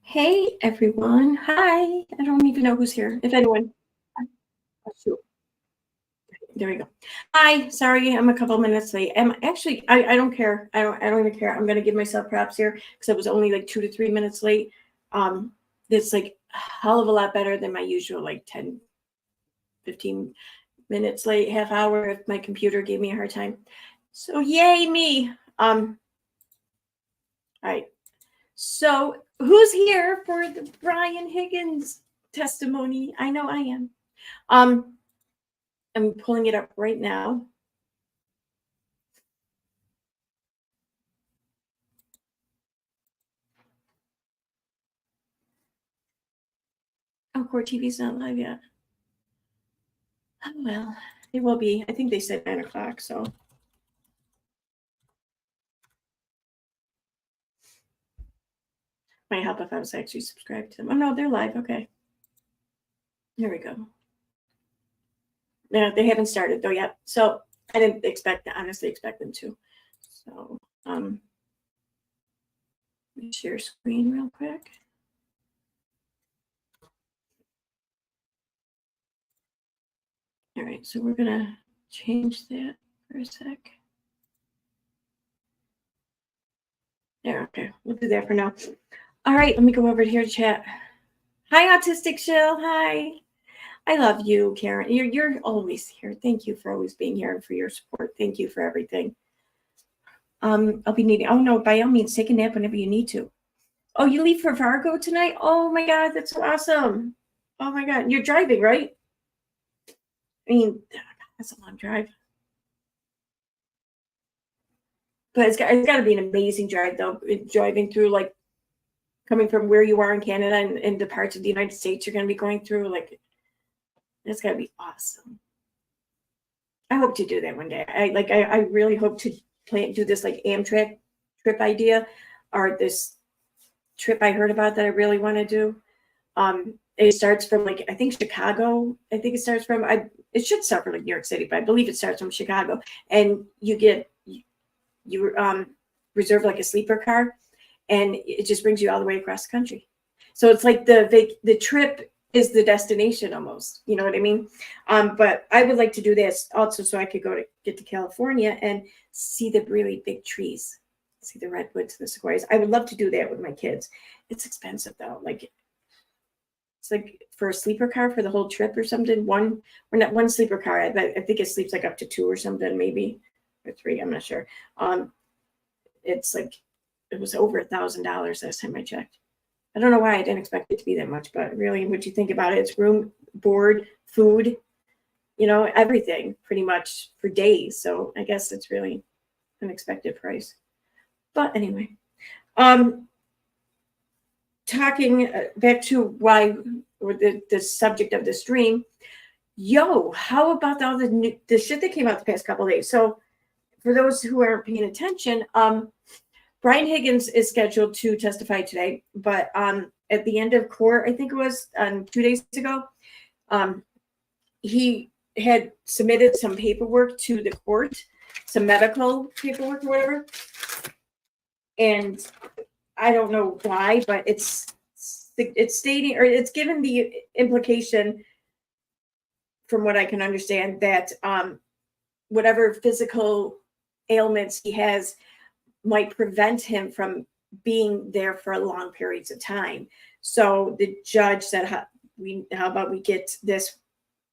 Hey everyone. Hi. I don't even know who's here. If anyone. Oh, shoot. There we go. Hi. Sorry, I'm a couple minutes late. I don't care. I don't even care. I'm gonna give myself props here because I was only like 2 to 3 minutes late. Um, it's like a hell of a lot better than my usual like 10, 15 minutes late, half hour if my computer gave me a hard time. So yay me. All right. So who's here for the Brian Higgins testimony? I know I am. Um, I'm pulling it up right now. Oh, Core TV's not live yet. Oh, well, it will be. I think they said 9 o'clock, so. Might help if I was actually subscribed to them. Oh, no, they're live. Okay. Here we go. No, they haven't started though yet. So I didn't honestly expect them to. So, let me share screen real quick. All right, so we're gonna change that for a sec. There, okay, we'll do that for now. All right, let me go over here to chat. Hi, Autistic Shill. Hi. I love you, Karen. You're always here. Thank you for always being here and for your support. Thank you for everything. I'll be needing. Oh no, by all means, take a nap whenever you need to. Oh, you leave for Fargo tonight? Oh my God, that's so awesome. Oh my God, you're driving, right? I mean, that's a long drive. But it's got to be an amazing drive though. Driving through like coming from where you are in Canada and the parts of the United States you're going to be going through, like that's got to be awesome. I hope to do that one day. I really hope to do this like Amtrak trip idea or this trip I heard about that I really want to do. It starts from like I think Chicago. I think it starts from it should start from like New York City, but I believe it starts from Chicago. And you reserve like a sleeper car, and it just brings you all the way across the country. So it's like the trip is the destination almost. You know what I mean? But I would like to do this also so I could get to California and see the really big trees, see the redwoods and the sequoias. I would love to do that with my kids. It's expensive though. Like it's like for a sleeper car for the whole trip or something. Not one sleeper car. I think it sleeps like up to 2 or something, maybe or 3. I'm not sure. It's like it was over $1,000 last time I checked. I don't know why I didn't expect it to be that much, but really, what you think about it, it's room, board, food, everything pretty much for days. So I guess it's really an expected price. But anyway, talking back to why or the subject of the stream. Yo, how about all the shit that came out the past couple of days? So for those who aren't paying attention, Brian Higgins is scheduled to testify today, but at the end of court, I think it was 2 days ago, he had submitted some paperwork to the court, some medical paperwork or whatever. And I don't know why, but it's stating or it's given the implication, from what I can understand, that whatever physical ailments he has might prevent him from being there for long periods of time. So the judge said, how about we get this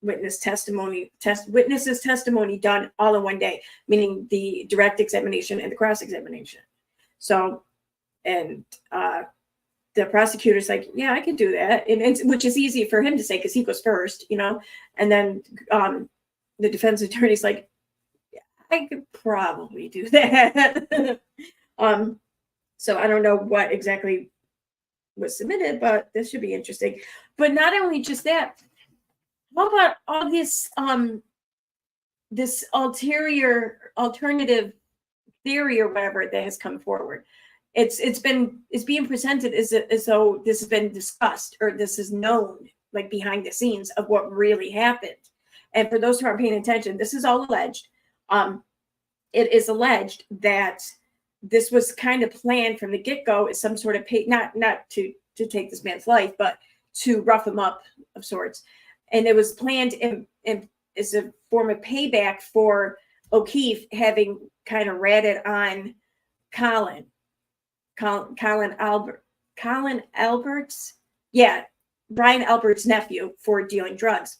witness's testimony done all in one day, meaning the direct examination and the cross-examination. So, and the prosecutor's like, yeah, I can do that. And which is easy for him to say because he goes first, and then the defense attorney's like, I could probably do that. So I don't know what exactly was submitted, but this should be interesting. But not only just that, how about all this this alternative theory or whatever that has come forward? It's being presented as though this has been discussed or this is known, like behind the scenes of what really happened. And for those who aren't paying attention, this is all alleged. It is alleged that this was kind of planned from the get-go as some sort of not to to take this man's life, but to rough him up of sorts. And it was planned in as a form of payback for O'Keefe having kind of ratted on Colin Albert's, Brian Albert's nephew for dealing drugs.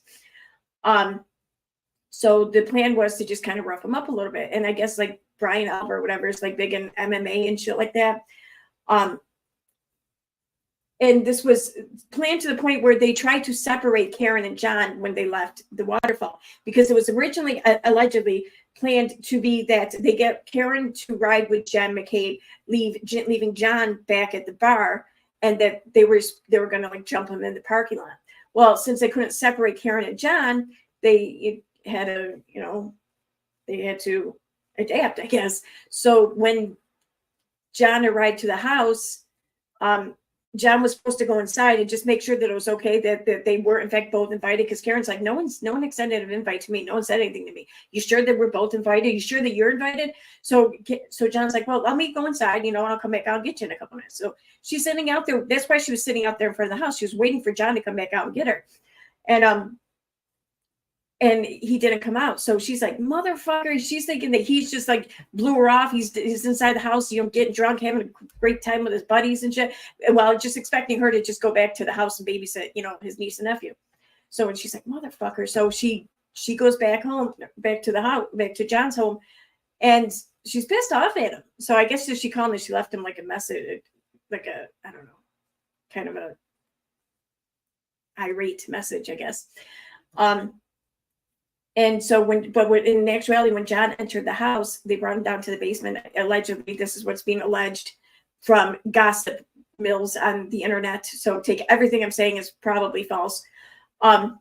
So the plan was to just kind of rough him up a little bit. And I guess like Brian Albert, whatever, is like big in MMA and shit like that. And this was planned to the point where they tried to separate Karen and John when they left the waterfall, because it was originally allegedly planned to be that they get Karen to ride with Jen McCabe, leaving John back at the bar, and that they were going to like jump him in the parking lot. Well, since they couldn't separate Karen and John, they had to adapt, I guess. So when John arrived to the house, John was supposed to go inside and just make sure that it was okay that they were in fact both invited, because Karen's like, no one extended an invite to me. No one said anything to me. You sure that we're both invited? You sure that you're invited? So John's like, well, let me go inside, and I'll come back. I'll get you in a couple minutes. So she's sitting out there. That's why she was sitting out there in front of the house. She was waiting for John to come back out and get her. And he didn't come out. So she's like, motherfucker. She's thinking that he's just like blew her off. He's inside the house, getting drunk, having a great time with his buddies and shit. While just expecting her to just go back to the house and babysit, his niece and nephew. So when she's like, motherfucker. So she goes back home, back to the house, back to John's home. And she's pissed off at him. So I guess she called him and she left him like a message, like a, I don't know, kind of a irate message, I guess. And so in actuality, when John entered the house, they brought him down to the basement. Allegedly, this is what's being alleged from gossip mills on the internet. So take everything I'm saying is probably false. And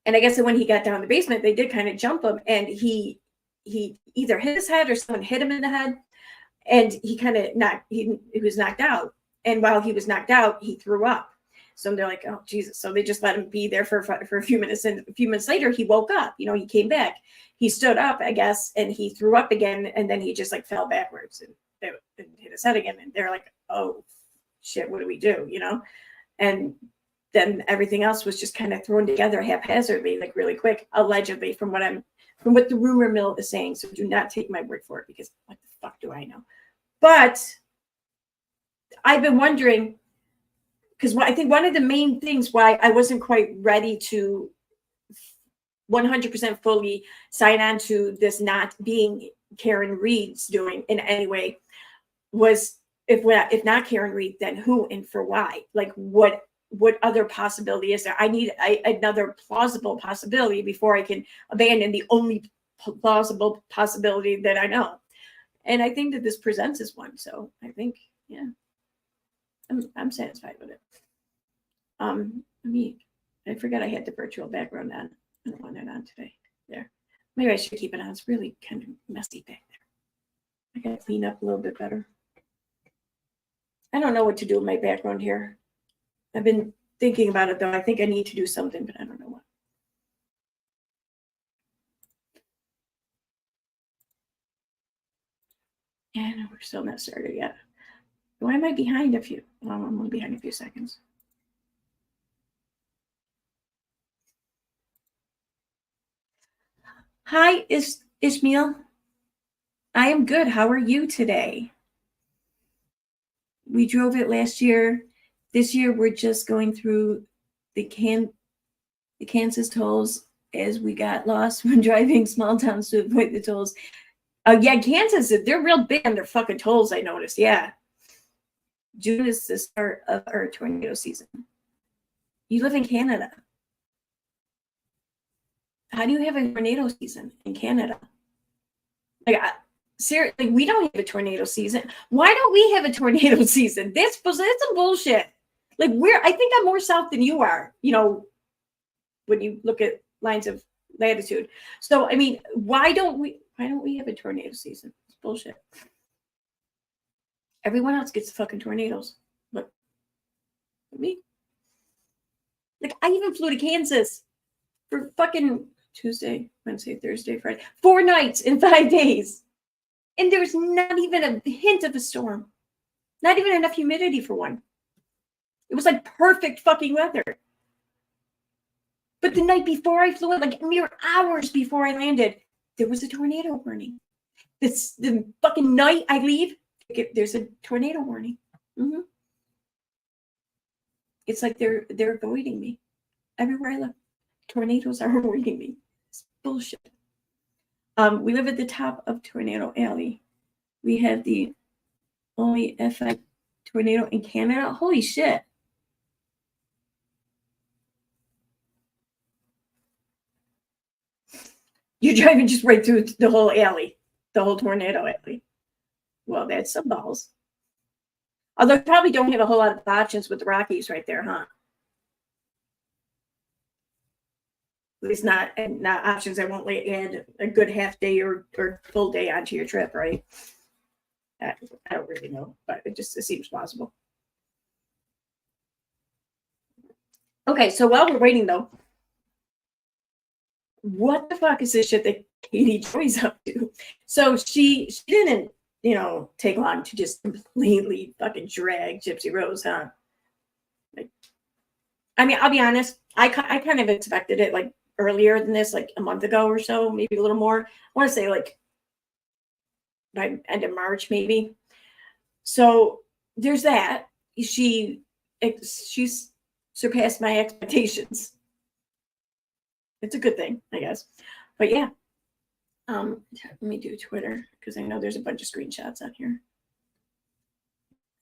I guess that when he got down in the basement, they did kind of jump him, and he either hit his head or someone hit him in the head, and he was knocked out. And while he was knocked out, he threw up. So they're like, oh, Jesus. So they just let him be there for a few minutes. And a few minutes later, he woke up. He came back. He stood up, I guess, and he threw up again. And then he just like fell backwards and hit his head again. And they're like, oh, shit, what do we do? And then everything else was just kind of thrown together haphazardly, like really quick, allegedly, from what the rumor mill is saying. So do not take my word for it, because what the fuck do I know? But I've been wondering, because I think one of the main things why I wasn't quite ready to 100% fully sign on to this not being Karen Reed's doing in any way was, if not Karen Reed, then who and for why? Like what other possibility is there? I need another plausible possibility before I can abandon the only plausible possibility that I know. And I think that this presents as one. So I think, yeah, I'm satisfied with it. I forgot I had the virtual background on. I don't want it on today. There. Maybe I should keep it on. It's really kind of messy back there. I gotta clean up a little bit better. I don't know what to do with my background here. I've been thinking about it though. I think I need to do something, but I don't know what. Yeah, no, we're still not started yet. Why am I behind a few? Well, I'm only behind a few seconds. Hi, Ishmael. I am good. How are you today? We drove it last year. This year, we're just going through the Kansas tolls as we got lost when driving small towns to avoid the tolls. Yeah, Kansas, they're real big on their fucking tolls, I noticed. Yeah. June is the start of our tornado season. You live in Canada. How do you have a tornado season in Canada? Like, seriously, we don't have a tornado season. Why don't we have a tornado season? That's some bullshit. Like, I think I'm more south than you are, when you look at lines of latitude. So, I mean, why don't we have a tornado season? It's bullshit. Everyone else gets the fucking tornadoes. But me? Like, I even flew to Kansas for fucking Tuesday, Wednesday, Thursday, Friday, 4 nights in 5 days. And there was not even a hint of a storm. Not even enough humidity for one. It was like perfect fucking weather. But the night before I flew in, like mere hours before I landed, there was a tornado warning. The fucking night I leave, there's a tornado warning. Mm-hmm. It's like they're avoiding me everywhere I look. Tornadoes are avoiding me. It's bullshit. We live at the top of Tornado Alley. We have the only F5 tornado in Canada. Holy shit. You're driving just right through the whole alley, the whole tornado alley. Well, that's some balls. Although you probably don't have a whole lot of options with the Rockies right there, huh? At least not options that won't add a good half day or full day onto your trip, right? I don't really know, but it seems possible. Okay, so while we're waiting though, what the fuck is this shit that Katie Joy's up to? So she didn't, take long to just completely fucking drag Gypsy Rose, huh? Like, I mean, I'll be honest, I kind of expected it like earlier than this, like a month ago or so, maybe a little more. I want to say like by end of March, maybe. So there's that. She's surpassed my expectations. It's a good thing, I guess. But yeah. Let me do Twitter because I know there's a bunch of screenshots on here.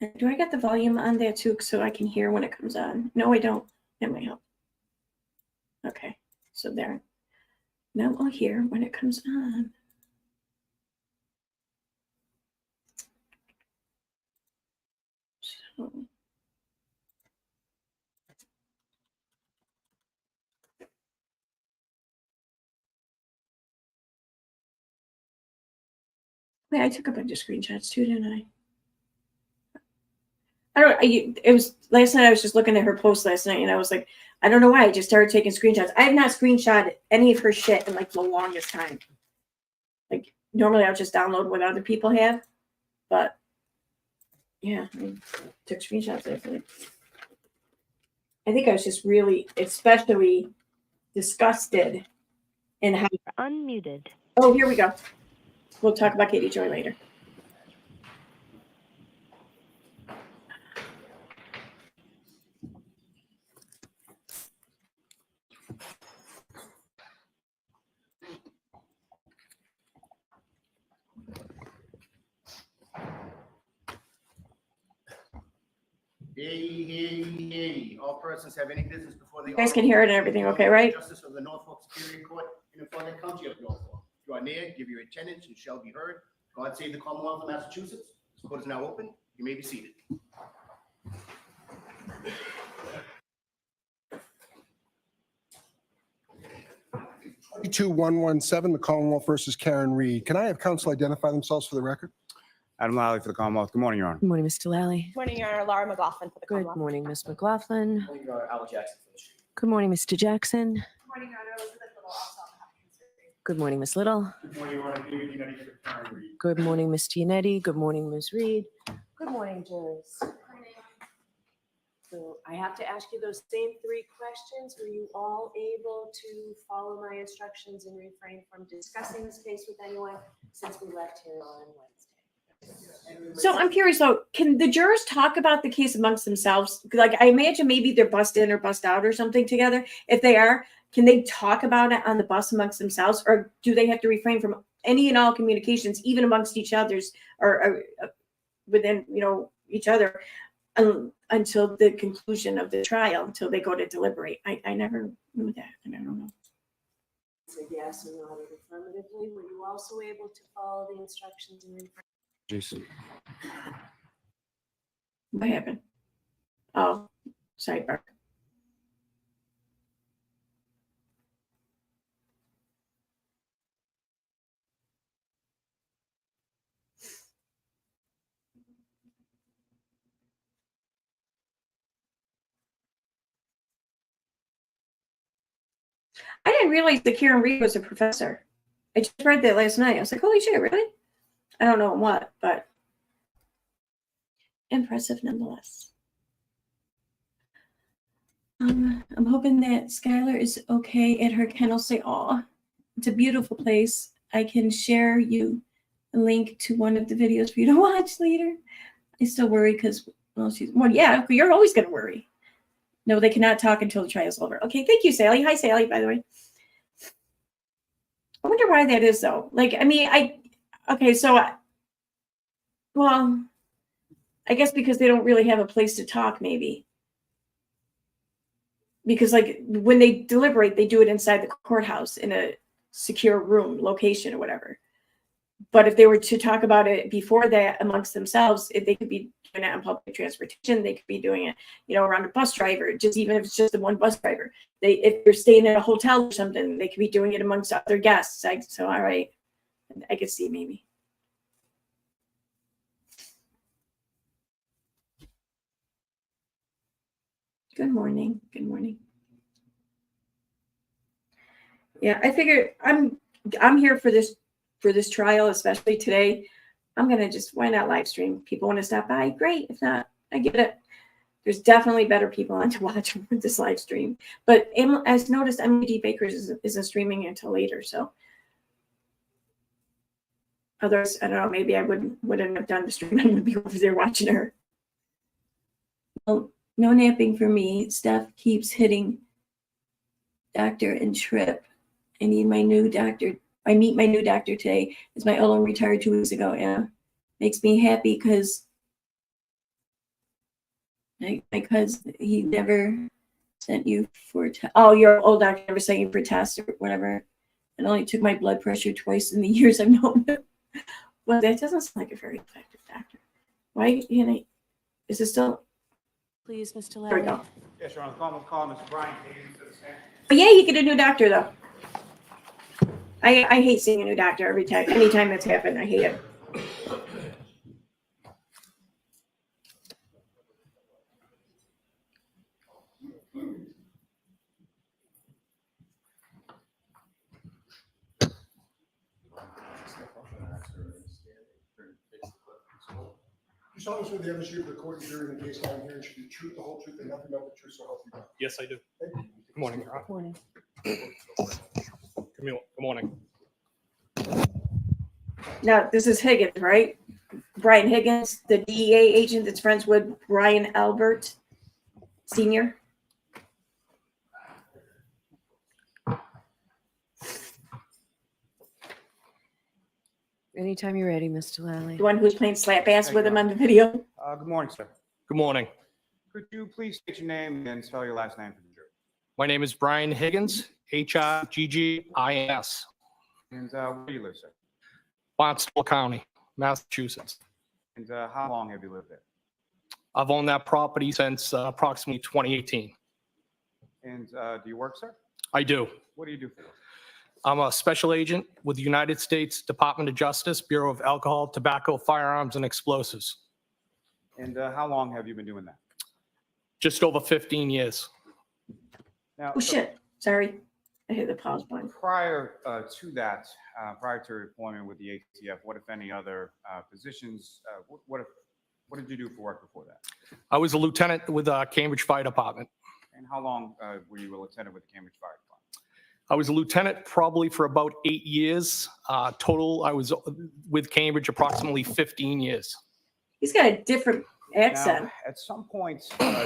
And do I get the volume on there too so I can hear when it comes on? No, I don't. That might help. Okay, so there. Now I'll hear when it comes on. So. Wait, I took a bunch of screenshots too, didn't I? It was last night. I was just looking at her post last night, and I was like, I don't know why. I just started taking screenshots. I have not screenshot any of her shit in like the longest time. Like normally, I'll just download what other people have, but yeah, I took screenshots last night. I think I was just really, especially disgusted in how unmuted. Oh, here we go. We'll talk about Katie Joy later. Hey. All persons have any business before the You guys can hear it and everything, okay, right? Justice of the Norfolk Superior Court in the Florida County of Norfolk. If you are near, give your attendance and shall be heard. God save the Commonwealth of Massachusetts. This court is now open. You may be seated. 22117, the Commonwealth versus Karen Reed. Can I have counsel identify themselves for the record? Adam Lally for the Commonwealth. Good morning, Your Honor. Good morning, Mr. Lally. Good morning, Your Honor. Laura McLaughlin for the Good Commonwealth. morning, Ms. McLaughlin. Good morning, Your Honor. Al Jackson for the street. Good morning, Mr. Jackson. Good morning, Your Honor. Elizabeth Little, also on behalf of the Good morning, Ms. Little. Good morning, Your Honor. David Unetti for Karen Reed. Good morning, Mr. Unetti. Good morning, Ms. Reed. Good morning, jurors. So I have to ask you those same three questions. Were you all able to follow my instructions and refrain from discussing this case with anyone since we left here on Wednesday? So I'm curious though, can the jurors talk about the case amongst themselves? Like I imagine maybe they're bust in or bust out or something together. If they are, can they talk about it on the bus amongst themselves, or do they have to refrain from any and all communications, even amongst each other's or within each other, until the conclusion of the trial, until they go to deliberate? I never knew that, and I don't know. So yes or no affirmatively. Were you also able to follow the instructions and refrain? Jason. What happened? Oh, sidebar. I didn't realize that Karen Reed was a professor. I just read that last night. I was like, holy shit, really? I don't know what, but impressive nonetheless. I'm hoping that Skylar is okay at her kennel. Say, "Aw, it's a beautiful place." I can share you a link to one of the videos for you to watch later. I still worry because, well, yeah, you're always going to worry. No, they cannot talk until the trial's over. Okay, thank you, Sally. Hi, Sally, by the way. I wonder why that is, though. Like, I mean, okay, so, well, I guess because they don't really have a place to talk, maybe. Because, like, when they deliberate, they do it inside the courthouse in a secure room, location, or whatever. But if they were to talk about it before that amongst themselves, if they could be doing it on public transportation, they could be doing it, around a bus driver, just even if it's just the one bus driver. If they're staying in a hotel or something, they could be doing it amongst other guests. So, all right, I could see maybe. Good morning. Good morning. Yeah, I figured I'm here for this trial, especially today. I'm gonna why not live stream? People want to stop by, great. If not, I get it. There's definitely better people on to watch with this live stream. But as noticed, MD Bakers isn't streaming until later, so others, I don't know, maybe I wouldn't have done the stream. I would be over there watching her. Well, no napping for me. Steph keeps hitting doctor and trip. I need my new doctor. I meet my new doctor today. As my old one retired 2 weeks ago. Yeah, makes me happy because my cousin, he never sent you for oh, your old doctor never sent you for tests or whatever. It only took my blood pressure twice in the years I've known him. Well, that doesn't sound like a very effective doctor. Why, is it still? Please, Mr. There we Larry. go. Yes, Your Honor, call Mr. Brian Higgins to the stand. But yeah, you get a new doctor though. I hate seeing a new doctor anytime that's happened. I hate it. You saw this with the other issue of the court and jury in the case down here, and should be the truth, the whole truth, and nothing but the truth, so help you God. Yes, I do. Thank you. Good morning, Your Honor. Morning. Good morning. Now, this is Higgins, right? Brian Higgins, the DEA agent that's friends with Brian Albert Sr. Anytime you're ready, Mr. Lally. The one who's playing slap ass with him on the video. Good morning, sir. Good morning. Could you please state your name and spell your last name for the jury? My name is Brian Higgins, Higgins. And where do you live, sir? Barnstable County, Massachusetts. And how long have you lived there? I've owned that property since approximately 2018. And do you work, sir? I do. What do you do for work? I'm a special agent with the United States Department of Justice, Bureau of Alcohol, Tobacco, Firearms, and Explosives. And how long have you been doing that? Just over 15 years. Now, Oh shit! Sorry, I hit the pause button. prior to that, prior to your employment with the ATF, what, if any, other positions, what did you do for work before that? I was a lieutenant with Cambridge Fire Department. And how long were you a lieutenant with the Cambridge Fire Department? I was a lieutenant probably for about 8 years. Total, I was with Cambridge approximately 15 years. He's got a different accent. Now, at some point,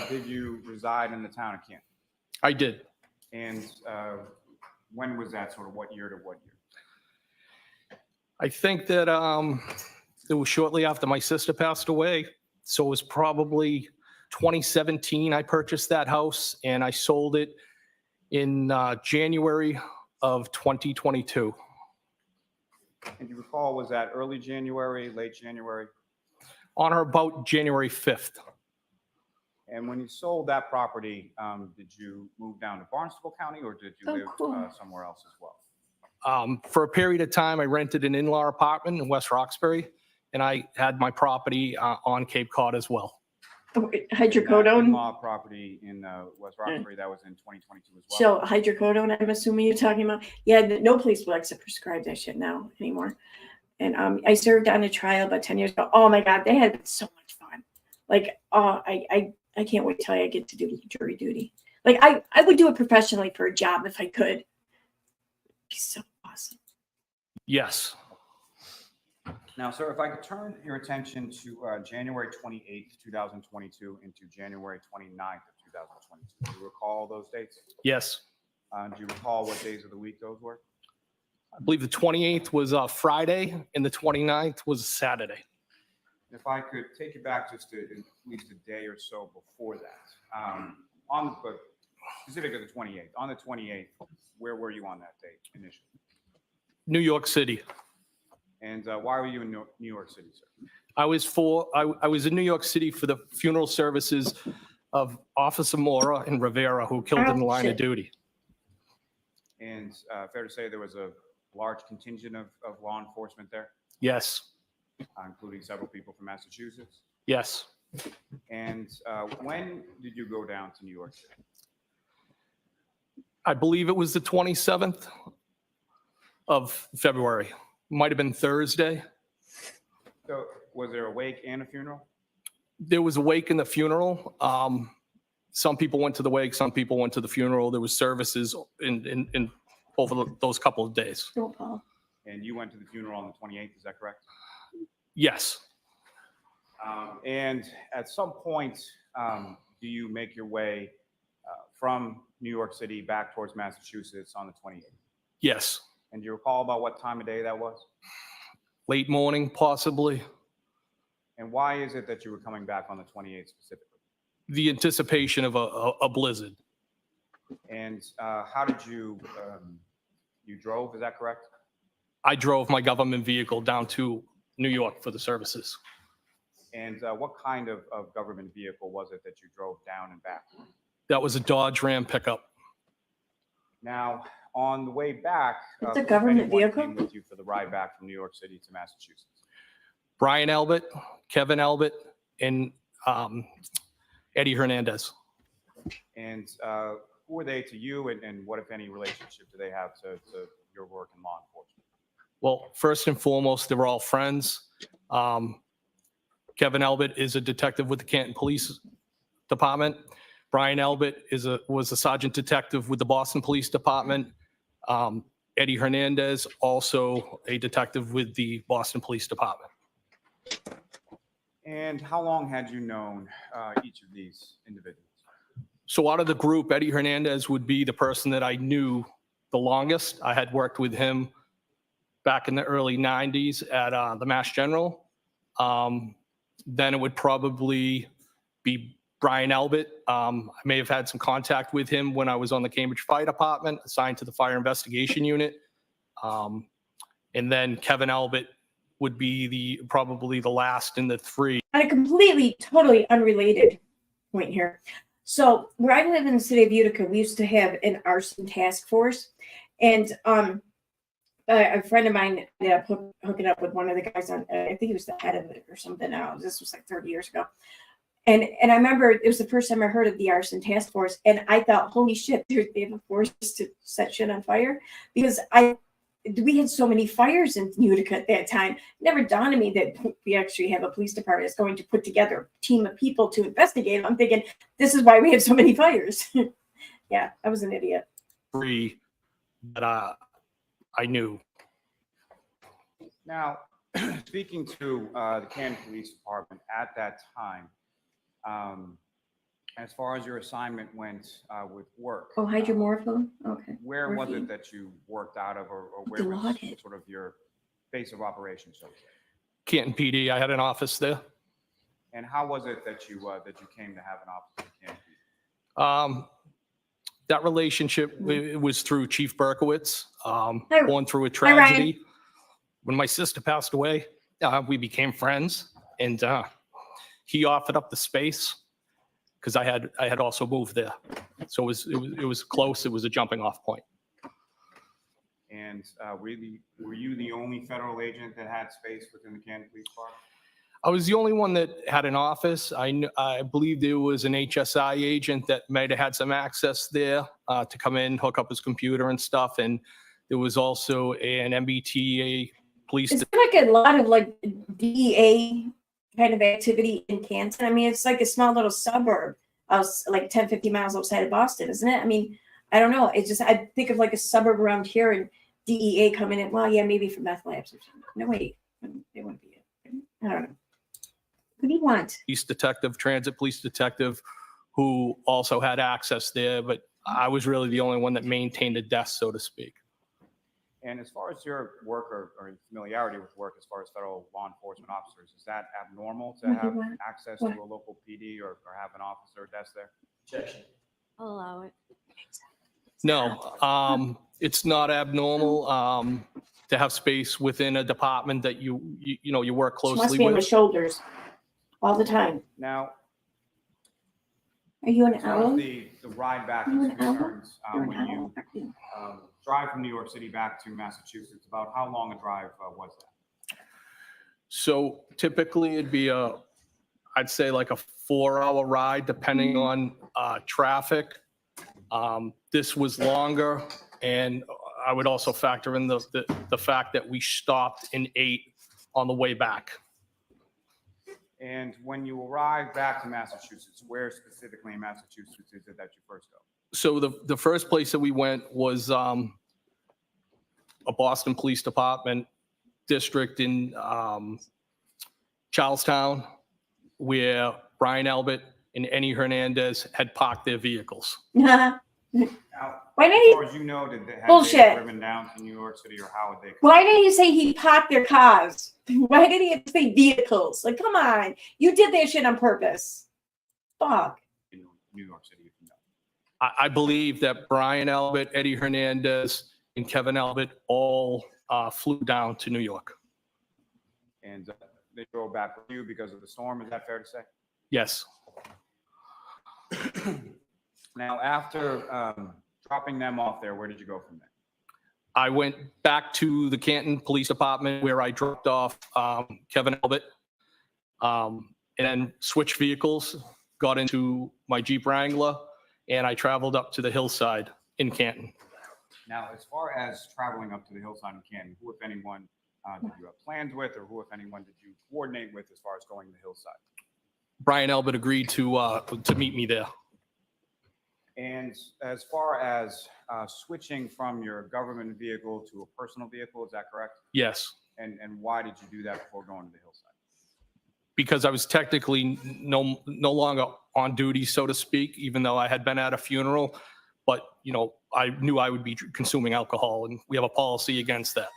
did you reside in the town of Canton? I did. And when was that, sort of what year to what year? I think that it was shortly after my sister passed away. So it was probably 2017 I purchased that house, and I sold it in January of 2022. And you recall, was that early January, late January? On or about January 5th. And when you sold that property, did you move down to Barnstable County, or did you Oh, live cool. somewhere else as well? For a period of time, I rented an in-law apartment in West Roxbury, and I had my property on Cape Cod as well. That Hydrocodone. in-law property in West Roxbury, that was in 2022 as well. So hydrocodone, I'm assuming you're talking about. Yeah, no police likes to prescribe that shit now anymore. And I served on a trial about 10 years ago. Oh my God, they had been so much fun. Like, I can't wait till I get to do jury duty. Like I would do it professionally for a job if I could. It'd be so awesome. Yes. Now, sir, if I could turn your attention to January 28th, 2022 into January 29th of 2022. Do you recall those dates? Yes. Do you recall what days of the week those were? I believe the 28th was a Friday and the 29th was a Saturday. If I could take you back just to at least a day or so before that, but specifically the 28th. On the 28th, where were you on that date initially? New York City. And why were you in New York City, sir? I was in New York City for the funeral services of Officer Mora and Rivera, who killed in the line of duty. And fair to say there was a large contingent of law enforcement there, Yes. including several people from Massachusetts. Yes. And when did you go down to New York City? I believe it was the 27th of February. Might have been Thursday. So was there a wake and a funeral? There was a wake and the funeral. Some people went to the wake, some people went to the funeral. There was services in over those couple of days. Don't Paul. And you went to the funeral on the 28th, is that correct? Yes. And at some point, do you make your way from New York City back towards Massachusetts on the 28th? Yes. And do you recall about what time of day that was? Late morning, possibly. And why is it that you were coming back on the 28th specifically? The anticipation of a blizzard. And how did you drove, is that correct? I drove my government vehicle down to New York for the services. And what kind of government vehicle was it that you drove down and back? That was a Dodge Ram pickup. Now, on the way back, It's a who, if government anyone, vehicle? came with you for the ride back from New York City to Massachusetts? Brian Albert, Kevin Albert, and Eddie Hernandez. And who are they to you, and what, if any, relationship do they have to your work in law enforcement? Well, first and foremost, they were all friends. Kevin Albert is a detective with the Canton Police Department. Brian Albert was a sergeant detective with the Boston Police Department. Eddie Hernandez, also a detective with the Boston Police Department. And how long had you known each of these individuals? So out of the group, Eddie Hernandez would be the person that I knew the longest. I had worked with him back in the early 90s at the Mass General. Then it would probably be Brian Albert. I may have had some contact with him when I was on the Cambridge Fire Department, assigned to the Fire Investigation Unit. And then Kevin Albert would be probably the last in the three. On a completely, totally unrelated point here. So where I live in the city of Utica, we used to have an arson task force, and a friend of mine ended up hooking up with one of the guys on. I think he was the head of it or something. Now this was like 30 years ago, and I remember it was the first time I heard of the arson task force, and I thought, holy shit, they have a force to set shit on fire, because we had so many fires in Utica at that time. It never dawned on me that we actually have a police department that's going to put together a team of people to investigate. I'm thinking, this is why we have so many fires. Yeah, I was an idiot. Three that I knew. Now, speaking to the Canton Police Department at that time, as far as your assignment went with work. Oh, hydromorphone? Okay. Where was Morphine. it that you worked out of, or where was Dilaudid. sort of your base of operations, so to say? Canton PD, I had an office there. And how was it that you came to have an office in Canton? That relationship was through Chief Berkowitz, Hi. going through a Hi, Ryan. tragedy. When my sister passed away, we became friends, and he offered up the space because I had also moved there, so it was close. It was a jumping off point. And were you the only federal agent that had space within the Canton Police Department? I was the only one that had an office. I believe there was an HSI agent that might have had some access there to come in, hook up his computer and stuff. And there was also an MBTA police. Is there like a lot of like DEA kind of activity in Canton? I mean, it's like a small little suburb. like 10, 15 miles outside of Boston, isn't it? I mean, I don't know. It's just, I think of like a suburb around here and DEA coming in. Well, yeah, maybe for meth labs or something. No, wait, they wouldn't be it. I don't know. What do you want? Police detective, transit police detective, who also had access there, but I was really the only one that maintained the desk, so to speak. And as far as your work or familiarity with work, as far as federal law enforcement officers, is that abnormal to What do you have want? access What? to a local PD or have an officer desk there? Objection. I'll allow it. No, it's not abnormal to have space within a department that you work She wants closely me on my with. shoulders all the time. Now, Are you an as far as owl? the ride back You is an owl? concerned, You're when an you owl. Aren't you? drive from New York City back to Massachusetts, about how long a drive was that? So typically it'd be I'd say like a 4-hour ride, depending on traffic. This was longer, and I would also factor in the fact that we stopped and ate on the way back. And when you arrive back to Massachusetts, where specifically in Massachusetts is it that you first go? So the first place that we went was a Boston Police Department district in Charlestown, where Brian Albert and Eddie Hernandez had parked their vehicles. Now, Why didn't as you? far as you know, had they Bullshit. driven down to New York City, or how would they? Why didn't you say he parked their cars? Why did he say vehicles? Like, come on, you did that shit on purpose. Fuck. In New York City, if you know. I believe that Brian Albert, Eddie Hernandez, and Kevin Albert all flew down to New York. And they drove back with you because of the storm. Is that fair to say? Yes. Now, after dropping them off there, where did you go from there? I went back to the Canton Police Department where I dropped off Kevin Albert, and then switched vehicles, got into my Jeep Wrangler, and I traveled up to the hillside in Canton. Now, as far as traveling up to the hillside in Canton, who, if anyone, did you have plans with, or who, if anyone, did you coordinate with as far as going to the hillside? Brian Albert agreed to meet me there. And as far as switching from your government vehicle to a personal vehicle, is that correct? Yes, And why did you do that before going to the hillside? because I was technically no longer on duty, so to speak, even though I had been at a funeral. But, I knew I would be consuming alcohol, and we have a policy against that.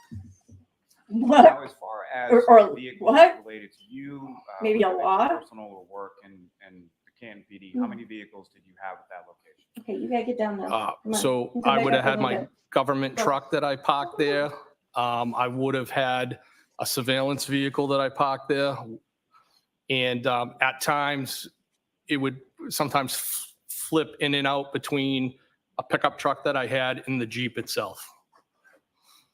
What? Now, as far as Or vehicles what? related to you, Maybe a whether it's law? personal or work and the Canton PD, how many vehicles did you have at that location? Okay, you gotta get down there. Come on. So You can I back would up have a had little my bit. government truck that I parked there. I would have had a surveillance vehicle that I parked there. And at times, it would sometimes flip in and out between a pickup truck that I had and the Jeep itself.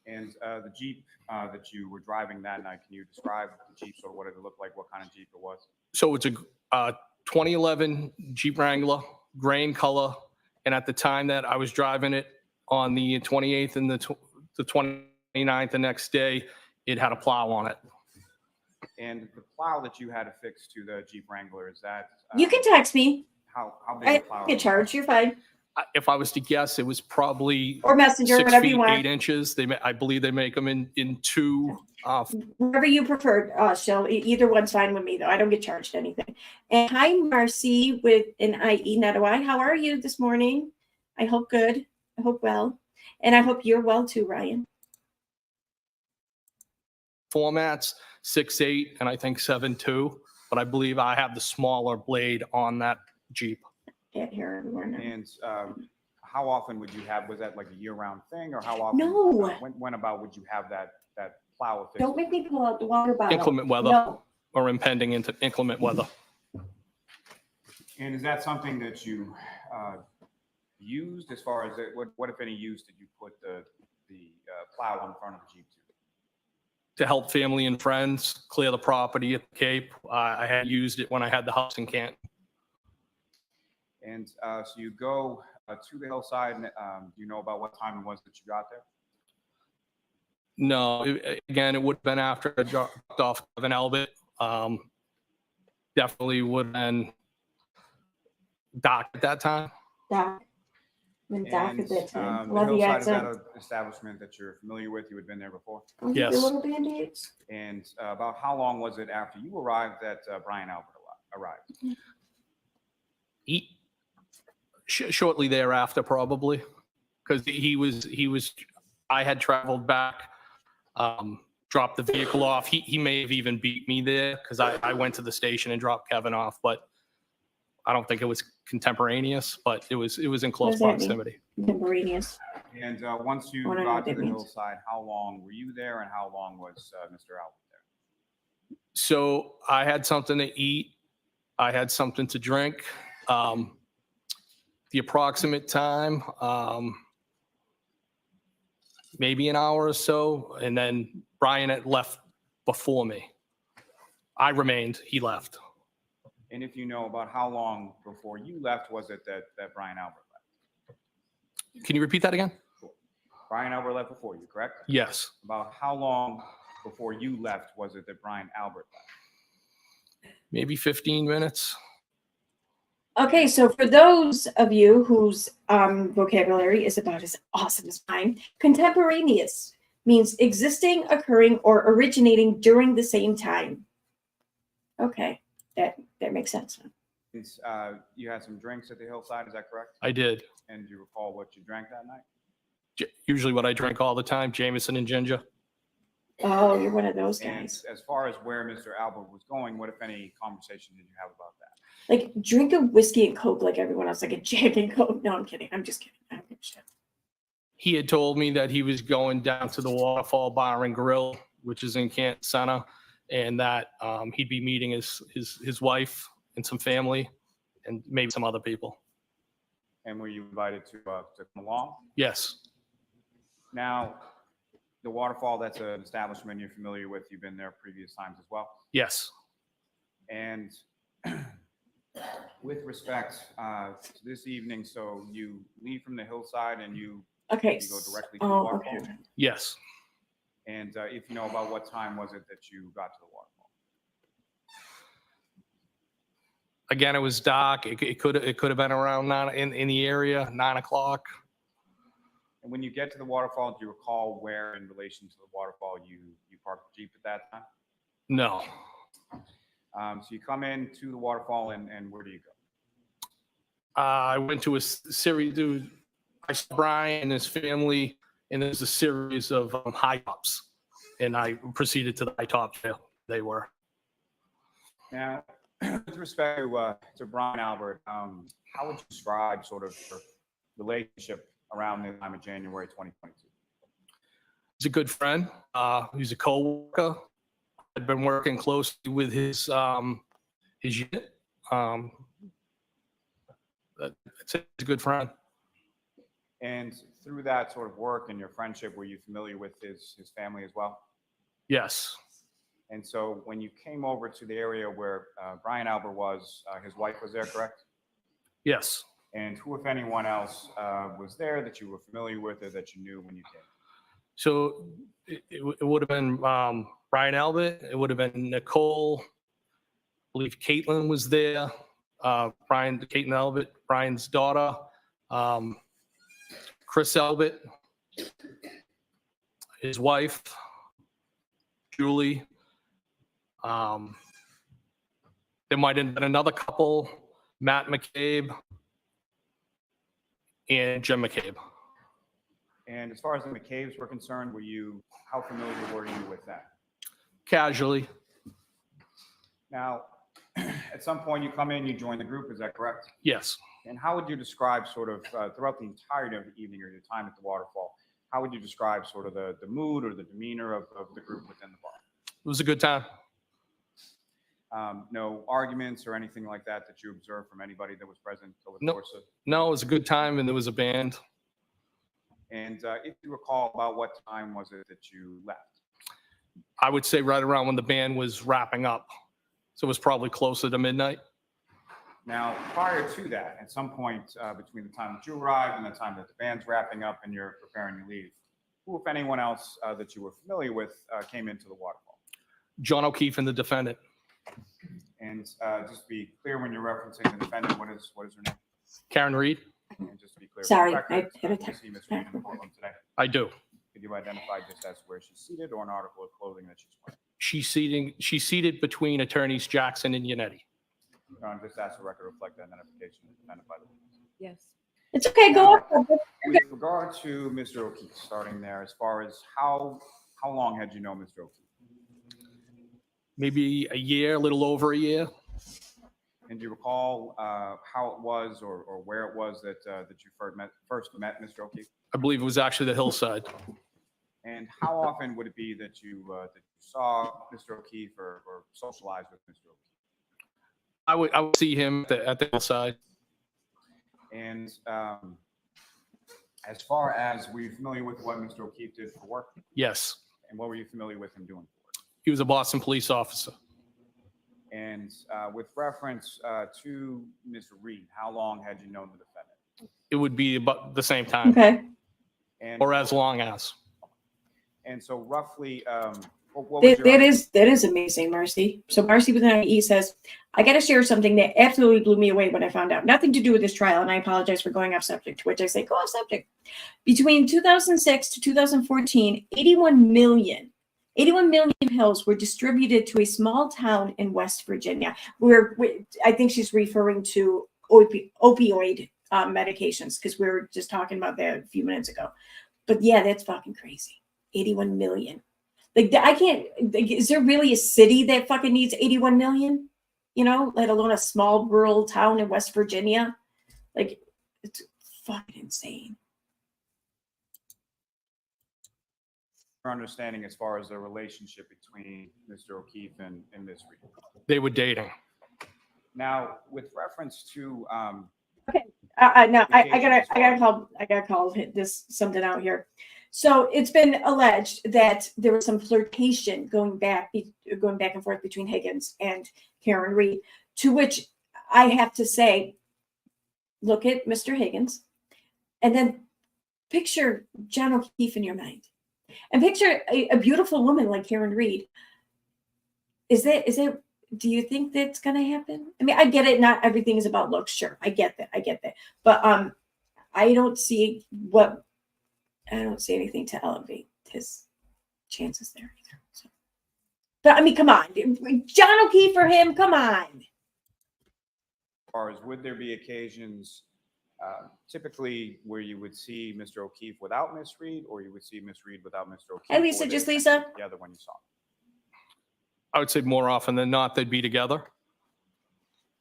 And the Jeep that you were driving that night, can you describe the Jeep, or what did it look like, what kind of Jeep it was? So it's a 2011 Jeep Wrangler, gray in color. And at the time that I was driving it on the 28th and the 29th, the next day, it had a plow on it. And the plow that you had affixed to the Jeep Wrangler, is that? You can text me. How big I a plow? get charged. You're fine. If I was to guess, it was probably Or messenger, 6 whatever feet, you want. 8 inches. I believe they make them in two. Whatever you prefer, Shell. Either one's fine with me, though. I don't get charged anything. And hi, Marcy with an IE, not a Y. How are you this morning? I hope good. I hope well. And I hope you're well too, Ryan. Formats, 6'8", and I think 7'2", but I believe I have the smaller blade on that Jeep. Get here everywhere now. And how often would you have, was that like a year-round thing, or how often? No. When about would you have that plow affixed? Don't make me pull out the water bottle. Inclement weather. No. Or impending into inclement weather. And is that something that you used, as far as what if any use did you put the plow on the front of the Jeep to? To help family and friends clear the property at the Cape. I had used it when I had the house in Canton. And so you go to the hillside, and do you know about what time it was that you got there? No, again, it would have been after I dropped off Kevin Albert. Definitely would have been Doc at that time. Doc. When Doc And at that time. the Love the Hillside, is that accent. an establishment that you're familiar with? You had been there before? Yes. The little Band-Aids. And about how long was it after you arrived that Brian Albert arrived? Shortly thereafter, probably, because I had traveled back, dropped the vehicle off. He may have even beat me there because I went to the station and dropped Kevin off, but I don't think it was contemporaneous, but it was in close does that mean? proximity. Contemporaneous. And once you I wanna know got what to that the means. Hillside, how long were you there and how long was Mr. Albert there? So I had something to eat. I had something to drink. The approximate time, maybe an hour or so, and then Brian had left before me. I remained, he left. And if you know, about how long before you left was it that Brian Albert left? Can you repeat that again? Brian Albert left before you, correct? Yes. About how long before you left was it that Brian Albert left? Maybe 15 minutes. Okay, so for those of you whose vocabulary is about as awesome as mine, contemporaneous means existing, occurring, or originating during the same time. Okay, that makes sense. You had some drinks at the Hillside, is that correct? I did. And do you recall what you drank that night? Usually what I drink all the time, Jameson and ginger. Oh, you're one of those And guys. as far as where Mr. Albert was going, what, if any, conversation did you have about that? Like drink a whiskey and Coke like everyone else, like a Jack and Coke. No, I'm kidding. I'm just kidding. I don't give a shit. He had told me that he was going down to the Waterfall Bar and Grill, which is in Canton Center, and that he'd be meeting his wife and some family and maybe some other people. And were you invited to come along? Yes. Now, the Waterfall, that's an establishment you're familiar with. You've been there previous times as well. Yes. And with respect to this evening, so you leave from the Hillside and you Okay. go directly to the Oh, Waterfall? okay. Yes. And if you know, about what time was it that you got to the Waterfall? Again, it was dark. It could have been around 9 in the area, 9 o'clock. And when you get to the Waterfall, do you recall where in relation to the Waterfall you parked the Jeep at that time? No. So you come in to the Waterfall and where do you go? I went to a series, dude. I saw Brian and his family, and there's a series of high tops, and I proceeded to the high top. They were. Now, with respect to Brian Albert, how would you describe sort of your relationship around the time of January 2022? He's a good friend. He's a co-worker. I've been working closely with his unit. That's it. He's a good friend. And through that sort of work and your friendship, were you familiar with his family as well? Yes. And so when you came over to the area where Brian Albert was, his wife was there, correct? Yes. And who, if anyone else, was there that you were familiar with or that you knew when you came? So it would have been Brian Albert. It would have been Nicole. I believe Caitlin was there. Caitlin Albert, Brian's daughter. Chris Albert, his wife, Julie. There might have been another couple, Matt McCabe and Jim McCabe. And as far as the McCabe's were concerned, how familiar were you with that? Casually. Now, at some point you come in, you join the group, is that correct? Yes. And how would you describe sort of throughout the entirety of the evening or your time at the Waterfall, how would you describe sort of the mood or the demeanor of the group within the bar? It was a good time. No arguments or anything like that that you observed from anybody that was present over the No. course of? No, it was a good time, and there was a band. And if you recall, about what time was it that you left? I would say right around when the band was wrapping up. So it was probably closer to midnight. Now, prior to that, at some point between the time that you arrived and the time that the band's wrapping up and you're preparing to leave, who, if anyone else that you were familiar with, came into the Waterfall? John O'Keefe and the defendant. And just to be clear, when you're referencing the defendant, what is her name? Karen Reed? And just to be clear, for Sorry, the record, I had a do you see Ms. text. Reed in the courtroom today? I do. Could you identify just as where she's seated or an article of clothing that she's wearing? She's seated between attorneys Jackson and Yannetti. Just ask the record to reflect the identification and identify the witness. Yes. It's okay, go off. With regard to Mr. O'Keefe, starting there, as far as how long had you known Mr. O'Keefe? Maybe a year, a little over a year. And do you recall how it was or where it was that you first met Mr. O'Keefe? I believe it was actually the hillside. And how often would it be that you saw Mr. O'Keefe or socialized with Mr. O'Keefe? I would see him at the hillside. And as far as, were you familiar with what Mr. O'Keefe did for work? Yes. And what were you familiar with him doing for work? He was a Boston police officer. And with reference to Ms. Reed, how long had you known the defendant? It would be about the same time Okay. And, or as long as. and so roughly, what was That is amazing, Marcy. So Marcy with an E says, I got to share something that absolutely blew me away when I found out. Nothing to do with this trial, and I apologize for going off subject, to which I say, go off subject. Between 2006 to 2014, 81 million pills were distributed to a small town in West Virginia, where I think she's referring to opioid medications, because we were just talking about that a few minutes ago. But yeah, that's fucking crazy. 81 million. Like, I can't, like, is there really a city that fucking needs 81 million? You know, let alone a small rural town in West Virginia? Like, it's fucking insane. your understanding as far as the relationship between Mr. O'Keefe and Ms. Reed? They were dating. Now, with reference to, No, I gotta call this something out here. So it's been alleged that there was some flirtation going back and forth between Higgins and Karen Reed, to which I have to say, look at Mr. Higgins and then picture John O'Keefe in your mind and picture a beautiful woman like Karen Reed. Do you think that's going to happen? I mean, I get it. Not everything is about looks. Sure. I get that. But I don't see anything to elevate his chances there either. So. But I mean, come on, John O'Keefe for him. Come on. as far as would there be occasions typically where you would see Mr. O'Keefe without Ms. Reed, or you would see Ms. Reed without Mr. O'Keefe? Hey, Lisa, or just they Lisa. together when you saw them? I would say more often than not, they'd be together.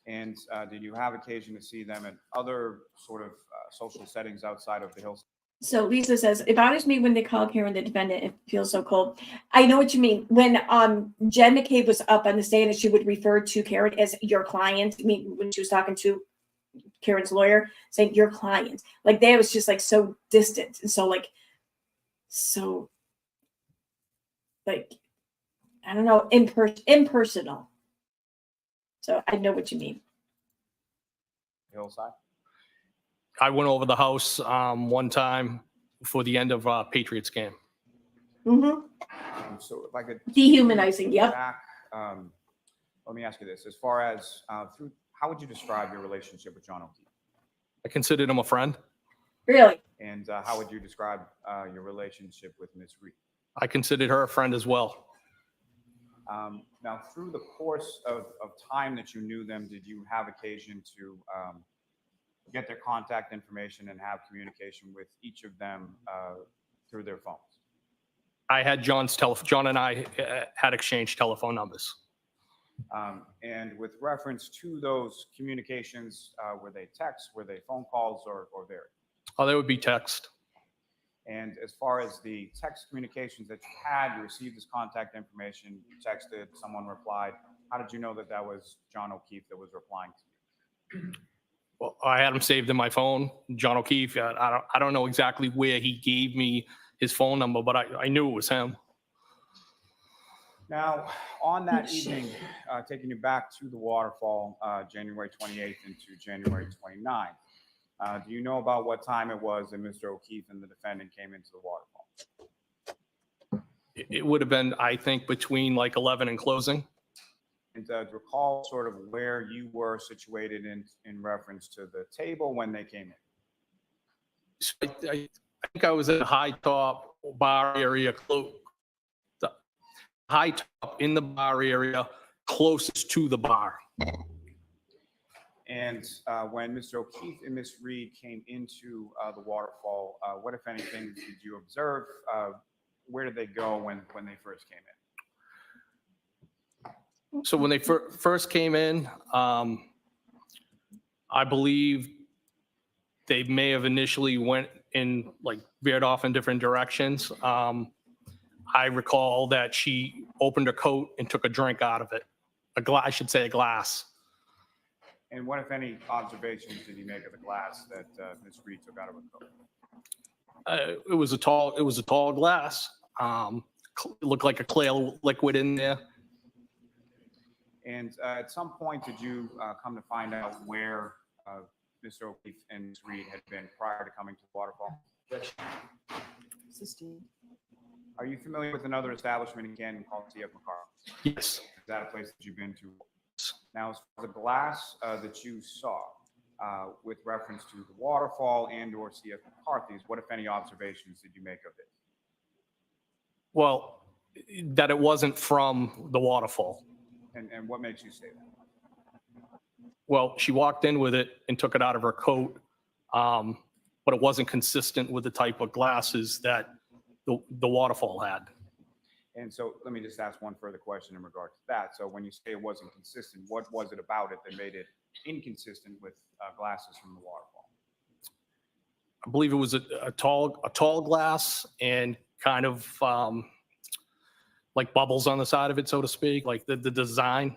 And did you have occasion to see them in other sort of social settings outside of the Hills? So Lisa says, it bothers me when they call Karen the defendant. It feels so cold. I know what you mean. When Jen McCabe was up on the stand and she would refer to Karen as your client, I mean, when she was talking to Karen's lawyer, saying your client, like that was just like so distant and so like I don't know, impersonal. So I know what you mean. Hillside? I went over the house one time for the end of Patriots game. Mm-hmm. So if I could Dehumanizing. Yep. back, let me ask you this: as far as how would you describe your relationship with John O'Keefe? I considered him a friend. Really? And how would you describe your relationship with Ms. Reed? I considered her a friend as well. Now, through the course of time that you knew them, did you have occasion to get their contact information and have communication with each of them through their phones? I had John's telephone. John and I had exchanged telephone numbers. And with reference to those communications, were they texts, were they phone calls, or varied? Oh, they would be text. And as far as the text communications that you had, you received his contact information, you texted, someone replied. How did you know that that was John O'Keefe that was replying to you? Well, I had him saved in my phone, John O'Keefe. I don't know exactly where he gave me his phone number, but I knew it was him. Now, on that evening, taking you back to the waterfall, January 28th into January 29th, do you know about what time it was that Mr. O'Keefe and the defendant came into the waterfall? It would have been, I think, between like 11 and closing. recall sort of where you were situated in reference to the table when they came in. So I think I was at a high top bar area, the high top in the bar area closest to the bar. And when Mr. O'Keefe and Ms. Reed came into the waterfall, what, if anything, did you observe? Where did they go when they first came in? So when they first came in, I believe they may have initially went in, like, veered off in different directions. I recall that she opened her coat and took a drink out of it. I should say a glass. And what, if any, observations did you make of the glass that Ms. Reed took out of her coat? It was a tall glass. It looked like a clear liquid in there. And at some point, did you come to find out where Mr. O'Keefe and Ms. Reed had been prior to coming to the waterfall? Are you familiar with another establishment in Canton called C.F. McCarthy? Yes. Is that a place that you've been to? Now, as far as the glass that you saw with reference to the waterfall and/or C.F. McCarthy's, what, if any, observations did you make of it? Well, that it wasn't from the waterfall. And what makes you say that? Well, she walked in with it and took it out of her coat, but it wasn't consistent with the type of glasses that the waterfall had. And so let me just ask one further question in regard to that. So when you say it wasn't consistent, what was it about it that made it inconsistent with glasses from the waterfall? I believe it was a tall glass and kind of like bubbles on the side of it, so to speak, like the design.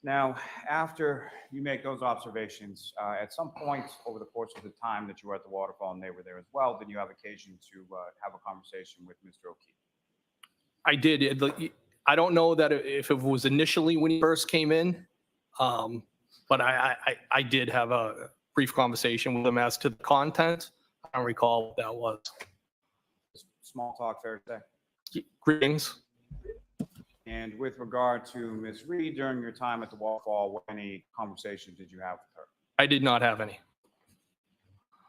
Now, after you make those observations, at some point over the course of the time that you were at the waterfall and they were there as well, did you have occasion to have a conversation with Mr. O'Keefe? I did. I don't know that if it was initially when he first came in, but I did have a brief conversation with him as to the content. I don't recall what that was. Small talk, fair to say. Greetings. And with regard to Ms. Reed, during your time at the waterfall, what any conversation did you have with her? I did not have any.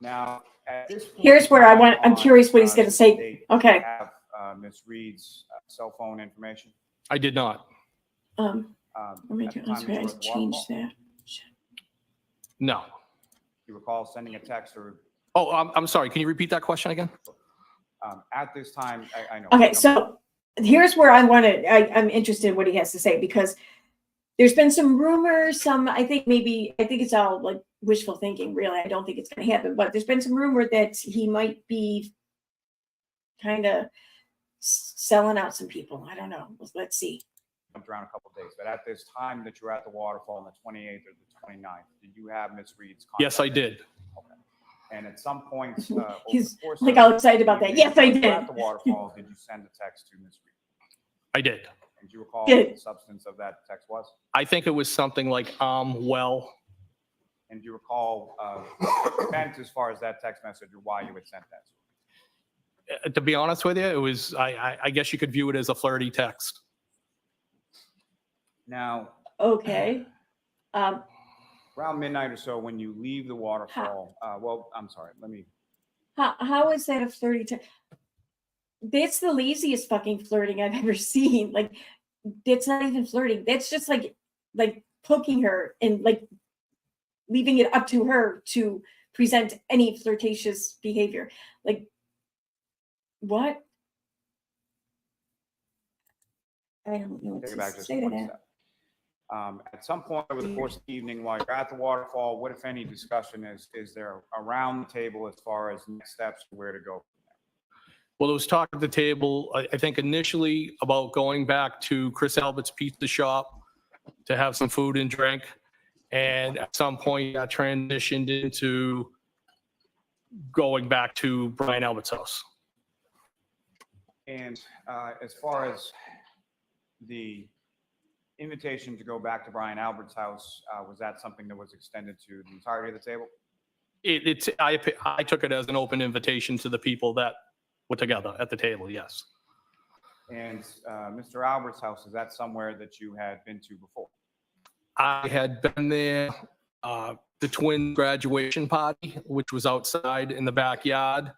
Now, at this point, Here's where I'm curious what he's going to say. did Okay. you have Ms. Reed's cell phone information? I did not. Let me At the do, time that you were at the change waterfall? that. No. You recall sending a text or, Oh, I'm sorry. Can you repeat that question again? at this time, I know. Okay, so here's where I'm interested in what he has to say, because there's been some rumors, I think it's all like wishful thinking, really. I don't think it's going to happen, but there's been some rumor that he might be kind of selling out some people. I don't know. Let's see. Jumped around a couple of days, but at this time that you were at the waterfall on the 28th or the 29th, did you have Ms. Reed's contact? Yes, I did. Okay. And at some point, over He's the course like of all excited about the that. evening Yes, I when you were did. At the waterfall, did you send a text to Ms. Reed? I did. And do you recall Good. what the substance of that text was? I think it was something like, well, And do you recall event as far as that text message or why you had sent that? to be honest with you, it was, I guess you could view it as a flirty text. Now, Okay. around midnight or so, when you leave the waterfall, well, I'm sorry, let me, How is that a flirty text? That's the laziest fucking flirting I've ever seen. Like, that's not even flirting. That's just like poking her and like leaving it up to her to present any flirtatious behavior. Like, what? I don't know what take it to back just say to one that. step. At some point over the course of the evening, while you're at the waterfall, what, if any, discussion is there around the table as far as next steps, where to go? Well, there was talk at the table, I think initially about going back to Chris Albert's Pizza Shop to have some food and drink. And at some point that transitioned into going back to Brian Albert's house. And as far as the invitation to go back to Brian Albert's house, was that something that was extended to the entirety of the table? I took it as an open invitation to the people that were together at the table, yes. And Mr. Albert's house, is that somewhere that you had been to before? I had been there, the twin graduation party, which was outside in the backyard.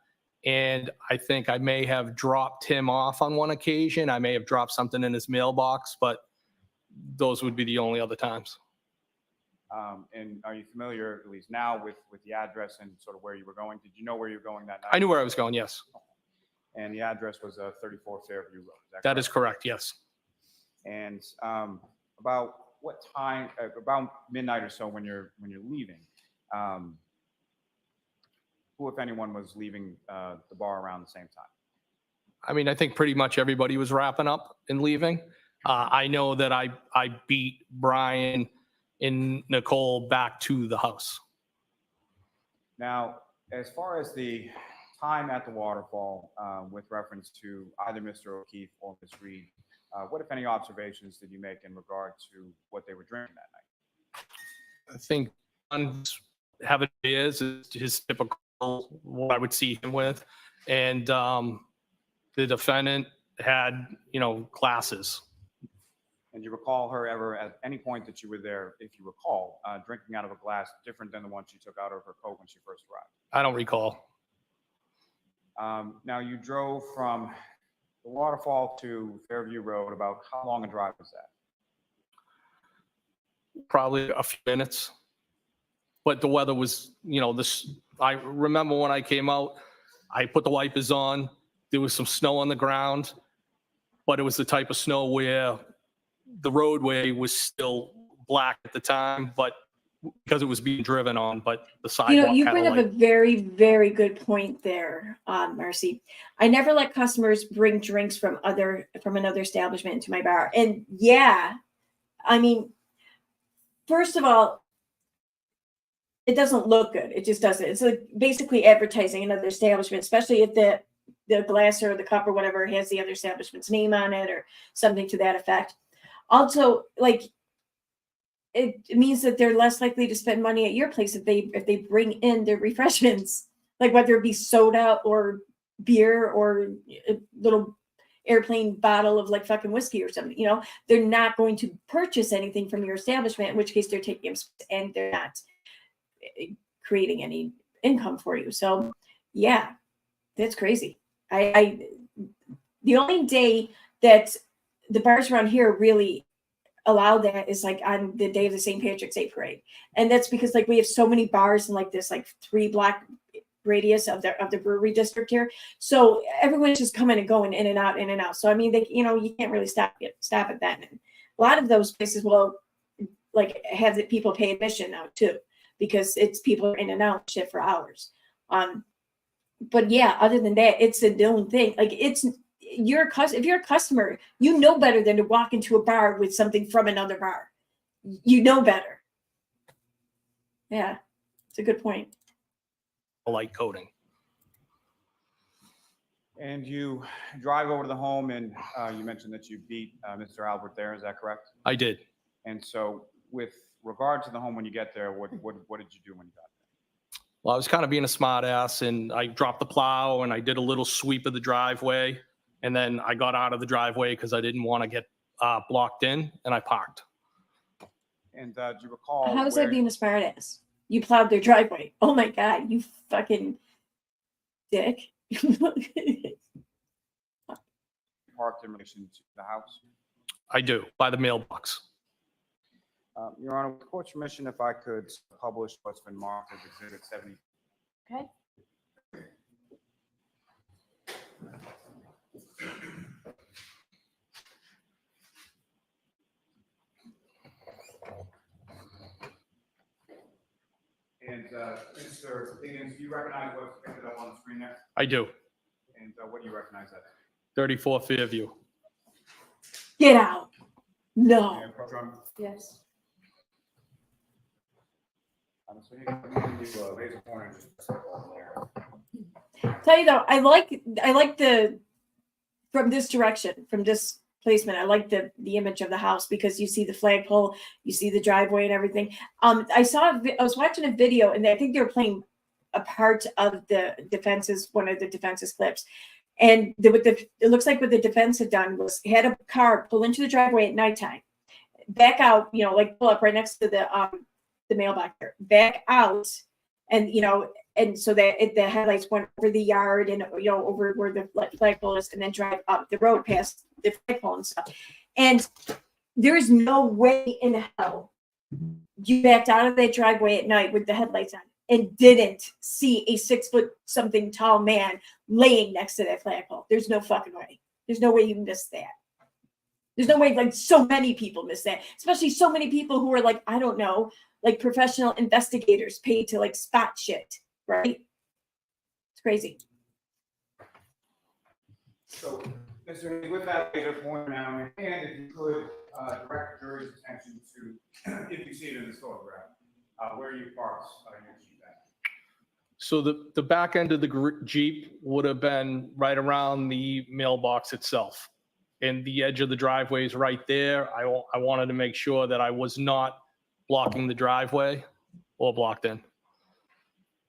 And I think I may have dropped him off on one occasion. I may have dropped something in his mailbox, but those would be the only other times. And are you familiar, at least now, with the address and sort of where you were going? Did you know where you were going that night? I knew where I was going, yes. And the address was 34 Fairview Road. That is correct, yes. And about what time? About midnight or so when you're leaving. Who, if anyone, was leaving the bar around the same time? I mean, I think pretty much everybody was wrapping up and leaving. I know that I beat Brian and Nicole back to the house. Now, as far as the time at the waterfall, with reference to either Mr. O'Keefe or Ms. Reed, what, if any, observations did you make in regard to what they were drinking that night? I think having beers is his typical, what I would see him with. And the defendant had, glasses. And you recall her ever, at any point that you were there, if you recall, drinking out of a glass different than the one she took out of her coat when she first arrived? I don't recall. Now, you drove from the waterfall to Fairview Road. About how long a drive was that? Probably a few minutes. But the weather was, I remember when I came out, I put the wipers on. There was some snow on the ground, but it was the type of snow where the roadway was still black at the time, but because it was being driven on, but the sidewalk. You bring up a very, very good point there, Marcy. I never let customers bring drinks from another establishment into my bar. And yeah, I mean, first of all, it doesn't look good. It just doesn't. It's like basically advertising another establishment, especially if the glass or the cup or whatever has the other establishment's name on it or something to that effect. Also, like, it means that they're less likely to spend money at your place if they bring in their refreshments, like whether it be soda or beer or a little airplane bottle of like fucking whiskey or something. They're not going to purchase anything from your establishment, in which case they're taking them and they're not creating any income for you. So yeah, that's crazy. The only day that the bars around here really allow that is like on the day of the St. Patrick's Day parade. And that's because like we have so many bars in like this like 3-block radius of the brewery district here. So everyone's just coming and going in and out, in and out. So I mean, they, you can't really stop it then. And a lot of those places will like have the people pay admission now too, because it's people are in and out shit for hours. But yeah, other than that, it's a known thing. Like if you're a customer, you know better than to walk into a bar with something from another bar. You know better. Yeah, it's a good point. Light coating. And you drive over to the home, and you mentioned that you beat Mr. Albert there. Is that correct? I did. And so, with regard to the home, when you get there, what did you do when you got there? Well, I was kind of being a smart ass, and I dropped the plow and I did a little sweep of the driveway. And then I got out of the driveway because I didn't want to get blocked in, and I parked. And do you recall? How is that being a smart ass? You plowed their driveway. Oh my God, you fucking dick. Parked in relation to the house? I do, by the mailbox. Your Honor, with court's permission, if I could publish what's been marked as Exhibit 70. Okay. And Mr. Higgins, do you recognize what's printed up on the screen there? I do. And what do you recognize that? 34 Fairview. Get out. No. And approach on. Yes. So you can raise a corner and just press the button there. Tell you though, I like the from this direction, from this placement. I like the image of the house because you see the flagpole, you see the driveway and everything. I was watching a video, and I think they were playing a part of one of the defense's clips, And it looks like what the defense had done was had a car pull into the driveway at nighttime, back out, like pull up right next to the mailbox there, back out, and and so that the headlights went over the yard and over where the flagpole is, and then drive up the road past the flagpole and stuff. And there's no way in hell you backed out of that driveway at night with the headlights on and didn't see a 6-foot-something tall man laying next to that flagpole. There's no fucking way. There's no way you missed that. There's no way, like, so many people miss that, especially so many people who are like, I don't know, like professional investigators paid to like spot shit, right? It's crazy. So, Mr. Higgins, with that later point now, and if you could direct the jury's attention to, if you see it in this photograph, where you parked your Jeep at. So the back end of the Jeep would have been right around the mailbox itself. And the edge of the driveway is right there. I wanted to make sure that I was not blocking the driveway or blocked in.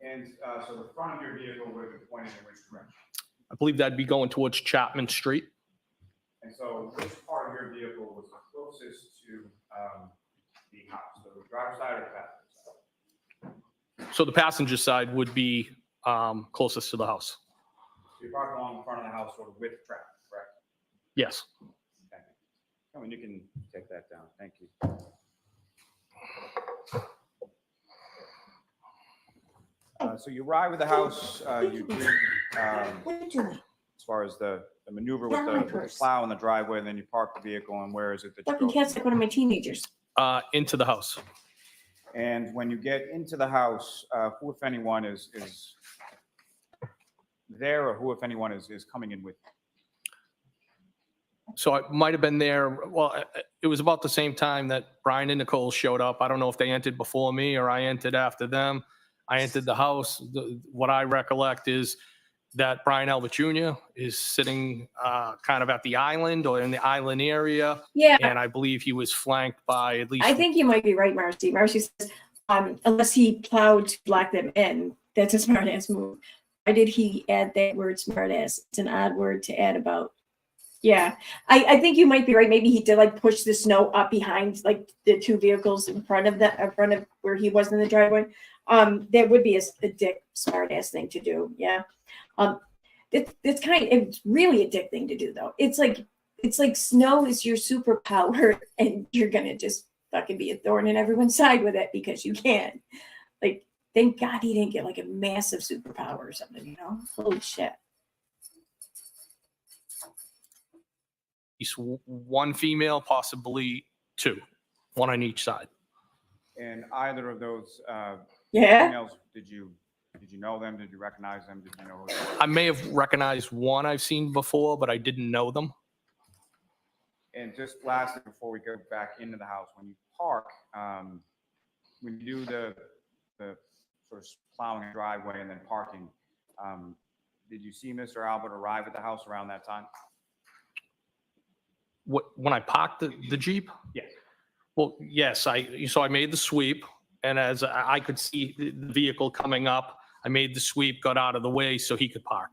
And so the front of your vehicle would have been pointed in which direction? I believe that'd be going towards Chapman Street. And so which part of your vehicle was closest to the house, the driver's side or the passenger side? So the passenger side would be closest to the house. So you parked along the front of the house sort of with traffic, correct? Yes. Okay. Oh, and you can take that down. Thank you. So you arrive at the house, you do, What are you doing? as far as the maneuver with the plow in the driveway, and then you park the vehicle, and where is it that you Fucking go? cat's like one of my teenagers. Into the house. And when you get into the house, who, if anyone, is there, or who, if anyone, is coming in with you? So I might have been there. Well, it was about the same time that Brian and Nicole showed up. I don't know if they entered before me or I entered after them. I entered the house. What I recollect is that Brian Albert Jr. is sitting kind of at the island or in the island area. Yeah, And I believe he was flanked by at least. I think you might be right, Marcy. Marcy says, unless he plowed to block them in, that's a smart ass move. Why did he add that word smart ass? It's an odd word to add about. Yeah, I think you might be right. Maybe he did like push the snow up behind like the two vehicles in front of where he was in the driveway. That would be a dick smart ass thing to do. Yeah. It's really a dick thing to do though. It's like snow is your superpower and you're gonna just fucking be a thorn in everyone's side with it because you can. Like, thank God he didn't get like a massive superpower or something, Holy shit. At least one female, possibly two, one on each side. And either of those Yeah. females, did you know them? Did you recognize them? Did you know who they were? I may have recognized one I've seen before, but I didn't know them. And just lastly, before we go back into the house, when you park, when you do the sort of plowing a driveway and then parking, did you see Mr. Albert arrive at the house around that time? When I parked the Jeep? Yes. Well, yes, so I made the sweep, and as I could see the vehicle coming up, I made the sweep, got out of the way so he could park.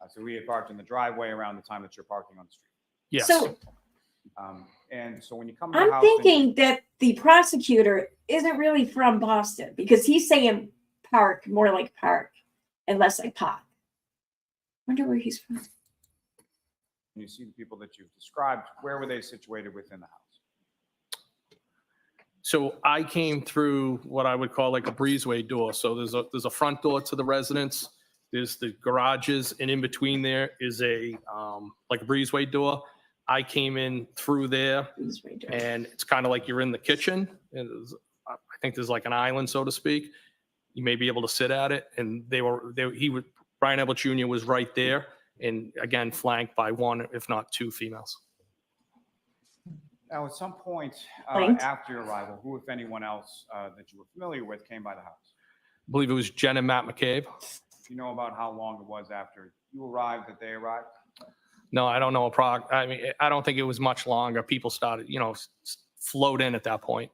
So he had parked in the driveway around the time that you're parking on the street. Yes. So And so when you come to the I'm house, thinking that the prosecutor isn't really from Boston because he's saying park, more like park, and less like park. Wonder where he's from. you see the people that you've described, where were they situated within the house? So I came through what I would call like a breezeway door. So there's a front door to the residence, there's the garages, and in between there is a like a breezeway door. I came in through there, and it's kind of like you're in the kitchen. And I think there's like an island, so to speak. You may be able to sit at it, and Brian Albert Jr. was right there, and again flanked by one, if not two females. Now, at some point Flanked? after your arrival, who, if anyone else that you were familiar with, came by the house? I believe it was Jen and Matt McCabe. Do you know about how long it was after you arrived that they arrived? No, I don't know. I mean, I don't think it was much longer. People started, flowed in at that point.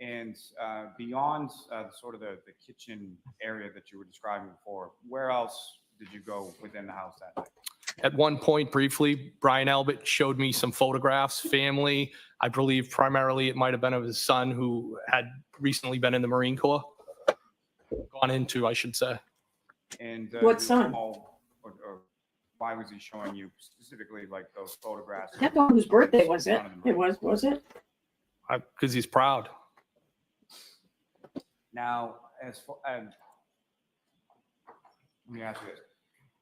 And beyond sort of the kitchen area that you were describing before, where else did you go within the house that night? At one point, briefly, Brian Albert showed me some photographs, family. I believe primarily it might have been of his son who had recently been in the Marine Corps. Gone into, I should say. And What do you son? recall, or why was he showing you specifically like those photographs? I don't know whose birthday was it? Son of the It Marine? was it? Because he's proud. Now, as far as, let me ask you this.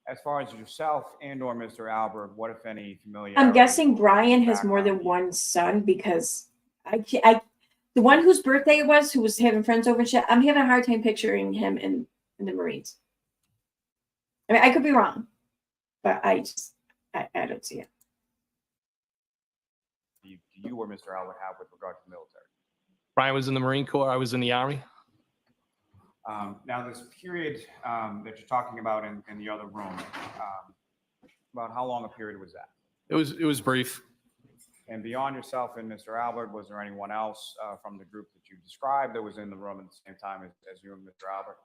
As far as yourself and or Mr. Albert, what if any familiarity? I'm guessing or Brian has more than background? one son because the one whose birthday it was, who was having friends over and shit, I'm having a hard time picturing him in the Marines. I mean, I could be wrong, but I don't see it. Do you or Mr. Albert have with regard to the military? Brian was in the Marine Corps. I was in the Army. Now, this period that you're talking about in the other room, about how long a period was that? It was brief. And beyond yourself and Mr. Albert, was there anyone else from the group that you described that was in the room at the same time as you and Mr. Albert?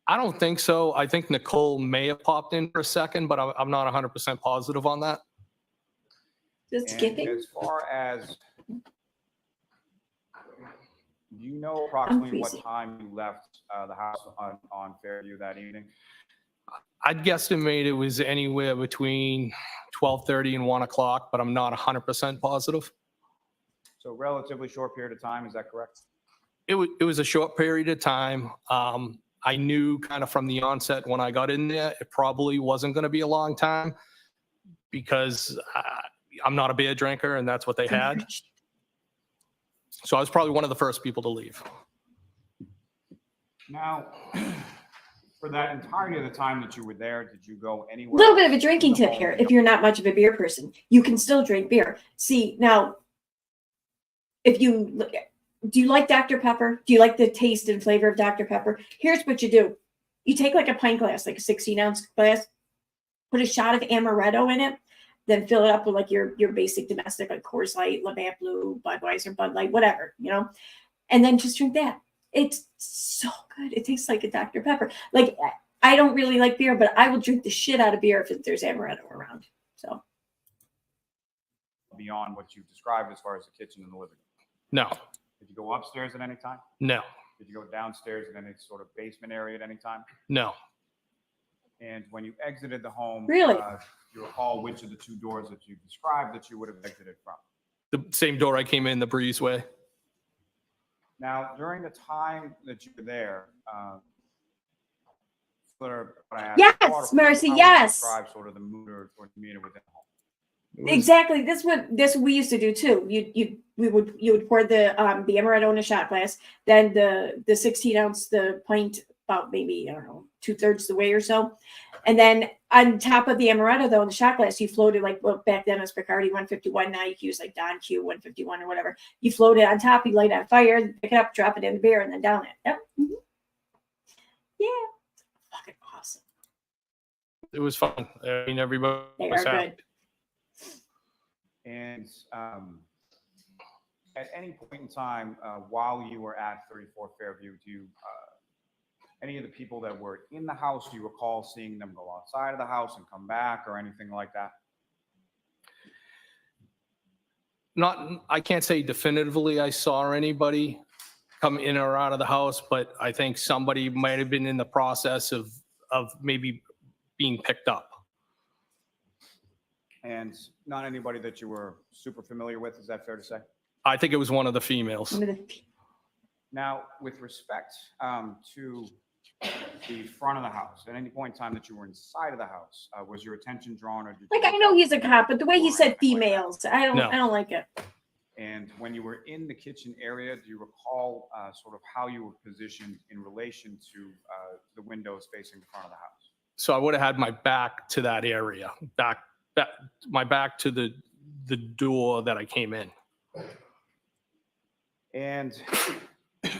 I don't think so. I think Nicole may have popped in for a second, but I'm not 100% positive on that. Just And skipping. as far as, do you know approximately what freezing. time you left the house on Fairview that evening? I'd guesstimate it was anywhere between 12:30 and 1 o'clock, but I'm not 100% positive. So relatively short period of time, is that correct? It was a short period of time. I knew kind of from the onset when I got in there, it probably wasn't going to be a long time because I'm not a beer drinker and that's what they had. So I was probably one of the first people to leave. Now, for that entirety of the time that you were there, did you go A anywhere? little bit of a else in drinking the tip home here. beyond- If you're not much of a beer person, you can still drink beer. See, now, if you do you like Dr. Pepper? Do you like the taste and flavor of Dr. Pepper? Here's what you do. You take like a pint glass, like a 16-ounce glass, put a shot of amaretto in it, then fill it up with like your basic domestic, like Coors Light, Labatt Blue, Budweiser, Bud Light, whatever, and then just drink that. It's so good. It tastes like a Dr. Pepper. Like, I don't really like beer, but I will drink the shit out of beer if there's amaretto around. So Beyond what you described as far as the kitchen and the living room? No, Did you go upstairs at any time? no, Did you go downstairs in any sort of basement area at any time? no. And when you exited the home, Really? do you recall which of the two doors that you described that you would have exited from? The same door I came in, the breezeway. Now, during the time that you were there, Yes, Mercy, yes. Describe sort of the mood or demeanor within the home. exactly, this what we used to do too. You would pour the amaretto in a shot glass, then the 16-ounce, the pint about maybe, I don't know, 2/3 the way or so. And then on top of the amaretto though, in the shot glass, you floated like, well, back then it was Bacardi 151. Now you can use like Don Q 151 or whatever. You float it on top, you light it on fire, pick it up, drop it in the beer, and then down it. Yep. Mhm. Yeah. Fucking awesome. It was fun. I mean, everybody They was are happy. good. And at any point in time while you were at 34 Fairview, do you, any of the people that were in the house, do you recall seeing them go outside of the house and come back or anything like that? I can't say definitively I saw anybody come in or out of the house, but I think somebody might have been in the process of maybe being picked up. And not anybody that you were super familiar with, is that fair to say? I think it was one of the females. One of the Now, with respect to the front of the house, at any point in time that you were inside of the house, was your attention drawn or did you Like, I look know out he's a cop, but the way he or said anything like that? females, I No. don't like it. And when you were in the kitchen area, do you recall sort of how you were positioned in relation to the windows facing the front of the house? So I would have had my back to that area, my back to the door that I came in. And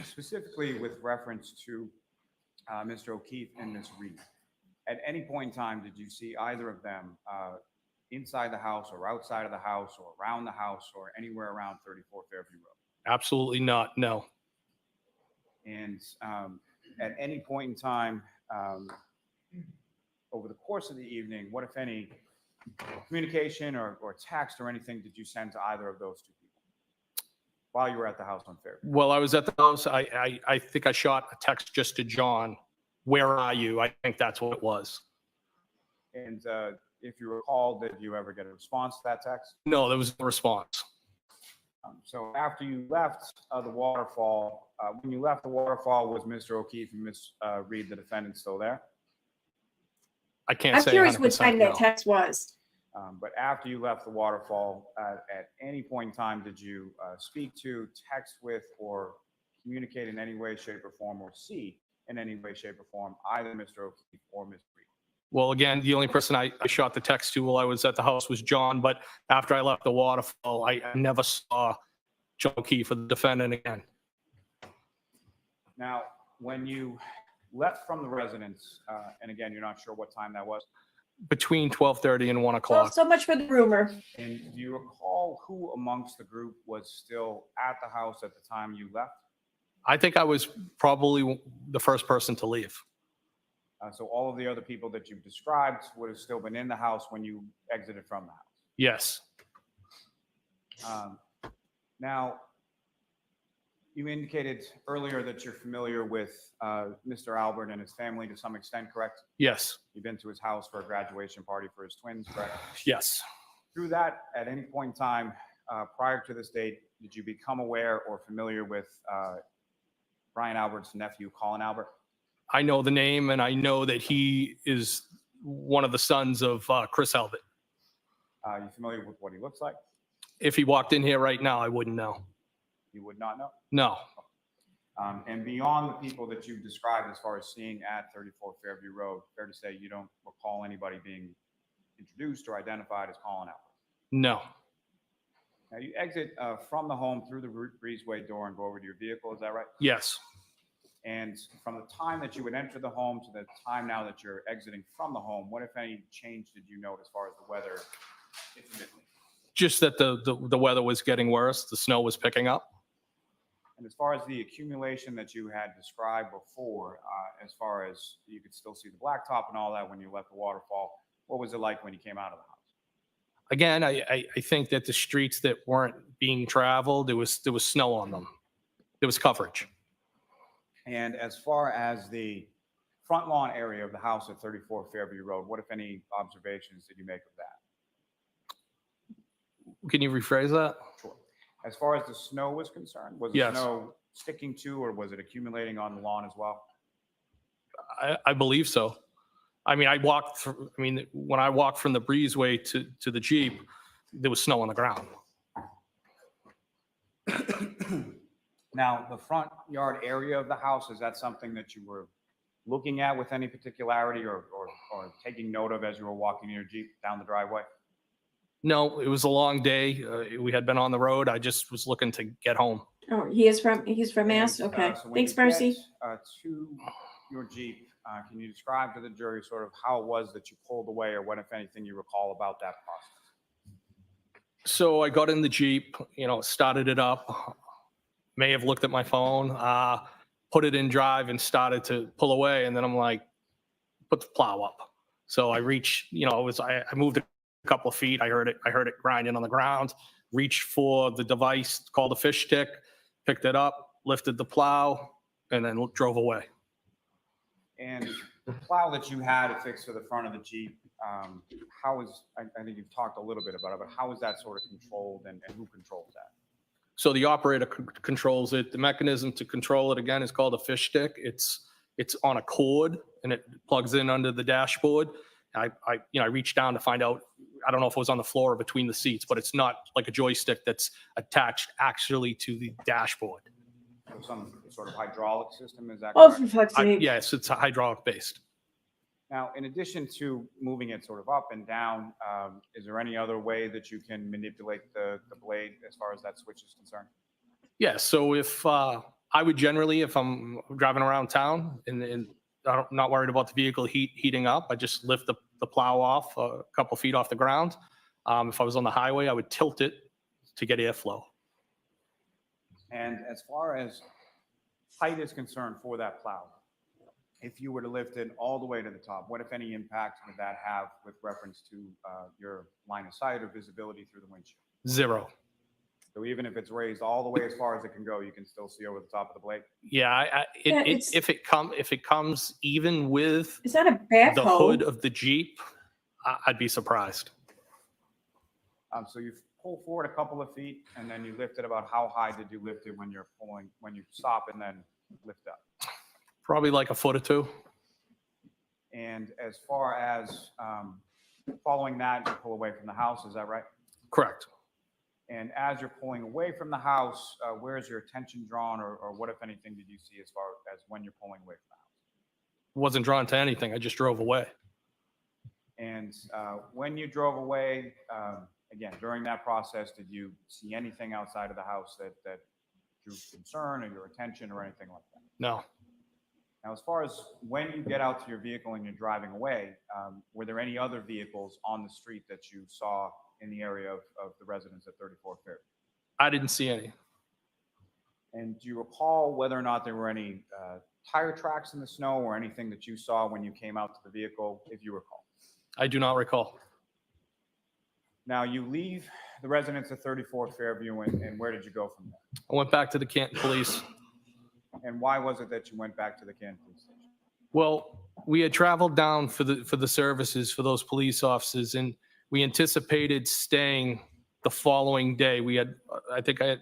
specifically with reference to Mr. O'Keefe and Ms. Reed, at any point in time, did you see either of them inside the house or outside of the house or around the house or anywhere around 34 Fairview Road? Absolutely not. No. And at any point in time over the course of the evening, what, if any, communication or text or anything did you send to either of those two people while you were at the house on Fairview? While I was at the house, I think I shot a text just to John. Where are you? I think that's what it was. And if you recall, did you ever get a response to that text? No, there was no response. So after you left the waterfall, when you left the waterfall, was Mr. O'Keefe and Ms. Reed, the defendant, still there? I can't I'm say curious what 100% time that no. text was. But after you left the waterfall, at any point in time, did you speak to, text with, or communicate in any way, shape, or form, or see in any way, shape, or form either Mr. O'Keefe or Ms. Reed? Well, again, the only person I shot the text to while I was at the house was John, but after I left the waterfall, I never saw John O'Keefe or the defendant again. Now, when you left from the residence, and again, you're not sure what time that was, Between 12:30 and 1 Well, o'clock. so much for the rumor. and do you recall who amongst the group was still at the house at the time you left? I think I was probably the first person to leave. So all of the other people that you've described would have still been in the house when you exited from the house. Yes. Now, you indicated earlier that you're familiar with Mr. Albert and his family to some extent, correct? Yes. You've been to his house for a graduation party for his twins, correct? Yes. Through that, at any point in time prior to this date, did you become aware or familiar with Brian Albert's nephew, Colin Albert? I know the name and I know that he is one of the sons of Chris Albert. You familiar with what he looks like? If he walked in here right now, I wouldn't know. You would not know. No. And beyond the people that you've described as far as seeing at 34 Fairview Road, fair to say you don't recall anybody being introduced or identified as Colin Albert? No. Now, you exit from the home through the breezeway door and go over to your vehicle, is that right? Yes. And from the time that you would enter the home to the time now that you're exiting from the home, what, if any, change did you note as far as the weather intermittently? Just that the weather was getting worse. The snow was picking up. And as far as the accumulation that you had described before, as far as you could still see the blacktop and all that when you left the waterfall, what was it like when you came out of the house? Again, I think that the streets that weren't being traveled, there was snow on them. There was coverage. And as far as the front lawn area of the house at 34 Fairview Road, what, if any, observations did you make of that? Can you rephrase that? Sure. As far as the snow was concerned, was the Yes. snow sticking to, or was it accumulating on the lawn as well? I believe so. I mean, when I walked from the breezeway to the Jeep, there was snow on the ground. Now, the front yard area of the house, is that something that you were looking at with any particularity or taking note of as you were walking your Jeep down the driveway? No, it was a long day. We had been on the road. I just was looking to get home. Oh, he's from Mass? And, Okay. so when Thanks, you get, Marcy. To your Jeep, can you describe to the jury sort of how it was that you pulled away, or what, if anything, you recall about that process? So I got in the Jeep, started it up, may have looked at my phone, put it in drive and started to pull away. And then I'm like, put the plow up. So I reached, I moved a couple of feet. I heard it grinding on the ground, reached for the device called a fish stick, picked it up, lifted the plow, and then drove away. And the plow that you had affixed to the front of the Jeep, I think you've talked a little bit about it, but how is that sort of controlled, and who controls that? So the operator controls it. The mechanism to control it, again, is called a fish stick. It's on a cord and it plugs in under the dashboard. I reached down to find out, I don't know if it was on the floor or between the seats, but it's not like a joystick that's attached actually to the dashboard. So some sort of hydraulic system, is that Oh, correct? for fuck's sake. Yes, it's hydraulic based. Now, in addition to moving it sort of up and down, is there any other way that you can manipulate the blade as far as that switch is concerned? Yeah, so if I would generally, if I'm driving around town and I'm not worried about the vehicle heating up, I just lift the plow off a couple feet off the ground. If I was on the highway, I would tilt it to get airflow. And as far as height is concerned for that plow, if you were to lift it all the way to the top, what, if any, impact would that have with reference to your line of sight or visibility through the windshield? 0. So even if it's raised all the way as far as it can go, you can still see over the top of the blade? Yeah, Yeah, it's- if it comes even with It's not a the hood backhoe. of the Jeep, I'd be surprised. So you pull forward a couple of feet and then you lift it. About how high did you lift it when you're pulling, when you stop and then lift up? Probably like a foot or two. And as far as following that, you pull away from the house, is that right? Correct. And as you're pulling away from the house, where's your attention drawn, or what, if anything, did you see as far as when you're pulling away from the house? Wasn't drawn to anything. I just drove away. And when you drove away, again, during that process, did you see anything outside of the house that drew concern or your attention or anything like that? No. Now, as far as when you get out to your vehicle and you're driving away, were there any other vehicles on the street that you saw in the area of the residence at 34 Fairview? I didn't see any. And do you recall whether or not there were any tire tracks in the snow or anything that you saw when you came out to the vehicle, if you recall? I do not recall. Now, you leave the residence at 34 Fairview, and where did you go from there? I went back to the Canton Police. And why was it that you went back to the Canton Police Station? Well, we had traveled down for the services for those police officers, and we anticipated staying the following day. I think I had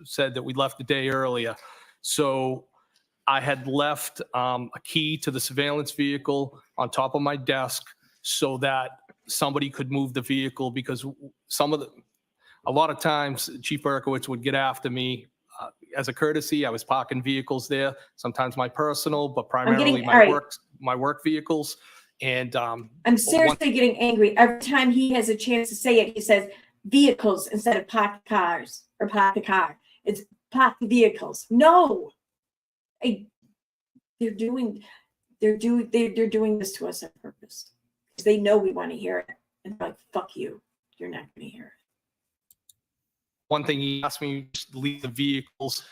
said that we left a day earlier. So I had left a key to the surveillance vehicle on top of my desk so that somebody could move the vehicle, because a lot of times Chief Berkowitz would get after me. As a courtesy, I was parking vehicles there, sometimes my personal, but primarily all right. my work vehicles. And I'm seriously getting angry. Every time he has a chance to say it, he says vehicles instead of parked cars or park the car. It's parked vehicles. No. They're doing this to us on purpose. Because they know we want to hear it. And they're like, fuck you. You're not going to hear it. one thing he asked me to leave the vehicles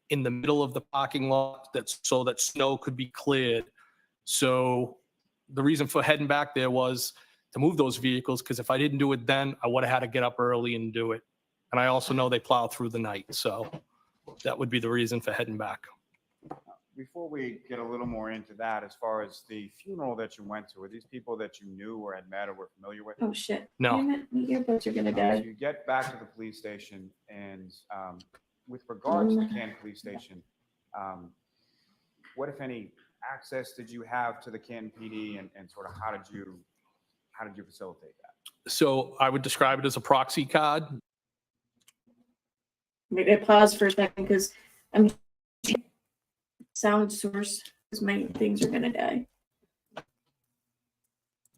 in the middle of the parking lot so that snow could be cleared. So the reason for heading back there was to move those vehicles, because if I didn't do it then, I would have had to get up early and do it. And I also know they plow through the night. So that would be the reason for heading back. Before we get a little more into that, as far as the funeral that you went to, were these people that you knew or had met or were familiar with? Oh shit. No. Damn it, my earbuds are gonna So die. you get back to the police station, and with regards to the Canton Police Station, what, if any, access did you have to the Canton PD, and sort of how did you facilitate that? So I would describe it as a proxy card. Maybe I pause for a second because I'm sound source because my things are gonna die.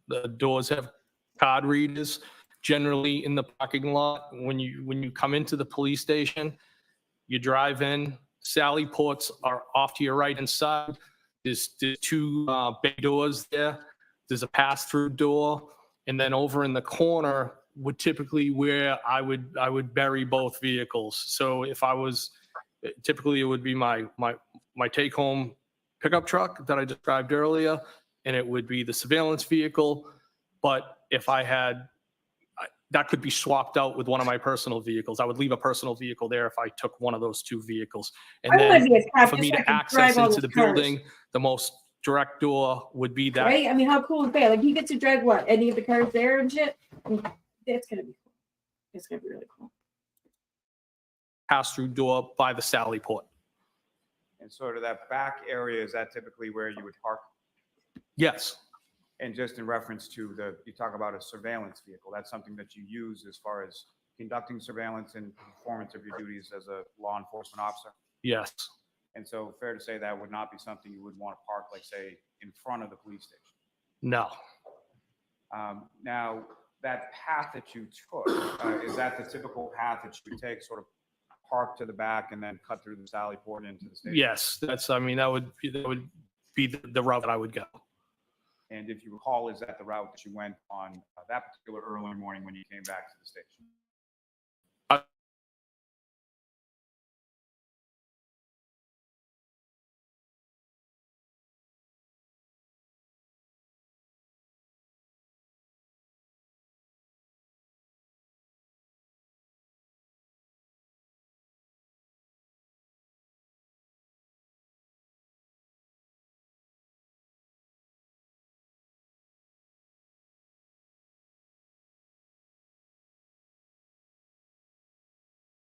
The doors have card readers. Generally in the parking lot, when you come into the police station, you drive in, Sally ports are off to your right hand side. There's two bay doors there. There's a pass-through door. And then over in the corner would typically where I would bury both vehicles. So if I was, typically it would be my take-home pickup truck that I described earlier, and it would be the surveillance vehicle. But if I had, that could be swapped out with one of my personal vehicles. I would leave a personal vehicle there if I took one of those two vehicles. And I wanna then be a cop for just me so I to can access drive all into those the cars. building, the most direct door would be that Right? I mean, how cool is that? Like, you get to drag what? Any of the cars there and shit? I mean, that's gonna be cool. It's gonna be really cool. pass-through door by the Sally port. And sort of that back area, is that typically where you would park? Yes, And just in reference to you talk about a surveillance vehicle, that's something that you use as far as conducting surveillance and performance of your duties as a law enforcement officer? yes. And so fair to say that would not be something you would want to park, like, say, in front of the police station? No. Now, that path that you took, is that the typical path that you would take, sort of park to the back and then cut through the Sally Port into the station? Yes, that would be the route that I would go. And if you recall, is that the route that you went on that particular early morning when you came back to the station?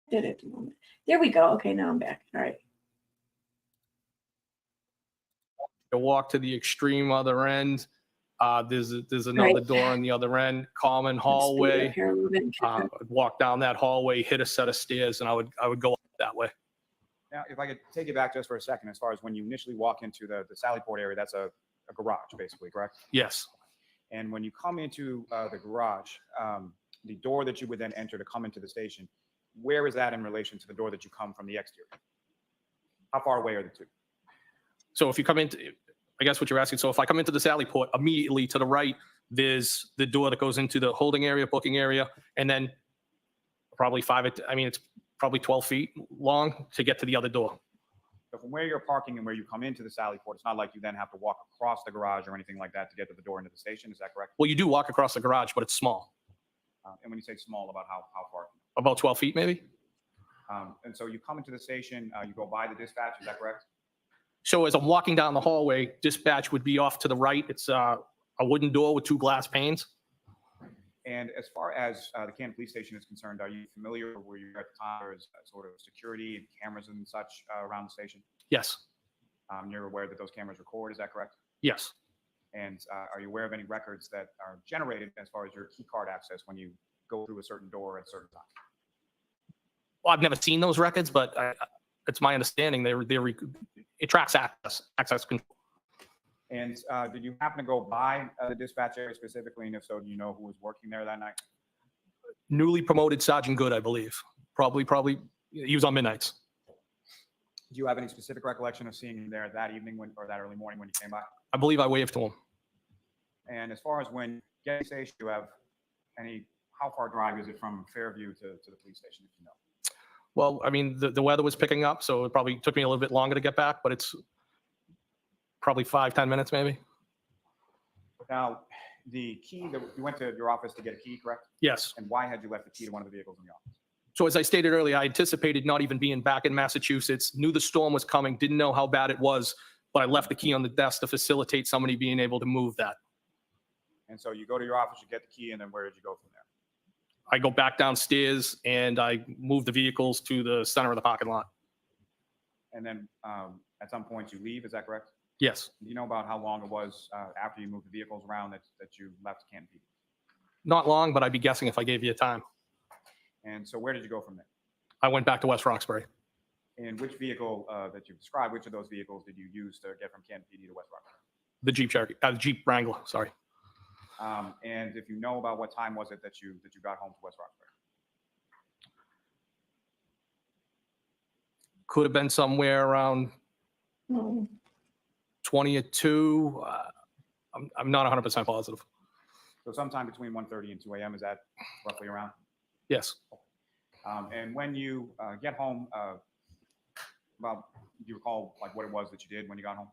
Did it at the moment. There we go. Okay, now I'm back. All right. You walk to the extreme other end. There's another Right. door on the other end, common Let's speed up hallway. here a little bit and catch up. I'd walk down that hallway, hit a set of stairs, and I would go up that way. Now, if I could take you back just for a second, as far as when you initially walk into the Sallyport area, that's a garage, basically, correct? Yes. And when you come into the garage, the door that you would then enter to come into the station, where is that in relation to the door that you come from the exterior? How far away are the two? So if you come into, I guess what you're asking, so if I come into the Sallyport, immediately to the right, there's the door that goes into the holding area, booking area, and then probably it's probably 12 feet long to get to the other door. So from where you're parking and where you come into the Sallyport, it's not like you then have to walk across the garage or anything like that to get to the door into the station. Is that correct? Well, you do walk across the garage, but it's small, And when you say small, about how far? about 12 feet maybe. And so you come into the station, you go by the dispatch. Is that correct? So as I'm walking down the hallway, dispatch would be off to the right. It's a wooden door with 2 glass panes. And as far as the Canton Police Station is concerned, are you familiar where you were at the time? There's sort of security and cameras and such around the station? Yes. You're aware that those cameras record, is that correct? Yes. And are you aware of any records that are generated as far as your key card access when you go through a certain door at a certain time? Well, I've never seen those records, but it's my understanding it tracks access control. And did you happen to go by the dispatch area specifically? And if so, do you know who was working there that night? Newly promoted Sergeant Good, I believe. Probably he was on midnights. Do you have any specific recollection of seeing him there that evening or that early morning when you came by? I believe I waved to him. And as far as when you get to the station, do you have how far drive is it from Fairview to the police station, if you know? Well, I mean, the weather was picking up, so it probably took me a little bit longer to get back, but it's probably 5-10 minutes maybe. Now, the key that you went to your office to get a key, correct? Yes. And why had you left the key to one of the vehicles in the office? So as I stated earlier, I anticipated not even being back in Massachusetts, knew the storm was coming, didn't know how bad it was, but I left the key on the desk to facilitate somebody being able to move that. And so you go to your office, you get the key, and then where did you go from there? I go back downstairs and I move the vehicles to the center of the parking lot. And then at some point you leave, is that correct? Yes. Do you know about how long it was after you moved the vehicles around that you left Canton PD? Not long, but I'd be guessing if I gave you a time. And so where did you go from there? I went back to West Roxbury. And which vehicle that you described, which of those vehicles did you use to get from Canton PD to West Roxbury? The Jeep Cherokee, Jeep Wrangler, sorry. And if you know about what time was it that you got home to West Roxbury? Could have been somewhere around Oh, 20 or 2. I'm not 100% positive. So sometime between 1:30 and 2 a.m., is that roughly around? Yes. And when you get home, do you recall like what it was that you did when you got home?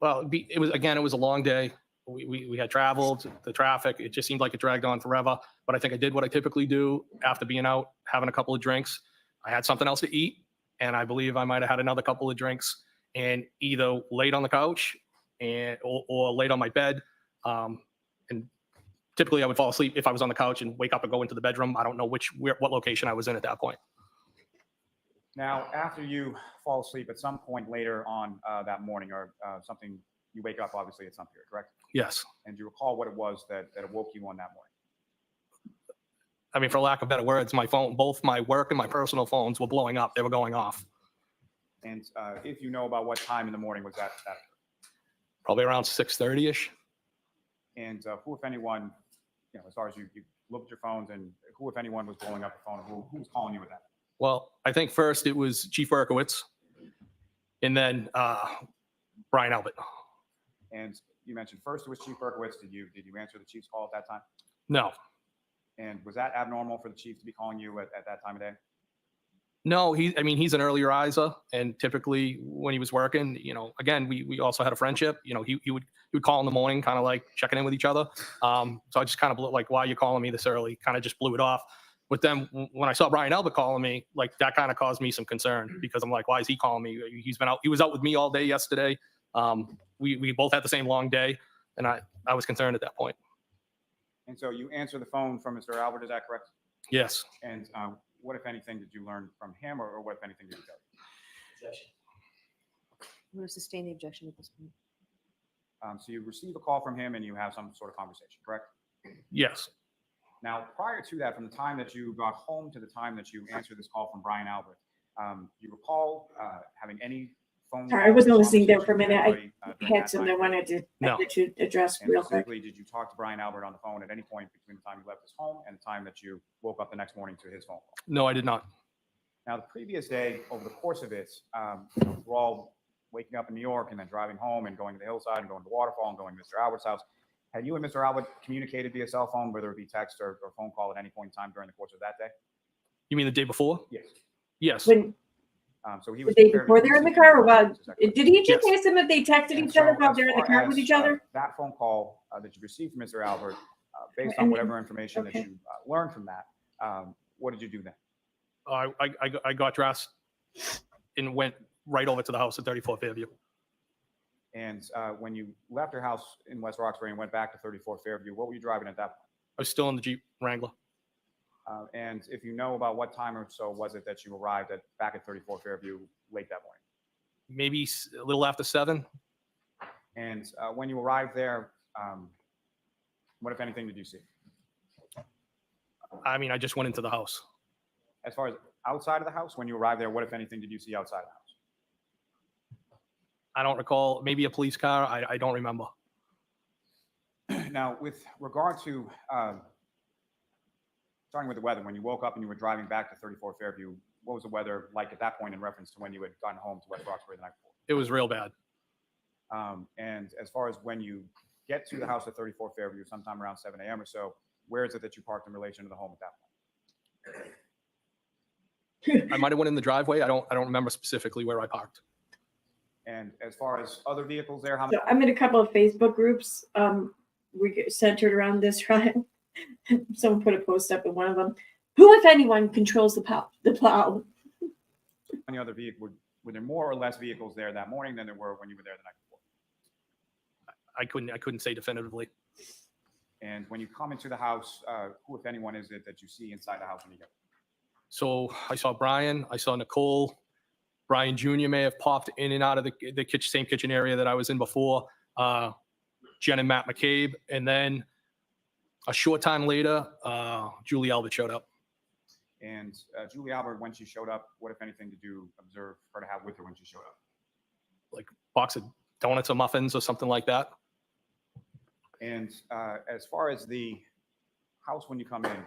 Well, it was a long day. We had traveled, the traffic, it just seemed like it dragged on forever. But I think I did what I typically do after being out, having a couple of drinks. I had something else to eat, and I believe I might have had another couple of drinks and either laid on the couch or laid on my bed. And typically I would fall asleep if I was on the couch and wake up and go into the bedroom. I don't know what location I was in at that point. Now, after you fall asleep at some point later on that morning or something, you wake up obviously at some period, correct? Yes. And do you recall what it was that awoke you on that morning? I mean, for lack of better words, my phone, both my work and my personal phones were blowing up. They were going off. And if you know about what time in the morning was that? Probably around 6:30-ish. And who, if anyone, as far as you looked at your phones, and who, if anyone, was blowing up your phone, who was calling you with that? Well, I think first it was Chief Berkowitz, and then Brian Albert. And you mentioned first it was Chief Berkowitz. Did you answer the chief's call at that time? No. And was that abnormal for the chief to be calling you at that time of day? No, he's an early riser, and typically when he was working, again, we also had a friendship. He would call in the morning, kind of like checking in with each other. So I just kind of blew, like, why are you calling me this early? Kind of just blew it off. But then when I saw Brian Albert calling me, like, that kind of caused me some concern because I'm like, why is he calling me? He was out with me all day yesterday. We both had the same long day, and I was concerned at that point. And so you answer the phone from Mr. Albert, is that correct? Yes. And what, if anything, did you learn from him, or what, if anything, did he tell you? Objection. I'm going to sustain the objection at this point. So you receive a call from him and you have some sort of conversation, correct? Yes. Now, prior to that, from the time that you got home to the time that you answered this call from Brian Albert, you recall having any phone? Sorry, I wasn't calls, listening there for a conversations with minute. anybody, I during had that something I time wanted period? to address And real quick. specifically, did you talk to Brian Albert on the phone at any point between the time you left his home and the time that you woke up the next morning to his phone call? No, I did not. Now, the previous day, over the course of it, we're all waking up in New York and then driving home and going to the hillside and going to the waterfall and going to Mr. Albert's house. Had you and Mr. Albert communicated via cell phone, whether it be text or phone call, at any point in time during the course of that day? You mean the day before? Yes. Yes. When So he the was day fairly before they're in the lucid car, or in what? that, is that correct? Did he just Yes. ask them if they texted And each other so while as they're in the far car with as, each other? That phone call that you received from Mr. Albert, based And- on whatever information that okay. you learned from that, what did you do then? I got dressed and went right over to the house at 34 Fairview. And when you left your house in West Roxbury and went back to 34 Fairview, what were you driving at that point? I was still in the Jeep Wrangler. And if you know about what time or so was it that you arrived back at 34 Fairview late that morning? Maybe a little after 7. And when you arrived there, what, if anything, did you see? I mean, I just went into the house. As far as outside of the house, when you arrived there, what, if anything, did you see outside of the house? I don't recall. Maybe a police car. I don't remember. Now, with regard to starting with the weather, when you woke up and you were driving back to 34 Fairview, what was the weather like at that point in reference to when you had gotten home to West Roxbury the night before? It was real bad. And as far as when you get to the house at 34 Fairview, sometime around 7 a.m. or so, where is it that you parked in relation to the home at that point? I might have went in the driveway. I don't remember specifically where I parked. And as far as other vehicles there, how many? So I'm in a couple of Facebook groups. We get centered around this, right? Someone put a post up in one of them. Who, if anyone, controls the plow? How many other vehicles? Were there more or less vehicles there that morning than there were when you were there the night before? I couldn't say definitively. And when you come into the house, who, if anyone, is it that you see inside the house when you get there? So I saw Brian. I saw Nicole. Brian Jr. may have popped in and out of the same kitchen area that I was in before. Jen and Matt McCabe. And then a short time later, Julie Albert showed up. And Julie Albert, when she showed up, what, if anything, did you observe her to have with her when she showed up? Like box of donuts or muffins or something like that. And as far as the house when you come in,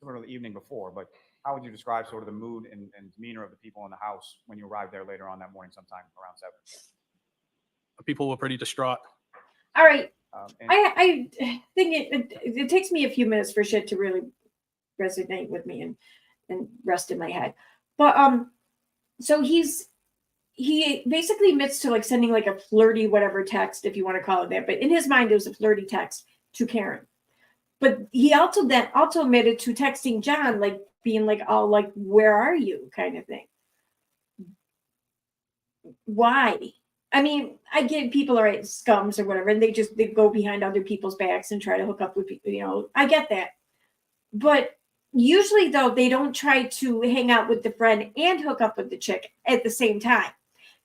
similar to the evening before, but how would you describe sort of the mood and demeanor of the people in the house when you arrived there later on that morning, sometime around 7? People were pretty distraught. All right. And I think it takes me a few minutes for shit to really resonate with me and rest in my head. But so he basically admits to like sending like a flirty whatever text, if you want to call it that. But in his mind, it was a flirty text to Karen. But he also admitted to texting John, like being like, "Oh, like where are you?" kind of thing. Why? I mean, I get people are scums or whatever, and they go behind other people's backs and try to hook up with people. You know, I get that. But usually, though, they don't try to hang out with the friend and hook up with the chick at the same time.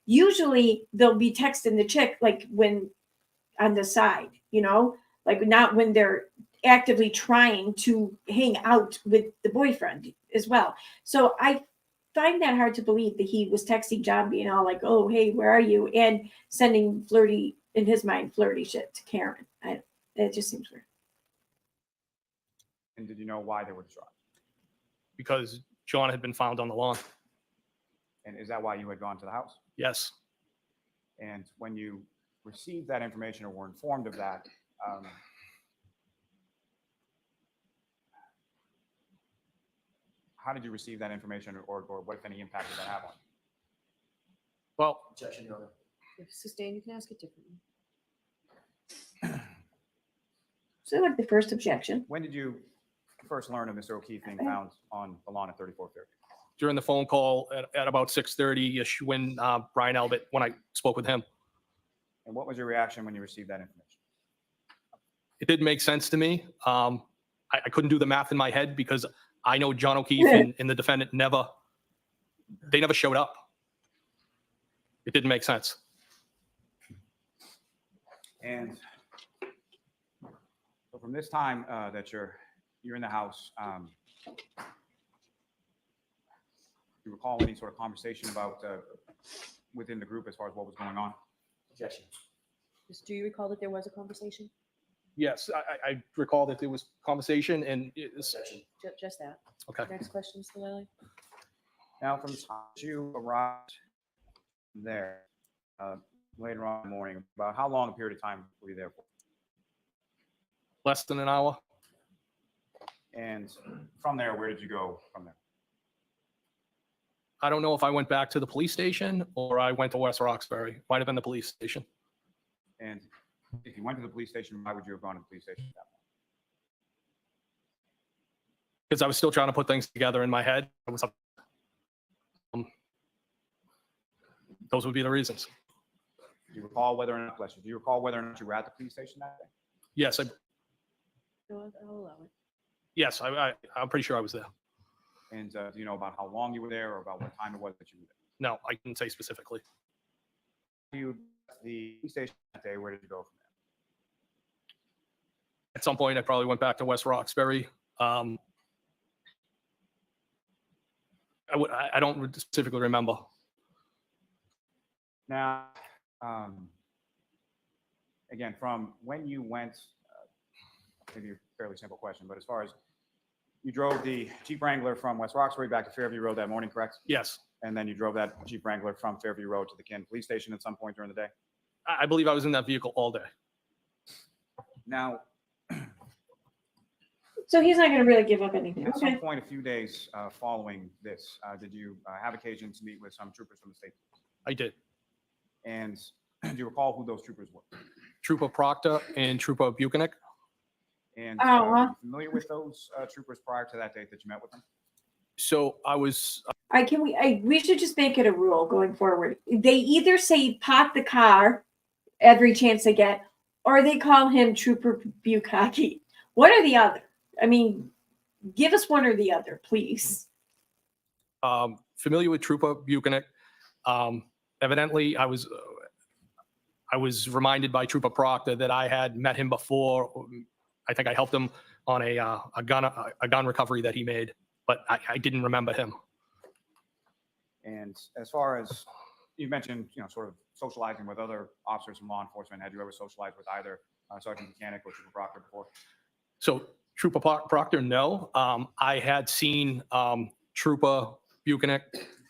Usually, they'll be texting the chick like when on the side, you know, like not when they're actively trying to hang out with the boyfriend as well. So I find that hard to believe that he was texting John being all like, "Oh, hey, where are you?" and sending flirty, in his mind, flirty shit to Karen. It just seems weird. and did you know why they were distraught? Because John had been found on the lawn. And is that why you had gone to the house? Yes. And when you received that information or were informed of that, how did you receive that information, or what, if any, impact did that have on you? Well, Objection, Your Honor. If sustained, you can ask it differently. So like the first objection. When did you first learn of Mr. O'Keefe being found on the lawn at 34 Fairview? during the phone call at about 6:30-ish when Brian Albert, when I spoke with him. And what was your reaction when you received that information? It didn't make sense to me. I couldn't do the math in my head because I know John O'Keefe and the defendant never showed up. It didn't make sense. And so from this time that you're in the house, do you recall any sort of conversation about within the group as far as what was going on? Objection. Do you recall that there was a conversation? Yes, I recall that there was conversation and it's, Objection. Just that. okay. Next question, Mr. Lilly. Now, from the time you arrived there later on in the morning, about how long a period of time were you there for? Less than an hour. And from there, where did you go from there? I don't know if I went back to the police station or I went to West Roxbury. Might have been the police station. And if you went to the police station, why would you have gone to the police station at that point? Because I was still trying to put things together in my head. Those would be the reasons. Do you recall whether or not, bless you, do you recall whether or not you were at the police station that day? Yes, I'll allow it. yes, I'm pretty sure I was there. And do you know about how long you were there or about what time it was that you were there? No, I didn't say specifically. You left the police station that day, where did you go from there? At some point, I probably went back to West Roxbury. I don't specifically remember. Now, again, from when you went, maybe a fairly simple question, but as far as you drove the Jeep Wrangler from West Roxbury back to Fairview Road that morning, correct? Yes, And then you drove that Jeep Wrangler from Fairview Road to the Canton Police Station at some point during the day? I believe I was in that vehicle all day. Now, So he's not going to really give up anything. at some Okay. point, a few days following this, did you have occasion to meet with some troopers from the state? I did. And do you recall who those troopers were? Trooper Proctor and Trooper Buchanan. And Uh-huh. are you familiar with those troopers prior to that date that you met with them? So I was, We should just make it a rule going forward. They either say park the car every chance they get, or they call him Trooper Bukaki. One or the other. I mean, give us one or the other, please. familiar with Trooper Buchanan. Evidently, I was reminded by Trooper Proctor that I had met him before. I think I helped him on a gun recovery that he made, but I didn't remember him. And as far as you mentioned, sort of socializing with other officers from law enforcement, had you ever socialized with either Sergeant Buchanan or Trooper Proctor before? So Trooper Proctor, no. I had seen Trooper Buchanan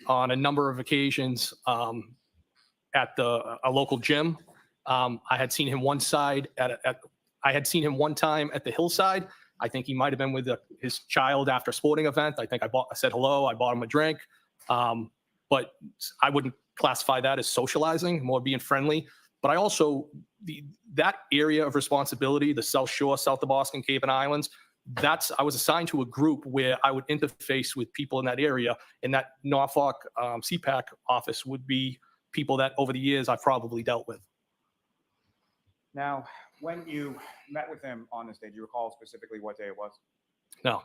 on a number of occasions at a local gym. I had seen him one time at the hillside. I think he might have been with his child after a sporting event. I think I said hello. I bought him a drink. But I wouldn't classify that as socializing, more being friendly. But I also, that area of responsibility, the South Shore, south of Boston, Cape and Islands, I was assigned to a group where I would interface with people in that area. And that Norfolk CPAC office would be people that over the years I've probably dealt with. Now, when you met with him on this day, do you recall specifically what day it was? No,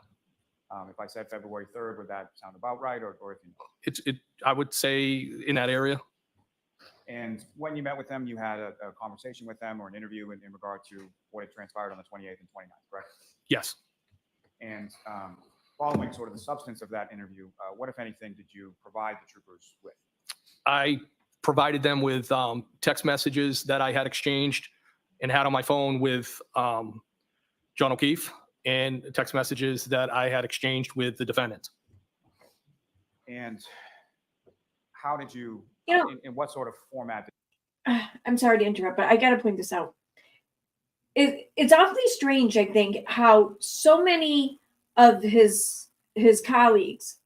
If I said February 3rd, would that sound about right? Or if you know? I would say in that area. And when you met with them, you had a conversation with them or an interview in regard to what had transpired on the 28th and 29th, correct? Yes. And following sort of the substance of that interview, what, if anything, did you provide the troopers with? I provided them with text messages that I had exchanged and had on my phone with John O'Keefe, and text messages that I had exchanged with the defendant. And how did you, You know- in what sort of format? I'm sorry to interrupt, but I got to point this out. It's awfully strange, I think, how so many of his colleagues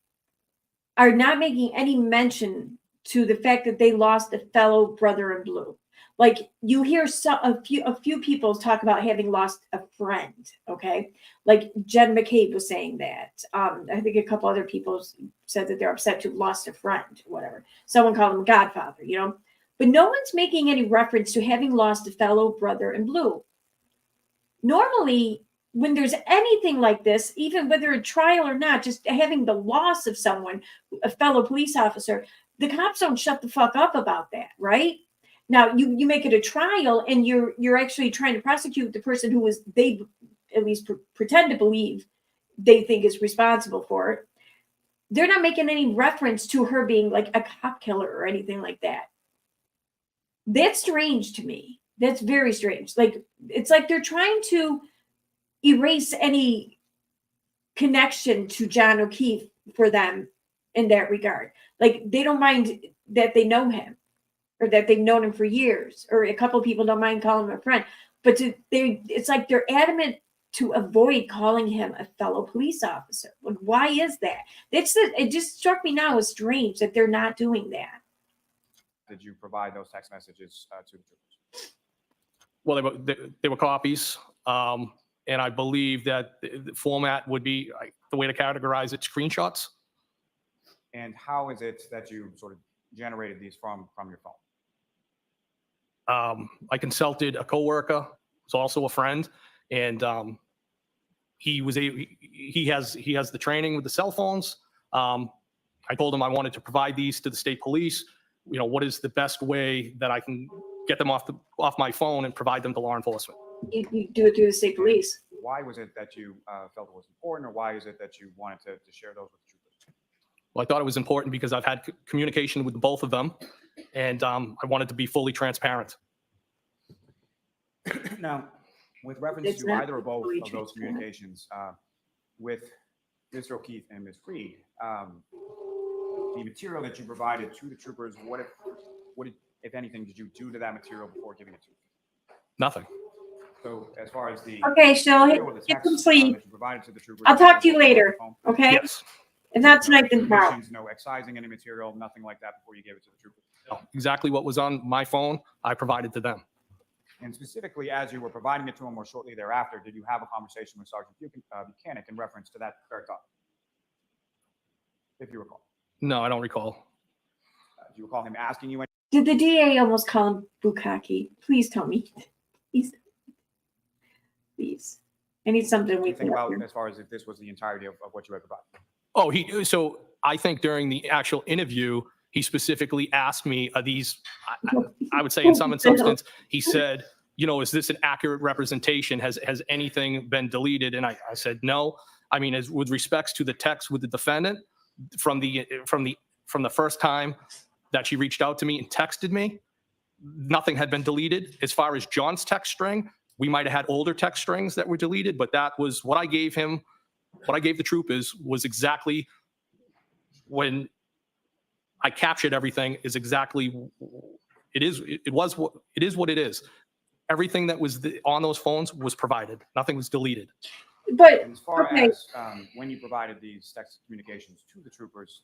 are not making any mention to the fact that they lost a fellow brother in blue. Like you hear a few people talk about having lost a friend. Okay, like Jen McCabe was saying that. I think a couple other people said that they're upset to have lost a friend, whatever. Someone called him Godfather, But no one's making any reference to having lost a fellow brother in blue. Normally, when there's anything like this, even whether a trial or not, just having the loss of someone, a fellow police officer, the cops don't shut the fuck up about that, right? Now you make it a trial and you're actually trying to prosecute the person who was, they at least pretend to believe they think is responsible for it. They're not making any reference to her being like a cop killer or anything like that. That's strange to me. That's very strange. Like, it's like they're trying to erase any connection to John O'Keefe for them in that regard. Like, they don't mind that they know him or that they've known him for years, or a couple of people don't mind calling him a friend, but it's like they're adamant to avoid calling him a fellow police officer. Like, why is that? It just struck me now as strange that they're not doing that. Did you provide those text messages to the troopers? Well, they were copies. And I believe that the format would be, the way to categorize it, screenshots. And how is it that you sort of generated these from your phone? I consulted a coworker, who's also a friend, and he has the training with the cell phones. I told him I wanted to provide these to the state police. You know, what is the best way that I can get them off my phone and provide them to law enforcement? You do it through the state police. Why was it that you felt it was important, or why is it that you wanted to share those with the troopers? Well, I thought it was important because I've had communication with both of them, and I wanted to be fully transparent. Now, with reference It's to not either or both fully of those transparent. communications with Mr. O'Keefe and Ms. Freed, the material that you provided to the troopers, what if anything, did you do to that material before giving it to them? Nothing. So as far as the Okay, Cheryl, material, the get text, some sleep. that you provided to the troopers, I'll talk to you was on later. the phone? Okay? Yes. If not tonight, then tomorrow. Permissions, no excising any material, nothing like that before you gave it to the troopers. Exactly what was on my phone, I provided to them. And specifically, as you were providing it to them or shortly thereafter, did you have a conversation with Sergeant Buchanan in reference to that very topic? If you recall. No, I don't recall. Do you recall him asking you? Did the DA almost call him Bukaki? Please tell me. Please. I need something we Anything can. about as far as if this was the entirety of what you had provided? Oh, so I think during the actual interview, he specifically asked me, are these, I would say in some substance, he said, you know, is this an accurate representation? Has anything been deleted? And I said, no. I mean, as with respects to the text with the defendant, from the first time that she reached out to me and texted me, nothing had been deleted. As far as John's text string, we might have had older text strings that were deleted, but that was what I gave him. What I gave the troopers was exactly when I captured everything is exactly, it is what it is. Everything that was on those phones was provided. Nothing was deleted. But And as far okay. as when you provided these text communications to the troopers,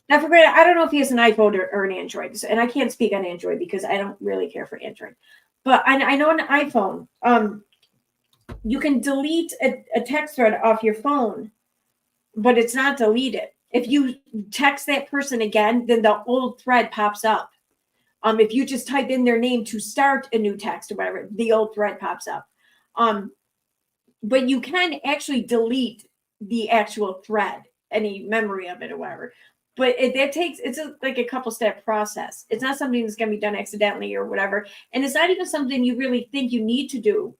Now, for granted, I don't know if he has an iPhone or an Android, and I can't speak on Android because I don't really care for Android. But I know on an iPhone, you can delete a text thread off your phone, but it's not deleted. If you text that person again, then the old thread pops up. If you just type in their name to start a new text or whatever, the old thread pops up. But you can actually delete the actual thread, any memory of it or whatever. But it's like a couple step process. It's not something that's going to be done accidentally or whatever. And it's not even something you really think you need to do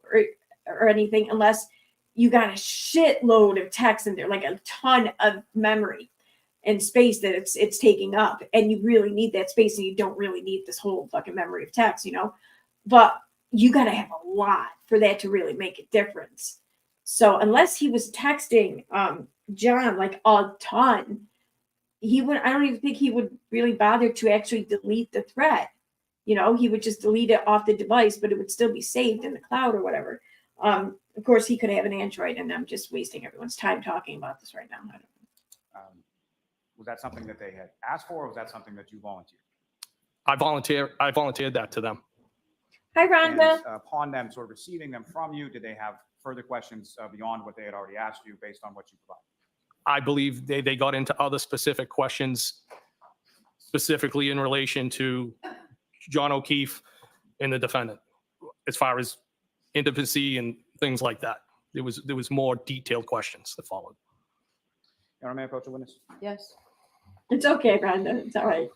or anything unless you got a shitload of text in there, like a ton of memory and space that it's taking up. And you really need that space, and you don't really need this whole fucking memory of text, you know? But you got to have a lot for that to really make a difference. So unless he was texting John like a ton, I don't even think he would really bother to actually delete the thread. You know, he would just delete it off the device, but it would still be saved in the cloud or whatever. Of course, he could have an Android, and I'm just wasting everyone's time talking about this right now. I don't know. was that something that they had asked for, or was that something that you volunteered? I volunteered that to them. Hi, Rhonda. And upon them sort of receiving them from you, did they have further questions beyond what they had already asked you based on what you provided? I believe they got into other specific questions, specifically in relation to John O'Keefe and the defendant, as far as intimacy and things like that. There was more detailed questions that followed. Your Honor, may I approach the witness? Yes. It's okay, Brenda. It's all right.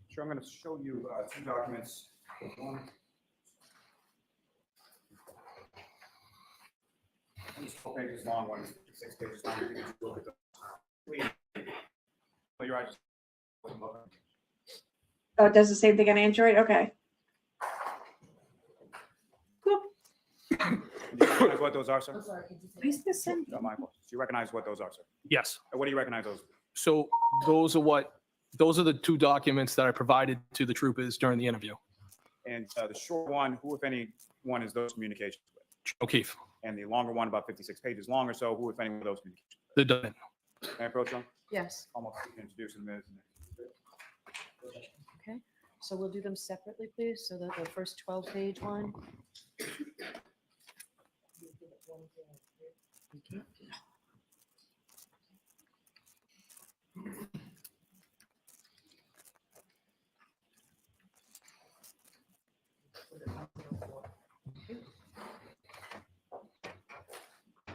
Sure, I'm going to show you two documents. One. One's 12 pages long, one's 6 pages long. You can just look at them. Please. Put your eyes. Oh, it does the same thing on Android? Okay. Cool. Do you recognize what those are, sir? Why is this in? No, my apologies. Do you recognize what those are, sir? Yes. What do you recognize those? So those are the two documents that I provided to the troopers during the interview. And the short one, who, if any, one is those communications with? O'Keefe, And the longer one, about 56 pages long or so, who, if any, were those communications? the defendant. Can I approach them? Yes. Almost introduce them as. Okay. So we'll do them separately, please. So the first 12-page one.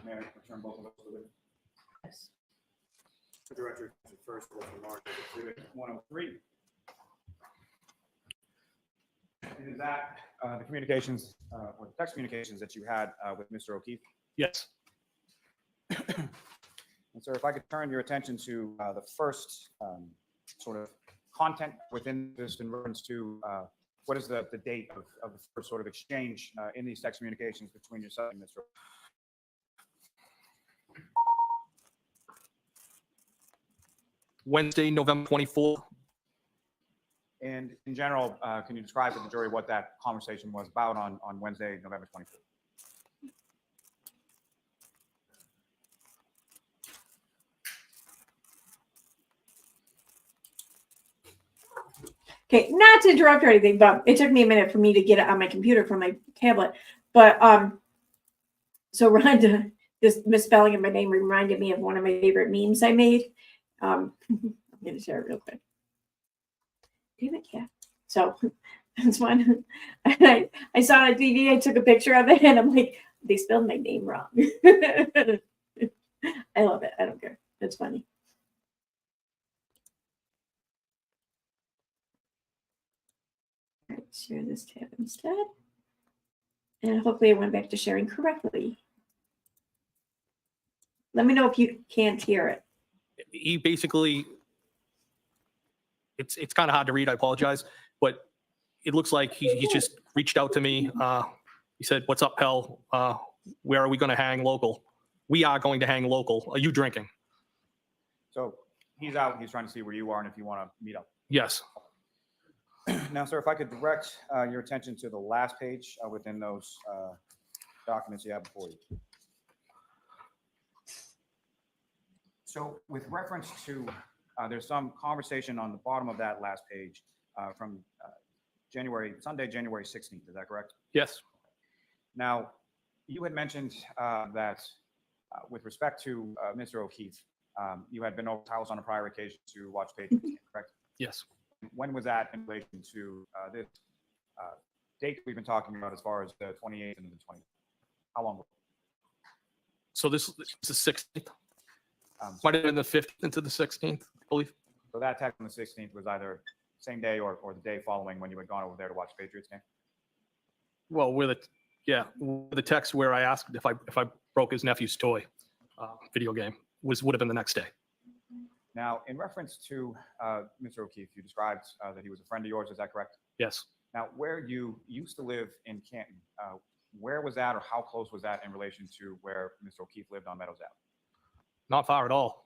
May I return both of those to the Yes. director? First was remarked as exhibit 103. And is that the communications or the text communications that you had with Mr. O'Keefe? Yes. And sir, if I could turn your attention to the first sort of content within this in reference to what is the date of the first sort of exchange in these text communications between yourself and Mr. O'Keefe? Wednesday, November 24th. And in general, can you describe to the jury what that conversation was about on Wednesday, November 24th? Okay, not to interrupt or anything, but it took me a minute for me to get it on my computer from my tablet. But so Rhonda, this misspelling of my name reminded me of one of my favorite memes I made. I'm gonna share it real quick. Damn it, yeah. So that's one. I saw it on TV. I took a picture of it, and I'm like, they spelled my name wrong. I love it. I don't care. It's funny. All right, share this tab instead. And hopefully it went back to sharing correctly. Let me know if you can't hear it. He basically, it's kind of hard to read. I apologize, but it looks like he just reached out to me. He said, "What's up, pal? Where are we going to hang local? We are going to hang local. Are you drinking?" So he's out, he's trying to see where you are and if you want to meet up. Yes. Now, sir, if I could direct your attention to the last page within those documents you have before you. So with reference to, there's some conversation on the bottom of that last page from Sunday, January 16th. Is that correct? Yes. Now, you had mentioned that with respect to Mr. O'Keefe, you had been over to his house on a prior occasion to watch Patriots game, correct? Yes. When was that in relation to this date we've been talking about as far as the 28th and the 20th? How long ago? So this is the 16th. Might have been the 15th into the 16th, I believe. So that text on the 16th was either same day or the day following when you had gone over there to watch Patriots game? Well, with the text where I asked if I broke his nephew's toy video game would have been the next day. Now, in reference to Mr. O'Keefe, you described that he was a friend of yours. Is that correct? Yes. Now, where you used to live in Canton, where was that or how close was that in relation to where Mr. O'Keefe lived on Meadows Ave? Not far at all.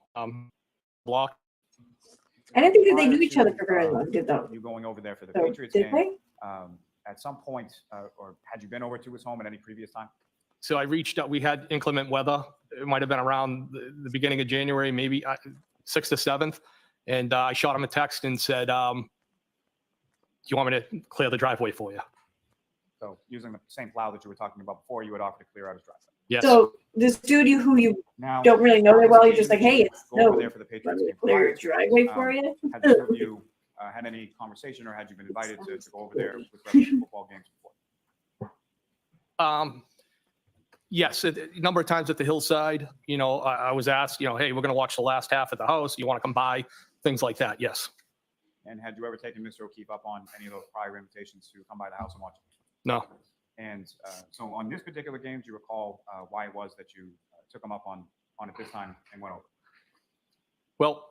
Block. I didn't think that they Prior knew each other to, for very long, did they? You going over there for the So, Patriots did game they? at some point, or had you been over to his home at any previous time? So I reached out, we had inclement weather. It might have been around the beginning of January, maybe 6th or 7th. And I shot him a text and said, do you want me to clear the driveway for you? So using the same plow that you were talking about before, you would offer to clear out his driveway. Yes. So this dude who you Now, don't really know that well, you're just like, hey, it's go over no, there for the let Patriots me game. clear prior your to, driveway for you. Had the two of you had any conversation, or had you been invited to go over there with regular football games before? Yes, a number of times at the hillside, I was asked, hey, we're going to watch the last half at the house. You want to come by? Things like that. Yes. And had you ever taken Mr. O'Keefe up on any of those prior invitations to come by the house and watch? No. And so on this particular game, do you recall why it was that you took him up on it this time and went over? Well,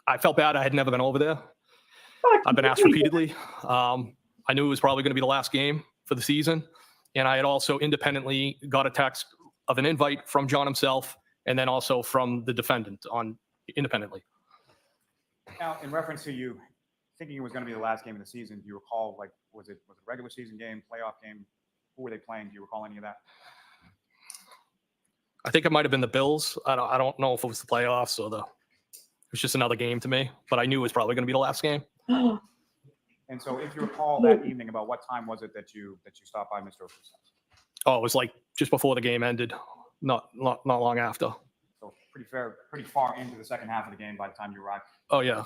I felt bad. I had never been over there. I've been asked repeatedly. I knew it was probably going to be the last game for the season. And I had also independently got a text of an invite from John himself, and then also from the defendant independently. Now, in reference to you thinking it was going to be the last game of the season, do you recall, like, was it a regular season game, playoff game? Who were they playing? Do you recall any of that? I think it might have been the Bills. I don't know if it was the playoffs or it was just another game to me, but I knew it was probably going to be the last game. And so if you recall that evening, about what time was it that you stopped by Mr. O'Keefe's house? Oh, it was like just before the game ended, not long after. So pretty far into the second half of the game by the time you arrived. Oh, yeah.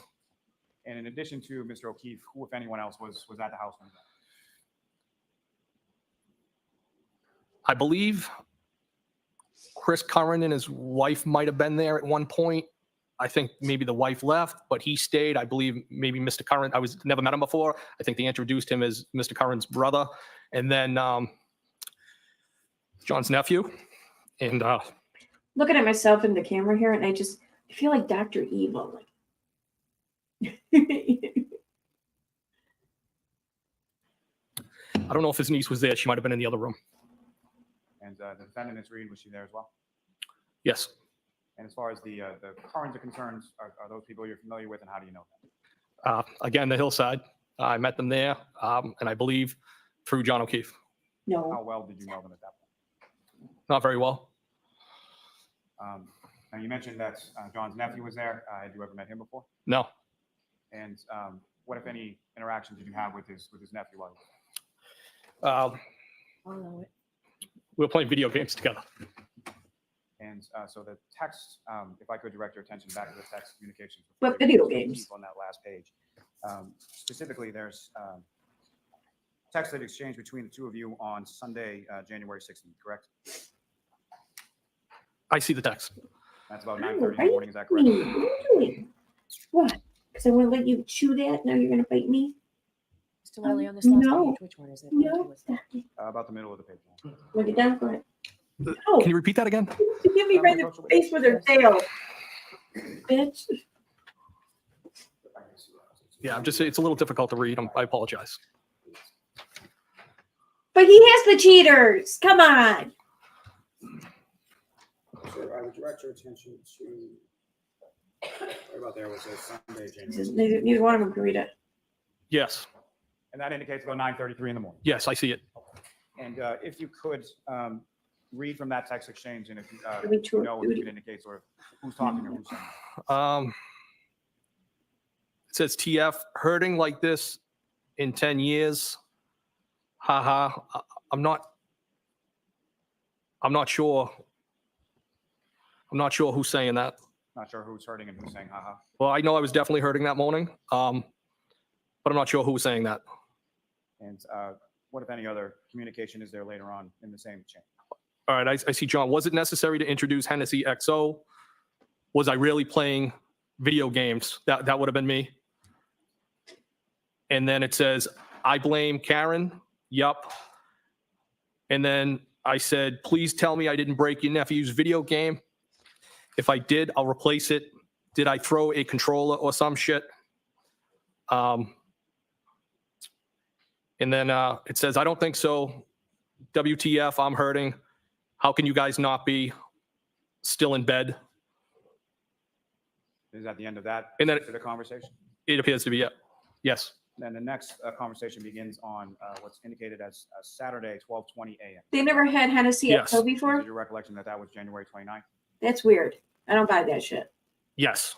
And in addition to Mr. O'Keefe, who, if anyone else, was at the house when that? I believe Chris Curran and his wife might have been there at one point. I think maybe the wife left, but he stayed. I believe maybe Mr. Curran, I never met him before. I think they introduced him as Mr. Curran's brother. And then John's nephew. And Looking at myself in the camera here, and I feel like Dr. Evil. Like, I don't know if his niece was there. She might have been in the other room. And the defendant is Reed, was she there as well? Yes. And as far as the Currans are concerned, are those people you're familiar with, and how do you know them? Again, the hillside. I met them there, and I believe through John O'Keefe. no. How well did you know them at that point? Not very well. Now you mentioned that John's nephew was there. Had you ever met him before? No. And what, if any, interaction did you have with his nephew while he was Uh, I'll know it. we were playing video games together. there? And so the text, if I could direct your attention back to the text communications. What video games? On that last page. Specifically, there's text that exchanged between the two of you on Sunday, January 16th, correct? I see the text. That's about Oh, 9:30 in the morning, is that correct? What are you doing? What? Because I want to let you chew that. Now you're going to bite me? Still early on this last No. page. Which one is it? No. Which one is it? About the middle of the page. Look it down. Go ahead. No. Can you repeat that again? You give me right in the face with her tail. Bitch. Yeah, it's a little difficult to read. I apologize. But he has the cheaters. Come on. Sure, I would direct your attention to, right about there was a Sunday, Just January. neither one of them can read it. Yes. And that indicates about 9:33 in the morning. Yes, I see it. And if you could read from that text exchange, and if you We true- know, if you could indicate sort of who's talking or who's saying. It says TF, hurting like this in 10 years. Haha. I'm not sure. I'm not sure who's saying that. Not sure who's hurting and who's saying haha. Well, I know I was definitely hurting that morning. But I'm not sure who was saying that. And what, if any, other communication is there later on in the same chain? All right, I see John. Was it necessary to introduce Hennessy XO? Was I really playing video games? That would have been me. And then it says, I blame Karen. Yup. And then I said, please tell me I didn't break your nephew's video game. If I did, I'll replace it. Did I throw a controller or some shit? And then it says, I don't think so. WTF, I'm hurting. How can you guys not be still in bed? Is that the end of that And then the conversation? it appears to be, yeah. Yes. Then the next conversation begins on what's indicated as Saturday, 12:20 a.m. They never had Hennessy at Yes. Toe Is before? it your recollection that that was January 29th? That's weird. I don't buy that shit. Yes,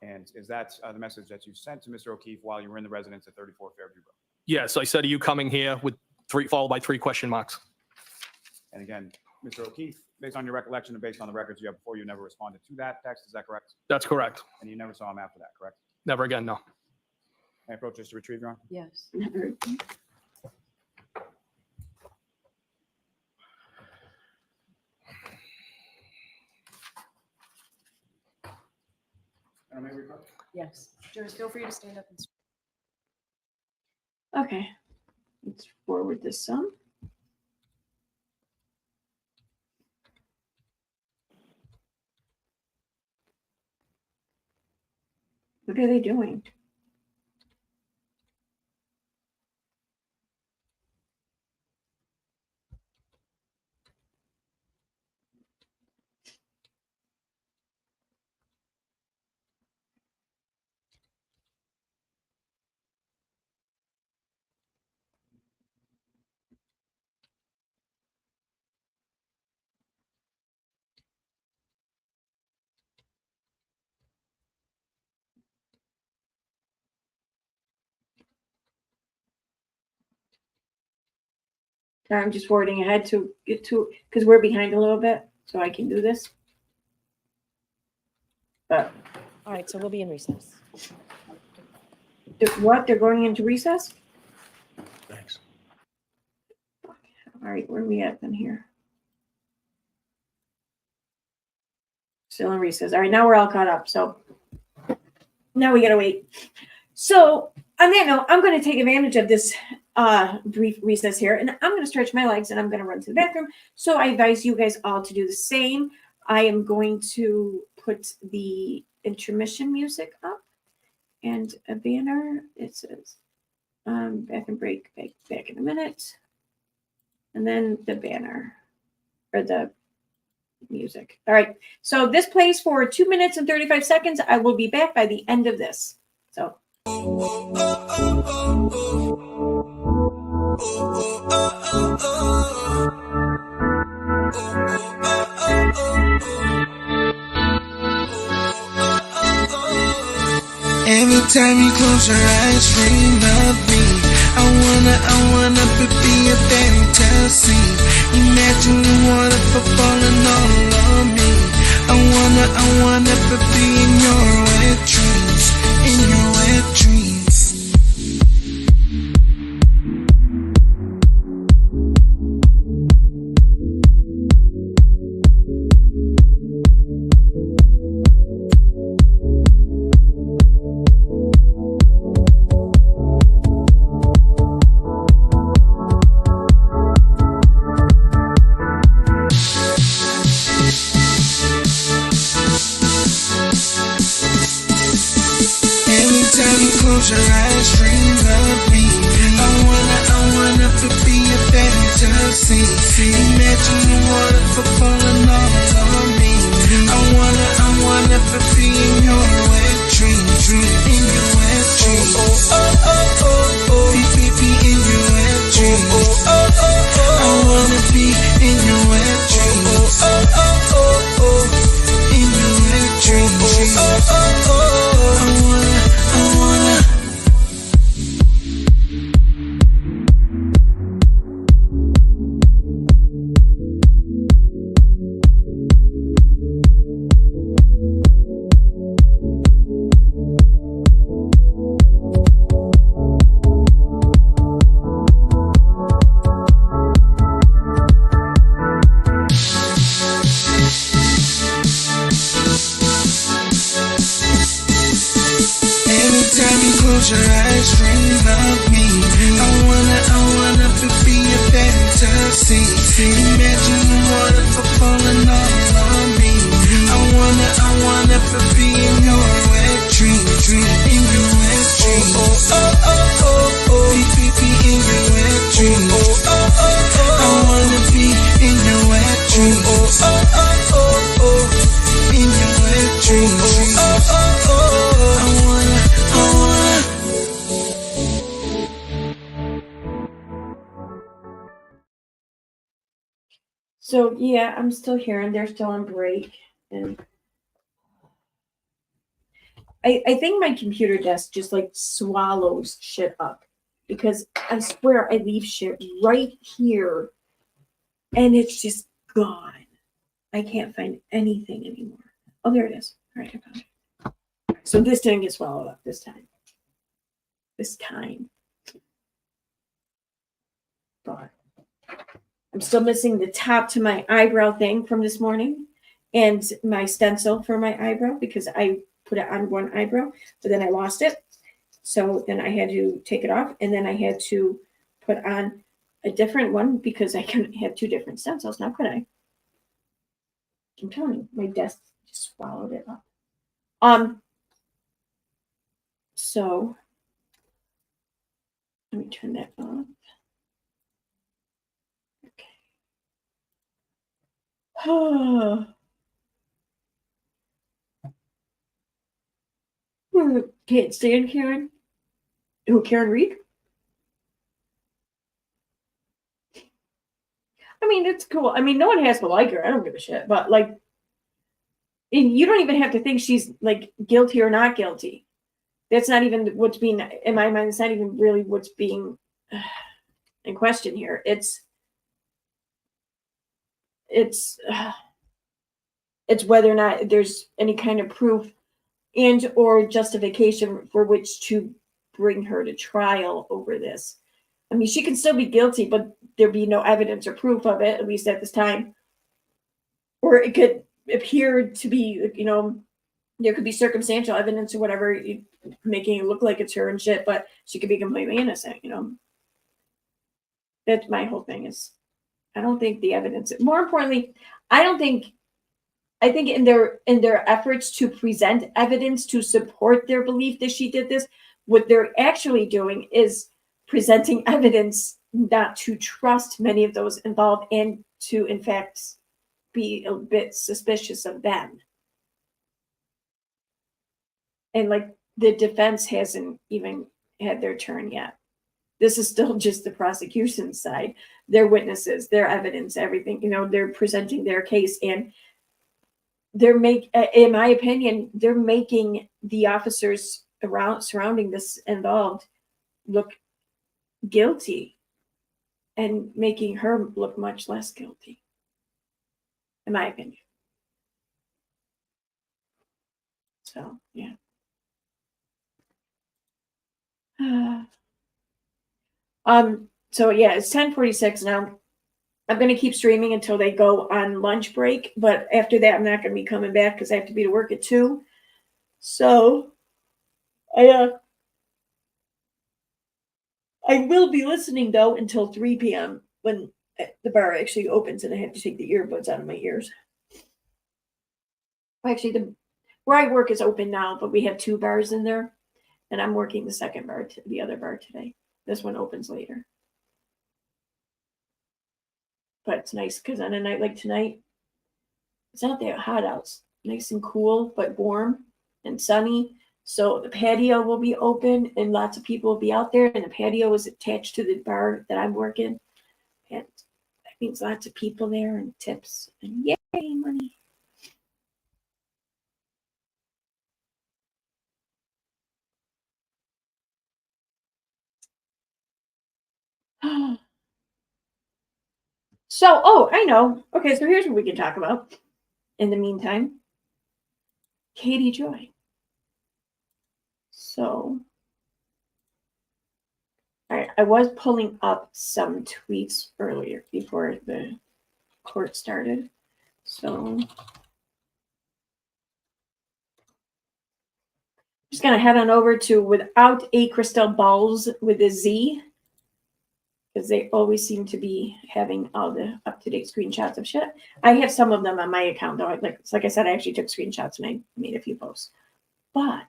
And is that the message that you sent to Mr. O'Keefe while you were in the residence at 34 Fairview Road? yes. I said, are you coming here with followed by 3 question marks? And again, Mr. O'Keefe, based on your recollection and based on the records you have before, you never responded to that text. Is that correct? That's correct. And you never saw him after that, correct? Never again, no. May I approach this to retrieve, Your Honor? Yes. Never. And may I record? Yes. Joyce, feel free to stand up and. Okay. Let's forward this some. What are they doing? I'm just forwarding ahead to get to, because we're behind a little bit, so I can do this. But All right, so we'll be in recess. what? They're going into recess? Thanks. All right, where are we at then here? Still in recess. All right, now we're all caught up. So now we gotta wait. So on that note, I'm going to take advantage of this brief recess here, and I'm going to stretch my legs and I'm going to run to the bathroom. So I advise you guys all to do the same. I am going to put the intermission music up and a banner. It says bathroom break, back in a minute. And then the banner or the music. All right. So this plays for 2 minutes and 35 seconds. I will be back by the end of this. So. Every time you close your eyes, dream of me. I wanna be a fantasy. Imagine the water falling all on me. I wanna be in your wet dreams, in your wet dreams. Close your eyes, dream of me. I wanna be a fantasy. Imagine the water falling all on me. I wanna be in your wet dreams, in your wet dreams. Be in your wet dreams. I wanna be in your wet dreams. In your wet dreams. I wanna. Close your eyes, dream of me. I wanna be a fantasy. Imagine the water falling all on me. I wanna be in your wet dreams, in your wet dreams. Be in your wet dreams. I wanna be in your wet dreams. In your wet dreams. I wanna. So yeah, I'm still here and they're still on break. And I think my computer desk just like swallows shit up because I swear I leave shit right here and it's just gone. I can't find anything anymore. Oh, there it is. All right, I found it. So this didn't get swallowed up this time. This time. But I'm still missing the top to my eyebrow thing from this morning and my stencil for my eyebrow because I put it on one eyebrow, but then I lost it. So then I had to take it off and then I had to put on a different one because I couldn't have two different stencils. Now could I? I'm telling you, my desk just swallowed it up. So let me turn that off. Okay. Can't stand Karen. Who, Karen Reed? I mean, it's cool. I mean, no one has to like her. I don't give a shit. But like, and you don't even have to think she's like guilty or not guilty. That's not even what's being, in my mind, it's not even really what's being in question here. It's whether or not there's any kind of proof and or justification for which to bring her to trial over this. I mean, she can still be guilty, but there be no evidence or proof of it, at least at this time. Or it could appear to be, you know, there could be circumstantial evidence or whatever, making it look like it's her and shit, but she could be completely innocent, you know. That's my whole thing is, I don't think the evidence, more importantly, I think in their efforts to present evidence to support their belief that she did this, what they're actually doing is presenting evidence not to trust many of those involved and to, in fact, be a bit suspicious of them. And like the defense hasn't even had their turn yet. This is still just the prosecution side, their witnesses, their evidence, everything, you know, they're presenting their case and in my opinion, they're making the officers surrounding this involved look guilty and making her look much less guilty, in my opinion. So, yeah. So yeah, it's 10:46 now. I'm going to keep streaming until they go on lunch break, but after that, I'm not going to be coming back because I have to be to work at 2. So, I will be listening though until 3 p.m. when the bar actually opens and I have to take the earbuds out of my ears. Actually, where I work is open now, but we have 2 bars in there, and I'm working the second bar, the other bar today. This one opens later. But it's nice because on a night like tonight, it's not that hot out. It's nice and cool, but warm and sunny. So the patio will be open and lots of people will be out there. And the patio is attached to the bar that I'm working. And that means lots of people there and tips. And yay, money. So, oh, I know. Okay, so here's what we can talk about. In the meantime, Katie Joy. So, I was pulling up some tweets earlier before the court started. So, just going to head on over to Without a Crystal Balls with a Z, because they always seem to be having all the up-to-date screenshots of shit. I have some of them on my account, though. Like I said, I actually took screenshots and I made a few posts. But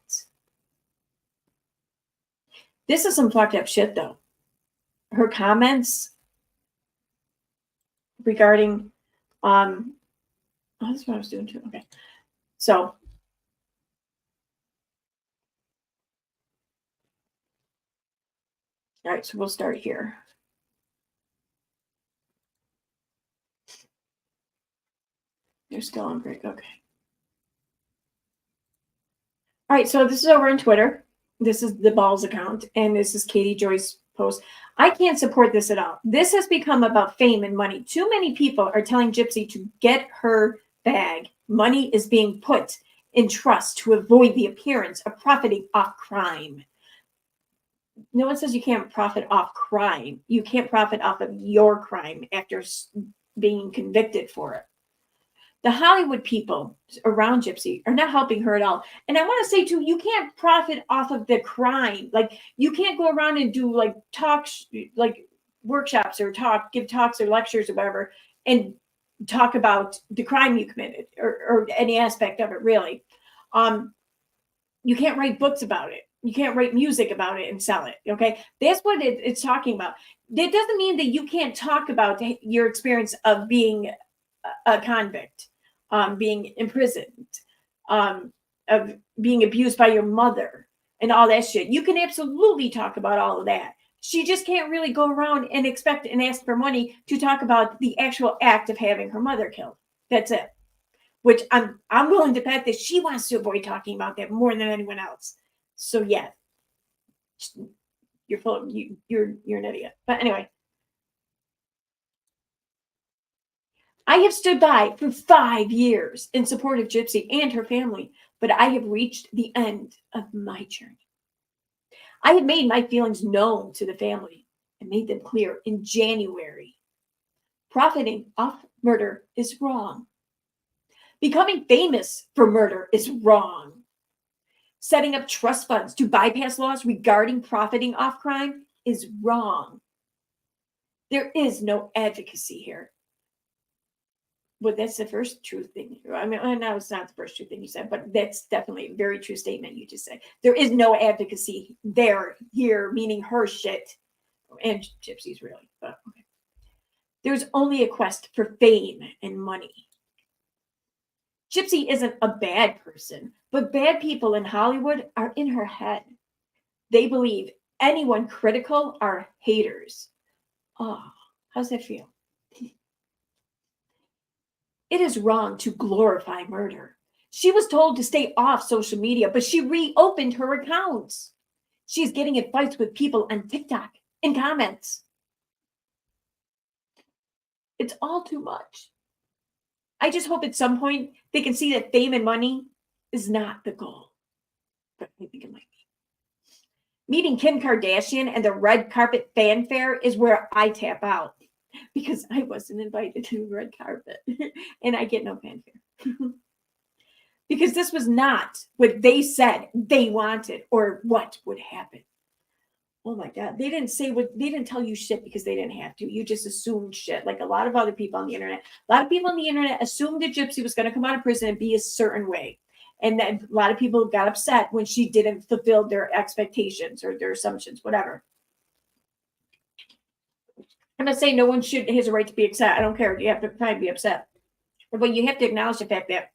this is some fucked up shit, though. Her comments regarding, oh, that's what I was doing too. Okay. So, all right, so we'll start here. You're still on break. Okay. All right. So this is over on Twitter. This is the Balls account, and this is Katie Joy's post. I can't support this at all. This has become about fame and money. Too many people are telling Gypsy to get her bag. Money is being put in trust to avoid the appearance of profiting off crime. No one says you can't profit off crime. You can't profit off of your crime after being convicted for it. The Hollywood people around Gypsy are not helping her at all. And I want to say too, you can't profit off of the crime. Like you can't go around and do like talks, like workshops or give talks or lectures or whatever, and talk about the crime you committed or any aspect of it really. You can't write books about it. You can't write music about it and sell it. Okay. That's what it's talking about. That doesn't mean that you can't talk about your experience of being a convict, being imprisoned, of being abused by your mother and all that shit. You can absolutely talk about all of that. She just can't really go around and expect and ask for money to talk about the actual act of having her mother killed. That's it. Which I'm willing to bet that she wants to avoid talking about that more than anyone else. So yeah, you're full of, you're an idiot. But anyway, I have stood by for 5 years in support of Gypsy and her family, but I have reached the end of my journey. I have made my feelings known to the family and made them clear in January. Profiting off murder is wrong. Becoming famous for murder is wrong. Setting up trust funds to bypass laws regarding profiting off crime is wrong. There is no advocacy here. Well, that's the first true thing. I mean, no, it's not the first true thing you said, but that's definitely a very true statement you just said. There is no advocacy here, meaning her shit. And Gypsy's really, but okay. There's only a quest for fame and money. Gypsy isn't a bad person, but bad people in Hollywood are in her head. They believe anyone critical are haters. Oh, how's that feel? It is wrong to glorify murder. She was told to stay off social media, but she reopened her accounts. She's getting in fights with people on TikTok in comments. It's all too much. I just hope at some point they can see that fame and money is not the goal. But I think it might be. Meeting Kim Kardashian and the red carpet fanfare is where I tap out because I wasn't invited to the red carpet and I get no fanfare. Because this was not what they said they wanted or what would happen. Oh my God. They didn't tell you shit because they didn't have to. You just assumed shit. Like a lot of other people on the internet. A lot of people on the internet assumed that Gypsy was going to come out of prison and be a certain way. And then a lot of people got upset when she didn't fulfill their expectations or their assumptions, whatever. I'm not saying no one has a right to be upset. I don't care. You have to probably be upset. But you have to acknowledge the fact that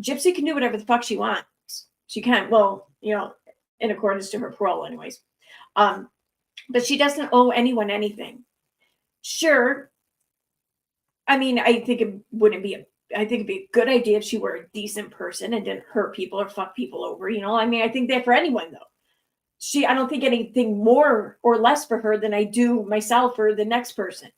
Gypsy can do whatever the fuck she wants. She can't, well, in accordance to her parole anyways. But she doesn't owe anyone anything. Sure. I mean, I think it'd be a good idea if she were a decent person and didn't hurt people or fuck people over, I mean, I think that for anyone though. I don't think anything more or less for her than I do myself or the next person,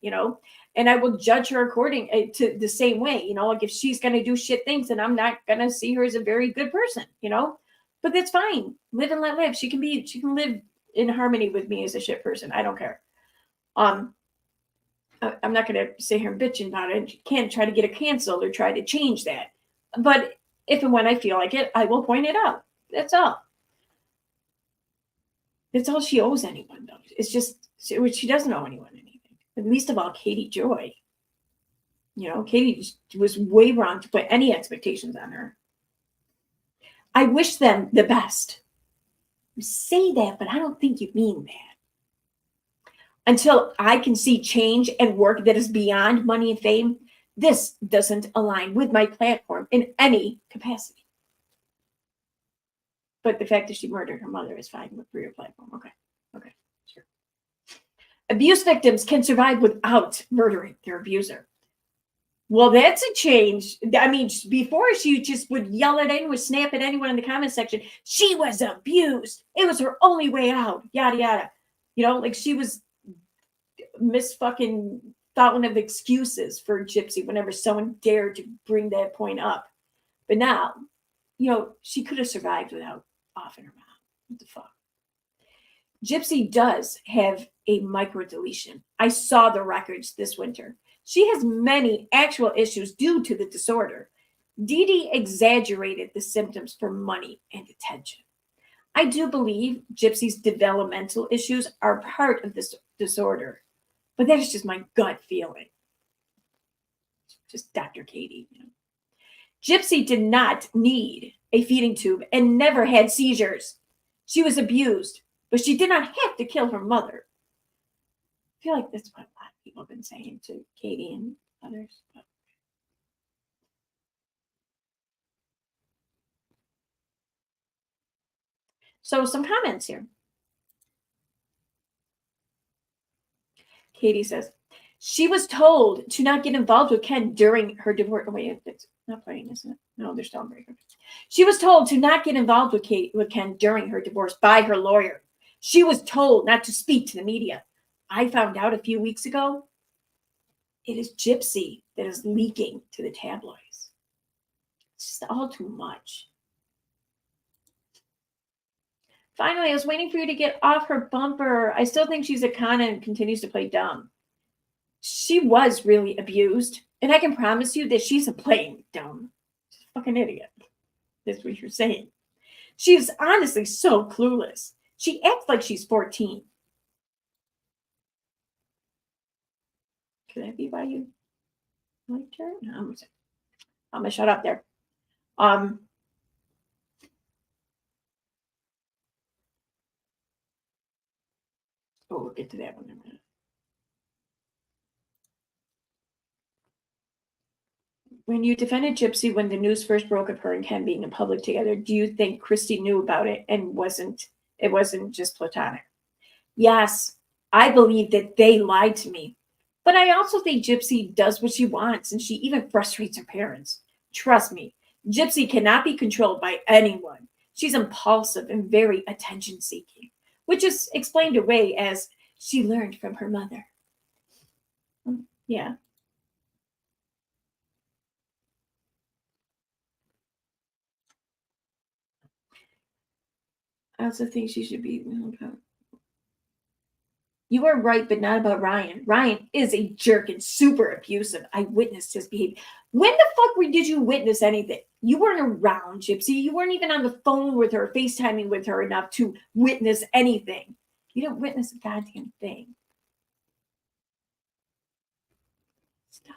and I will judge her according to the same way, like if she's going to do shit things, then I'm not going to see her as a very good person, but that's fine. Live and let live. She can live in harmony with me as a shit person. I don't care. I'm not going to sit here and bitch about it. You can't try to get it canceled or try to change that. But if and when I feel like it, I will point it out. That's all. That's all she owes anyone, though. It's just, she doesn't owe anyone anything. At least of all, Katie Joy. Katie was way wrong to put any expectations on her. I wish them the best. You say that, but I don't think you mean that. Until I can see change and work that is beyond money and fame, this doesn't align with my platform in any capacity. But the fact that she murdered her mother is fine for your platform. Okay, sure. Abuse victims can survive without murdering their abuser. Well, that's a change. I mean, before she just would yell at anyone, snap at anyone in the comment section. She was abused. It was her only way out. Yada yada. You know, like she was miss fucking thought one of excuses for Gypsy whenever someone dared to bring that point up. But now, you know, she could have survived without offing her mouth. What the fuck? Gypsy does have a microdeletion. I saw the records this winter. She has many actual issues due to the disorder. Dee Dee exaggerated the symptoms for money and attention. I do believe Gypsy's developmental issues are part of this disorder, but that is just my gut feeling. Just Dr. Katie. You know. Gypsy did not need a feeding tube and never had seizures. She was abused, but she did not have to kill her mother. I feel like that's what a lot of people have been saying to Katie and others. But. So some comments here. Katie says, she was told to not get involved with Ken during her divorce. Oh, wait, it's not playing, isn't it? No, they're still breaking. She was told to not get involved with Ken during her divorce by her lawyer. She was told not to speak to the media. I found out a few weeks ago, it is Gypsy that is leaking to the tabloids. It's just all too much. Finally, I was waiting for you to get off her bumper. I still think she's a con and continues to play dumb. She was really abused, and I can promise you that she's playing dumb. She's a fucking idiot. That's what you're saying. She's honestly so clueless. She acts like she's 14. Could that be why you liked her? No, I'm gonna shut up there. Oh, we'll get to that one in a minute. When you defended Gypsy when the news first broke of her and Ken being in public together, do you think Christy knew about it and it wasn't just platonic? Yes, I believe that they lied to me. But I also think Gypsy does what she wants, and she even frustrates her parents. Trust me, Gypsy cannot be controlled by anyone. She's impulsive and very attention-seeking, which is explained away as she learned from her mother. Yeah. I also think she should be. You are right, but not about Ryan. Ryan is a jerk and super abusive. I witnessed his behavior. When the fuck did you witness anything? You weren't around Gypsy. You weren't even on the phone with her, FaceTiming with her enough to witness anything. You didn't witness a goddamn thing. Stop.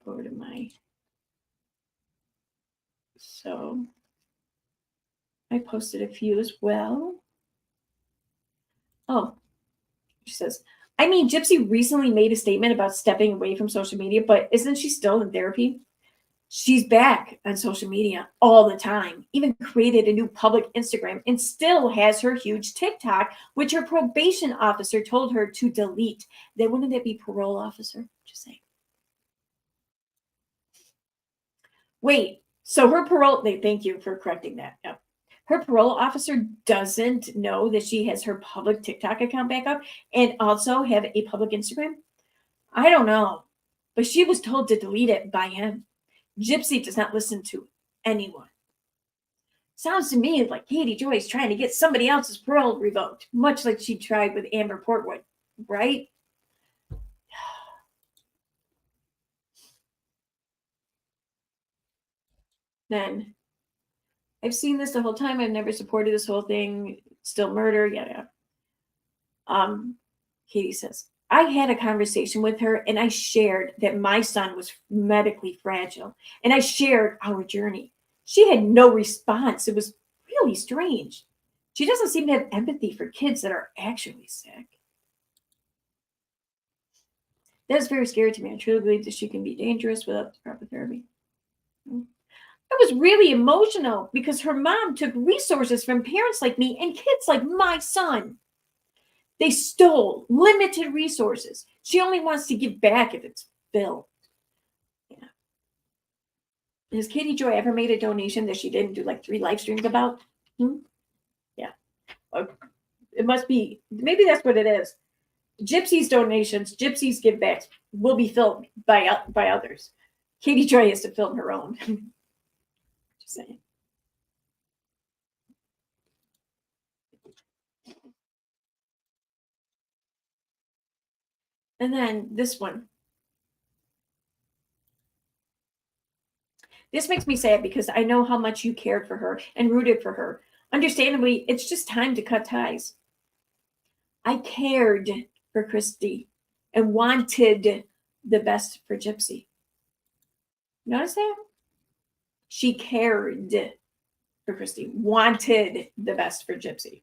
Over to my. So I posted a few as well. Oh, she says, I mean, Gypsy recently made a statement about stepping away from social media, but isn't she still in therapy? She's back on social media all the time, even created a new public Instagram and still has her huge TikTok, which her probation officer told her to delete. Then wouldn't that be parole officer? Just saying. Wait, so her parole, thank you for correcting that. Yep. Her parole officer doesn't know that she has her public TikTok account back up and also have a public Instagram? I don't know, but she was told to delete it by him. Gypsy does not listen to anyone. Sounds to me like Katie Joy's trying to get somebody else's parole revoked, much like she tried with Amber Portwood, right? Then I've seen this the whole time. I've never supported this whole thing. Still murder, yada. Katie says, I had a conversation with her and I shared that my son was medically fragile and I shared our journey. She had no response. It was really strange. She doesn't seem to have empathy for kids that are actually sick. That's very scary to me. I truly believe that she can be dangerous without the proper therapy. I was really emotional because her mom took resources from parents like me and kids like my son. They stole limited resources. She only wants to give back if it's filled. Yeah. Has Katie Joy ever made a donation that she didn't do like 3 live streams about? Yeah. It must be, maybe that's what it is. Gypsy's donations, Gypsy's give backs will be filmed by others. Katie Joy has to film her own. Just saying. And then this one. This makes me sad because I know how much you cared for her and rooted for her. Understandably, it's just time to cut ties. I cared for Christy and wanted the best for Gypsy. Notice that? She cared for Christy, wanted the best for Gypsy.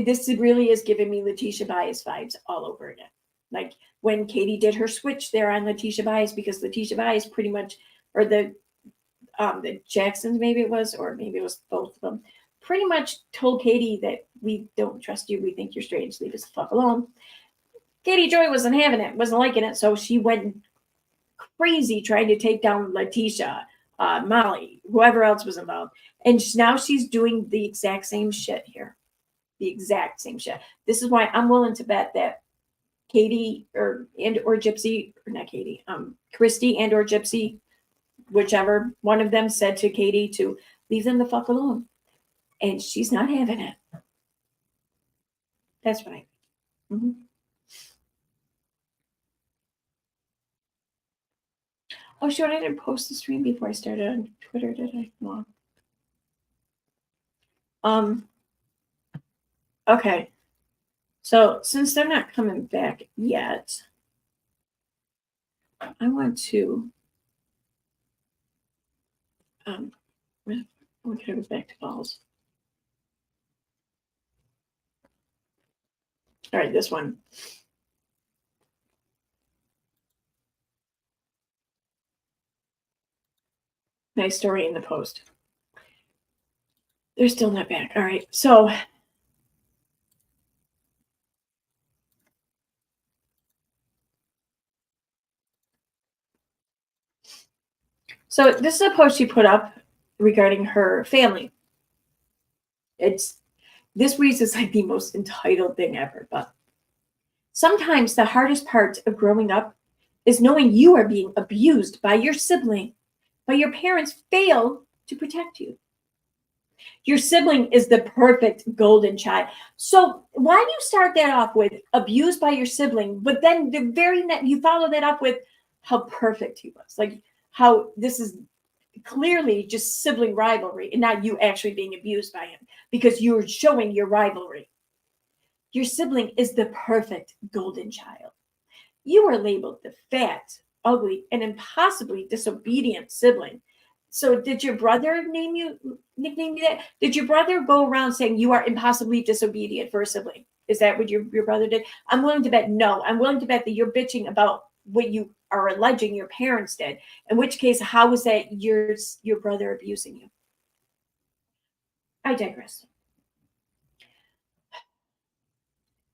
This really is giving me Letitia Bias vibes all over again. Like when Katie did her switch there on Letitia Bias, because Letitia Bias pretty much, or the Jacksons maybe it was, or maybe it was both of them, pretty much told Katie that we don't trust you, we think you're strange, leave us the fuck alone. Katie Joy wasn't having it, wasn't liking it, so she went crazy trying to take down Letitia, Molly, whoever else was involved. And now she's doing the exact same shit here. The exact same shit. This is why I'm willing to bet that Katie or Gypsy, or not Katie, Christy and or Gypsy, whichever one of them said to Katie to leave them the fuck alone. And she's not having it. That's what I think. Oh, sure, I didn't post the stream before I started on Twitter, did I? No. Okay. So since they're not coming back yet, I want to okay, go back to balls. All right, this one. Nice story in the post. They're still not back. All right, so this is a post she put up regarding her family. This reads as like the most entitled thing ever, but sometimes the hardest part of growing up is knowing you are being abused by your sibling, but your parents fail to protect you. Your sibling is the perfect golden child. So why do you start that off with abused by your sibling, but then the very next you follow that up with how perfect he was, like how this is clearly just sibling rivalry and not you actually being abused by him because you're showing your rivalry. Your sibling is the perfect golden child. You are labeled the fat, ugly, and impossibly disobedient sibling. So did your brother nickname you that? Did your brother go around saying you are impossibly disobedient for a sibling? Is that what your brother did? I'm willing to bet no. I'm willing to bet that you're bitching about what you are alleging your parents did. In which case, how is that your brother abusing you? I digress.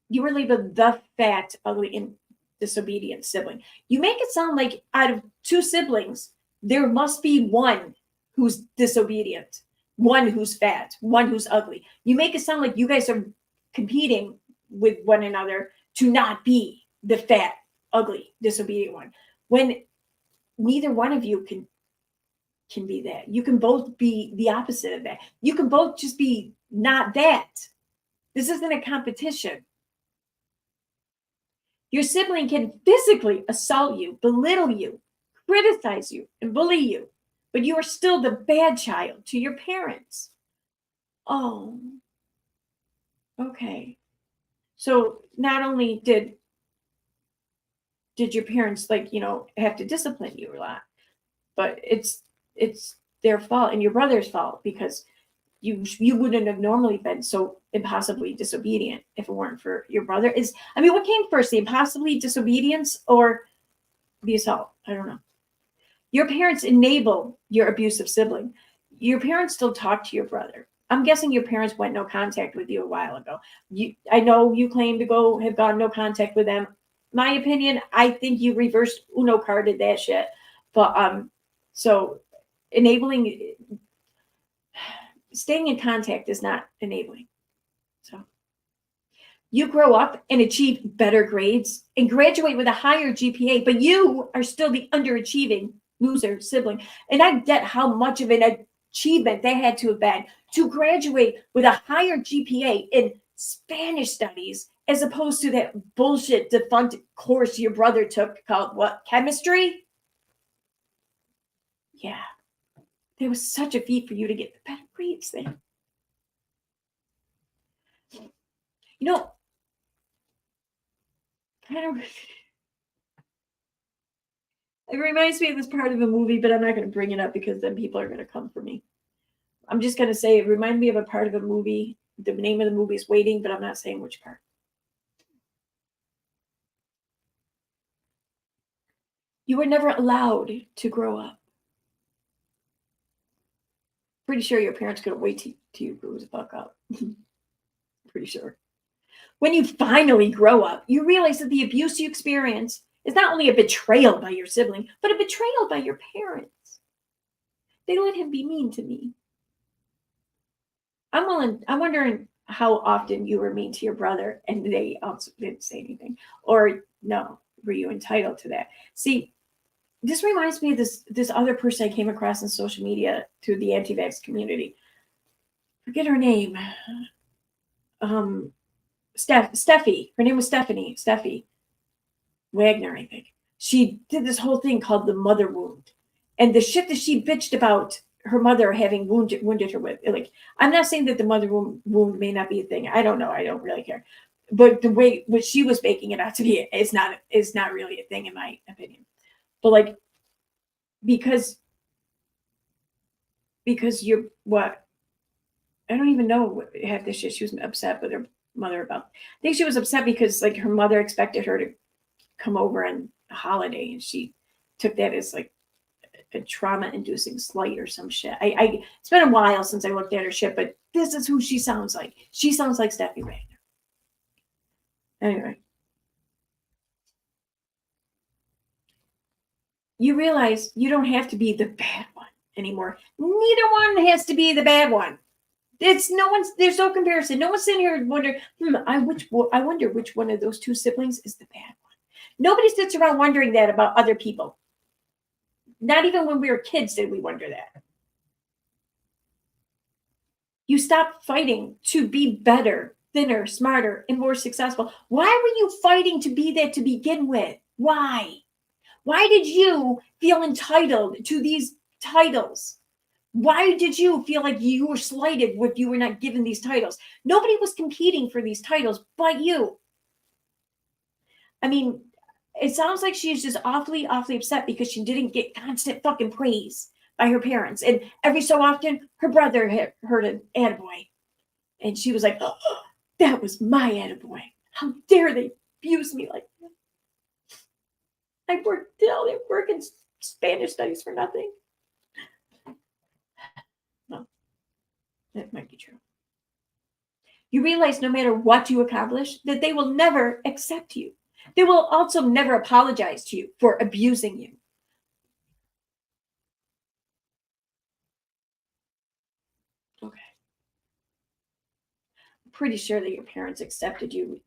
You were labeled the fat, ugly, and disobedient sibling. You make it sound like out of 2 siblings, there must be one who's disobedient, one who's fat, one who's ugly. You make it sound like you guys are competing with one another to not be the fat, ugly, disobedient one. When neither one of you can be that. You can both be the opposite of that. You can both just be not that. This isn't a competition. Your sibling can physically assault you, belittle you, criticize you, and bully you, but you are still the bad child to your parents. Oh, okay. So not only did your parents have to discipline you a lot, but it's their fault and your brother's fault because you wouldn't have normally been so impossibly disobedient if it weren't for your brother. What came first, the impossibly disobedience or the assault? I don't know. Your parents enable your abusive sibling. Your parents still talk to your brother. I'm guessing your parents went no contact with you a while ago. I know you claim to have gone no contact with them. My opinion, I think you reversed Uno carded that shit. But so staying in contact is not enabling. So you grow up and achieve better grades and graduate with a higher GPA, but you are still the underachieving loser sibling. And I get how much of an achievement they had to have been to graduate with a higher GPA in Spanish studies as opposed to that bullshit defunct course your brother took called what? Chemistry? Yeah. There was such a feat for you to get the better grades then. You know, kind of, it reminds me of this part of a movie, but I'm not going to bring it up because then people are going to come for me. I'm just going to say it reminded me of a part of a movie. The name of the movie is Waiting, but I'm not saying which part. You were never allowed to grow up. Pretty sure your parents couldn't wait till you grew the fuck up. Pretty sure. When you finally grow up, you realize that the abuse you experience is not only a betrayal by your sibling, but a betrayal by your parents. They let him be mean to me. I'm wondering how often you were mean to your brother and they also didn't say anything. Or no, were you entitled to that? See, this reminds me of this other person I came across on social media through the anti-vax community. Forget her name. Steffi. Her name was Stephanie. Steffi Wagner, I think. She did this whole thing called the mother wound. And the shit that she bitched about her mother having wounded her with. Like, I'm not saying that the mother wound may not be a thing. I don't know. I don't really care. But the way what she was making it out to be is not really a thing in my opinion. But like, because you're what? I don't even know what had this shit she was upset with her mother about. I think she was upset because like her mother expected her to come over on a holiday and she took that as like a trauma-inducing slight or some shit. It's been a while since I looked at her shit, but this is who she sounds like. She sounds like Steffi Wagner. Anyway. You realize you don't have to be the bad one anymore. Neither one has to be the bad one. There's no comparison. No one's sitting here wondering, I wonder which one of those two siblings is the bad one. Nobody sits around wondering that about other people. Not even when we were kids did we wonder that. You stopped fighting to be better, thinner, smarter, and more successful. Why were you fighting to be that to begin with? Why? Why did you feel entitled to these titles? Why did you feel like you were slighted if you were not given these titles? Nobody was competing for these titles but you. I mean, it sounds like she's just awfully, awfully upset because she didn't get constant fucking praise by her parents. And every so often, her brother heard an attaboy. And she was like, oh, that was my attaboy. How dare they abuse me like that? I worked in Spanish studies for nothing. No, that might be true. You realize no matter what you accomplish, that they will never accept you. They will also never apologize to you for abusing you. Okay. I'm pretty sure that your parents accepted you,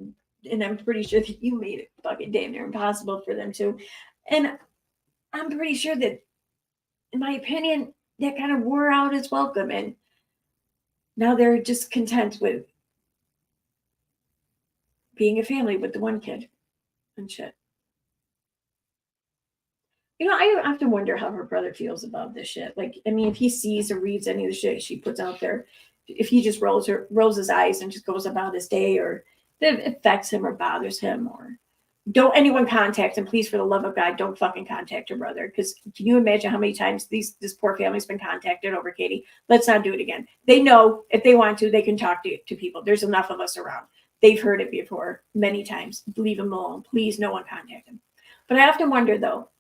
and I'm pretty sure that you made it fucking damn near impossible for them to. And I'm pretty sure that, in my opinion, that kind of wore out its welcome, and now they're just content with being a family with the one kid and shit. You know, I often wonder how her brother feels about this shit. Like, I mean, if he sees or reads any of the shit she puts out there, if he just rolls his eyes and just goes about his day, or if it affects him or bothers him, or don't anyone contact him, please, for the love of God, don't fucking contact your brother. Because can you imagine how many times this poor family's been contacted over Katie? Let's not do it again. They know if they want to, they can talk to people. There's enough of us around. They've heard it before many times. Leave him alone. Please, no one contact him. But I often wonder, though,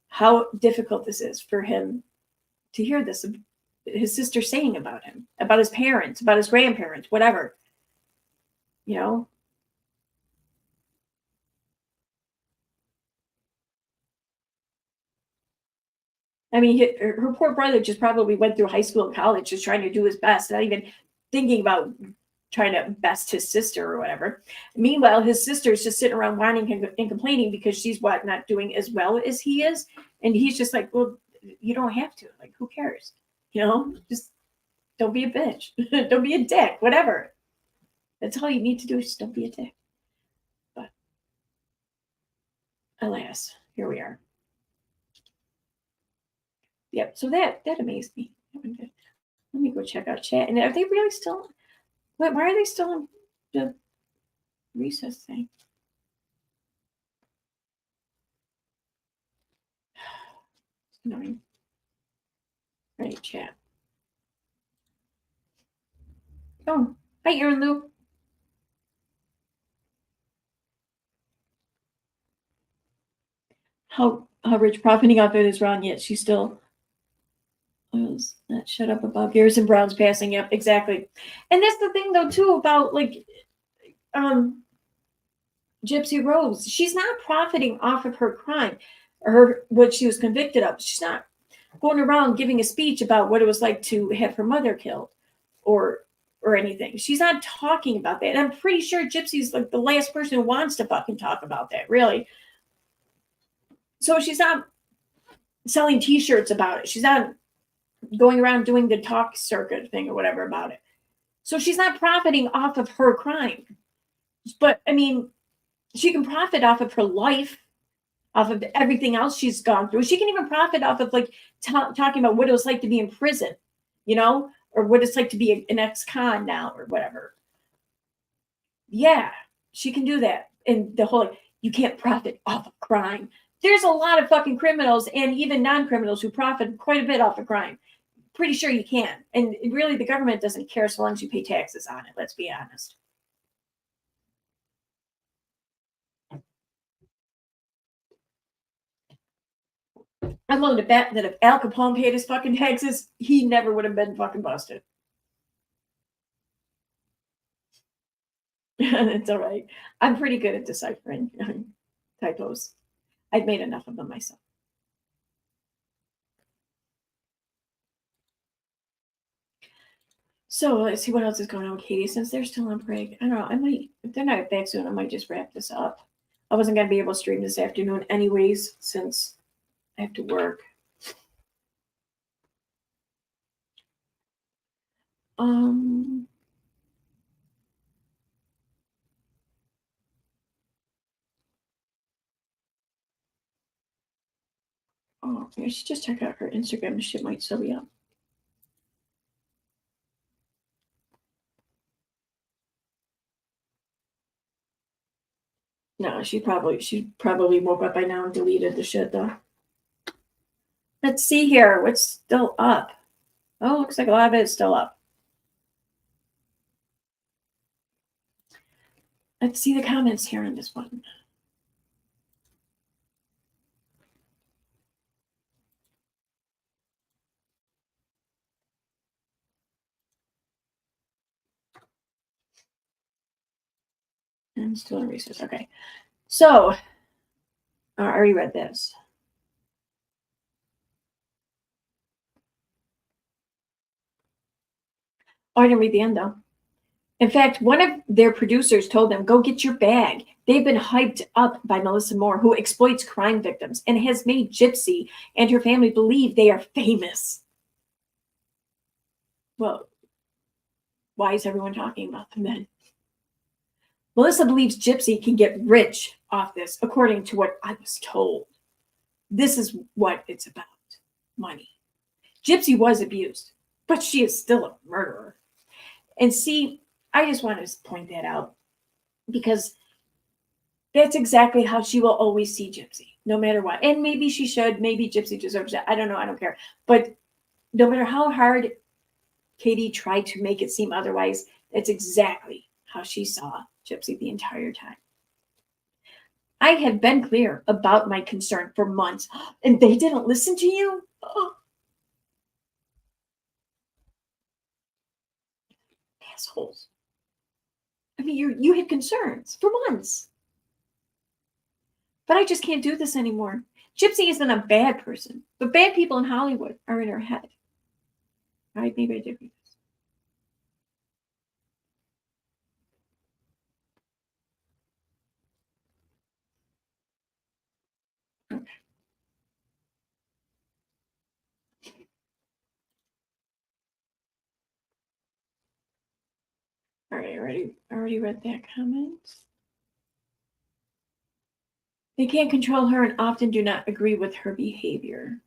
how difficult this is for him to hear this his sister saying about him, about his parents, about his grandparents, whatever. You know? I mean, her poor brother just probably went through high school and college just trying to do his best, not even thinking about trying to best his sister or whatever. Meanwhile, his sister is just sitting around whining and complaining because she's not doing as well as he is. And he's just like, well, you don't have to. Like, who cares? You know, just don't be a bitch. Don't be a dick, whatever. That's all you need to do is just don't be a dick. But alas, here we are. Yep. So that amazed me. Let me go check out chat. And are they really still? Why are they still in the recess thing? It's annoying. Right, chat. Oh, hi, Erin Lou. How Rich profiting off it is wrong, yet she still was not shut up about Garrison Brown's passing. Yep, exactly. And that's the thing though too about like Gypsy Rose. She's not profiting off of her crime or what she was convicted of. She's not going around giving a speech about what it was like to have her mother killed or anything. She's not talking about that. And I'm pretty sure Gypsy's like the last person who wants to fucking talk about that, really. So she's not selling t-shirts about it. She's not going around doing the talk circuit thing or whatever about it. So she's not profiting off of her crime. But I mean, she can profit off of her life, off of everything else she's gone through. She can even profit off of like talking about what it was like to be in prison, you know, or what it's like to be an ex-con now or whatever. Yeah, she can do that. And the whole, you can't profit off of crime. There's a lot of fucking criminals and even non-criminals who profit quite a bit off of crime. Pretty sure you can. And really, the government doesn't care so long as you pay taxes on it. Let's be honest. I'm willing to bet that if Al Capone paid his fucking taxes, he never would have been fucking busted. It's all right. I'm pretty good at deciphering typos. I've made enough of them myself. So let's see what else is going on with Katie since they're still on break. I don't know. I might, if they're not back soon, I might just wrap this up. I wasn't going to be able to stream this afternoon anyways since I have to work. Oh, I should just check out her Instagram. Shit might still be up. No, she probably woke up by now and deleted the shit though. Let's see here. What's still up? Oh, looks like a lot of it is still up. Let's see the comments here on this one. I'm still in recess. Okay. So, I already read this. Oh, I didn't read the end though. In fact, one of their producers told them, go get your bag. They've been hyped up by Melissa Moore, who exploits crime victims and has made Gypsy and her family believe they are famous. Well, why is everyone talking about them then? Melissa believes Gypsy can get rich off this, according to what I was told. This is what it's about, money. Gypsy was abused, but she is still a murderer. And see, I just want to point that out because that's exactly how she will always see Gypsy, no matter what. And maybe she should, maybe Gypsy deserves that. I don't know, I don't care. But no matter how hard Katie tried to make it seem otherwise, that's exactly how she saw Gypsy the entire time. I have been clear about my concern for months, and they didn't listen to you? Oh. assholes. I mean, you had concerns for months. But I just can't do this anymore. Gypsy isn't a bad person, but bad people in Hollywood are in her head. All right, maybe I did read this. Okay. All right, already read that comment. They can't control her and often do not agree with her behavior.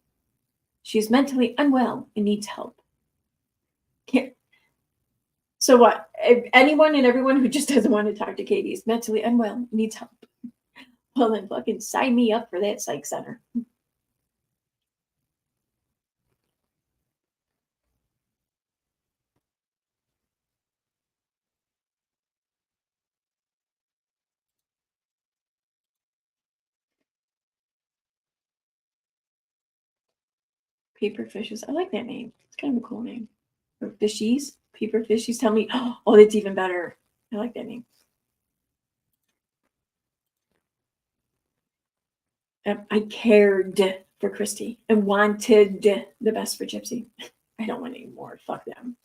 She is mentally unwell and needs help. Can't. So what? If anyone and everyone who just doesn't want to talk to Katie is mentally unwell and needs help. Well, then fucking sign me up for that psych center. Paper fishes. I like that name. It's kind of a cool name. Or fishies. Paper fishies. Tell me. Oh, that's even better. I like that name. I cared for Christy and wanted the best for Gypsy. I don't want any more. Fuck them.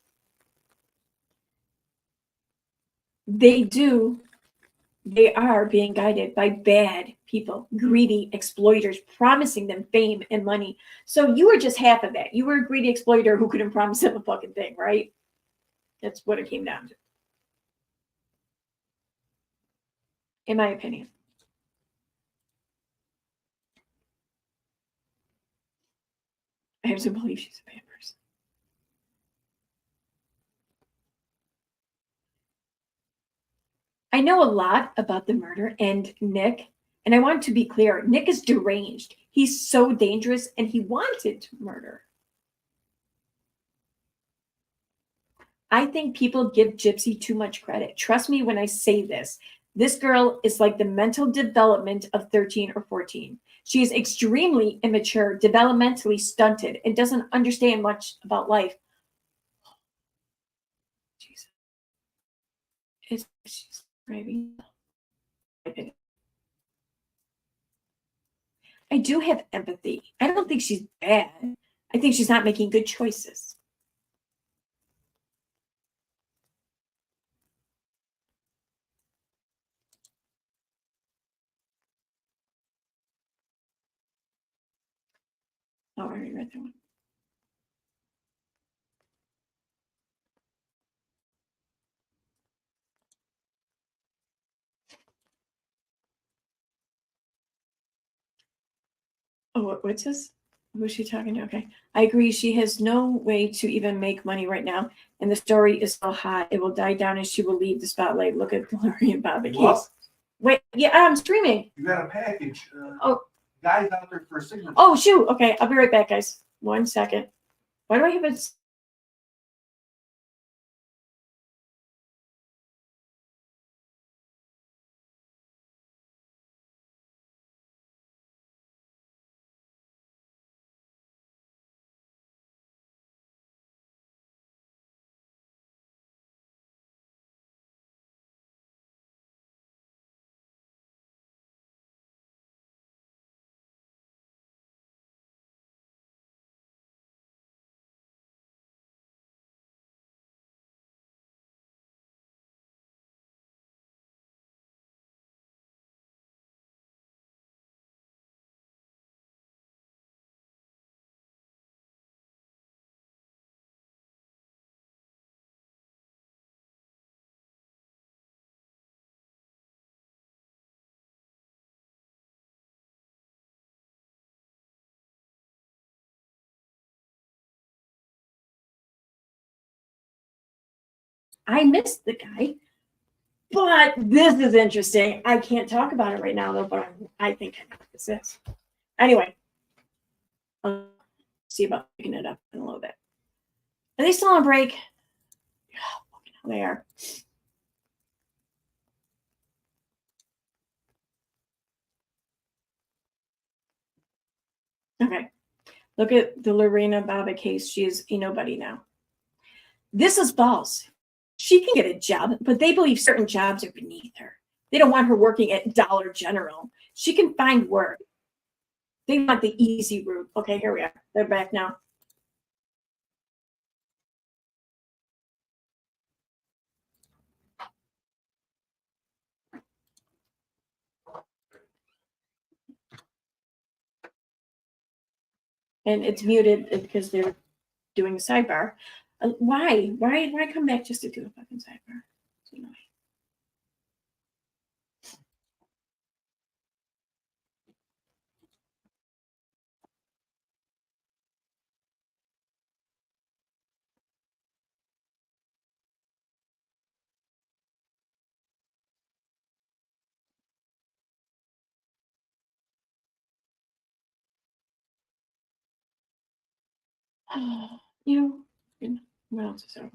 They do. They are being guided by bad people, greedy exploiters, promising them fame and money. So you were just half of that. You were a greedy exploiter who couldn't promise them a fucking thing, right? That's what it came down to. In my opinion. I have to believe she's a bad person. I know a lot about the murder and Nick, and I want to be clear. Nick is deranged. He's so dangerous, and he wanted to murder. I think people give Gypsy too much credit. Trust me when I say this. This girl is like the mental development of 13 or 14. She is extremely immature, developmentally stunted, and doesn't understand much about life. Jesus. She's driving. I do have empathy. I don't think she's bad. I think she's not making good choices. Oh, I already read that one. Oh, what's this? Who's she talking to? Okay. I agree. She has no way to even make money right now. And the story is so hot. It will die down and she will leave the spotlight. Look at Hillary and Bobby Case. Wait, yeah, I'm streaming. You got a package. Oh. Guys out there for a signature. Oh, shoot. Okay, I'll be right back, guys. 1 second. Why do I have it? I missed the guy. But this is interesting. I can't talk about it right now, though, but I think I know what this is. Anyway, I'll see about picking it up in a little bit. Are they still on break? Yeah, they are. Okay. Look at the Lorena Bobbitt case. She is a nobody now. This is false. She can get a job, but they believe certain jobs are beneath her. They don't want her working at Dollar General. She can find work. They want the easy route. Okay, here we are. They're back now. And it's muted because they're doing a sidebar. Why? Why come back just to do a fucking sidebar? It's annoying. What else is there?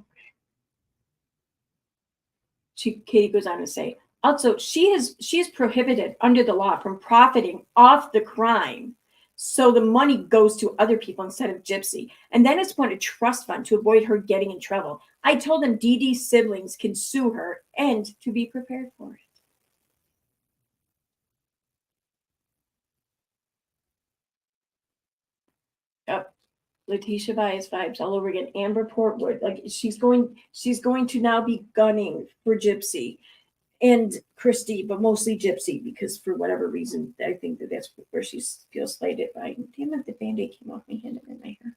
Katie goes on to say, also, she is prohibited under the law from profiting off the crime. So the money goes to other people instead of Gypsy. And then it's put in a trust fund to avoid her getting in trouble. I told them Dee Dee's siblings can sue her and to be prepared for it. Yep. Letitia Bias vibes all over again. Amber Portwood, like she's going to now be gunning for Gypsy and Christy, but mostly Gypsy because for whatever reason, I think that's where she feels slighted by. Damn it, the Band-Aid came off my hand and in my hair.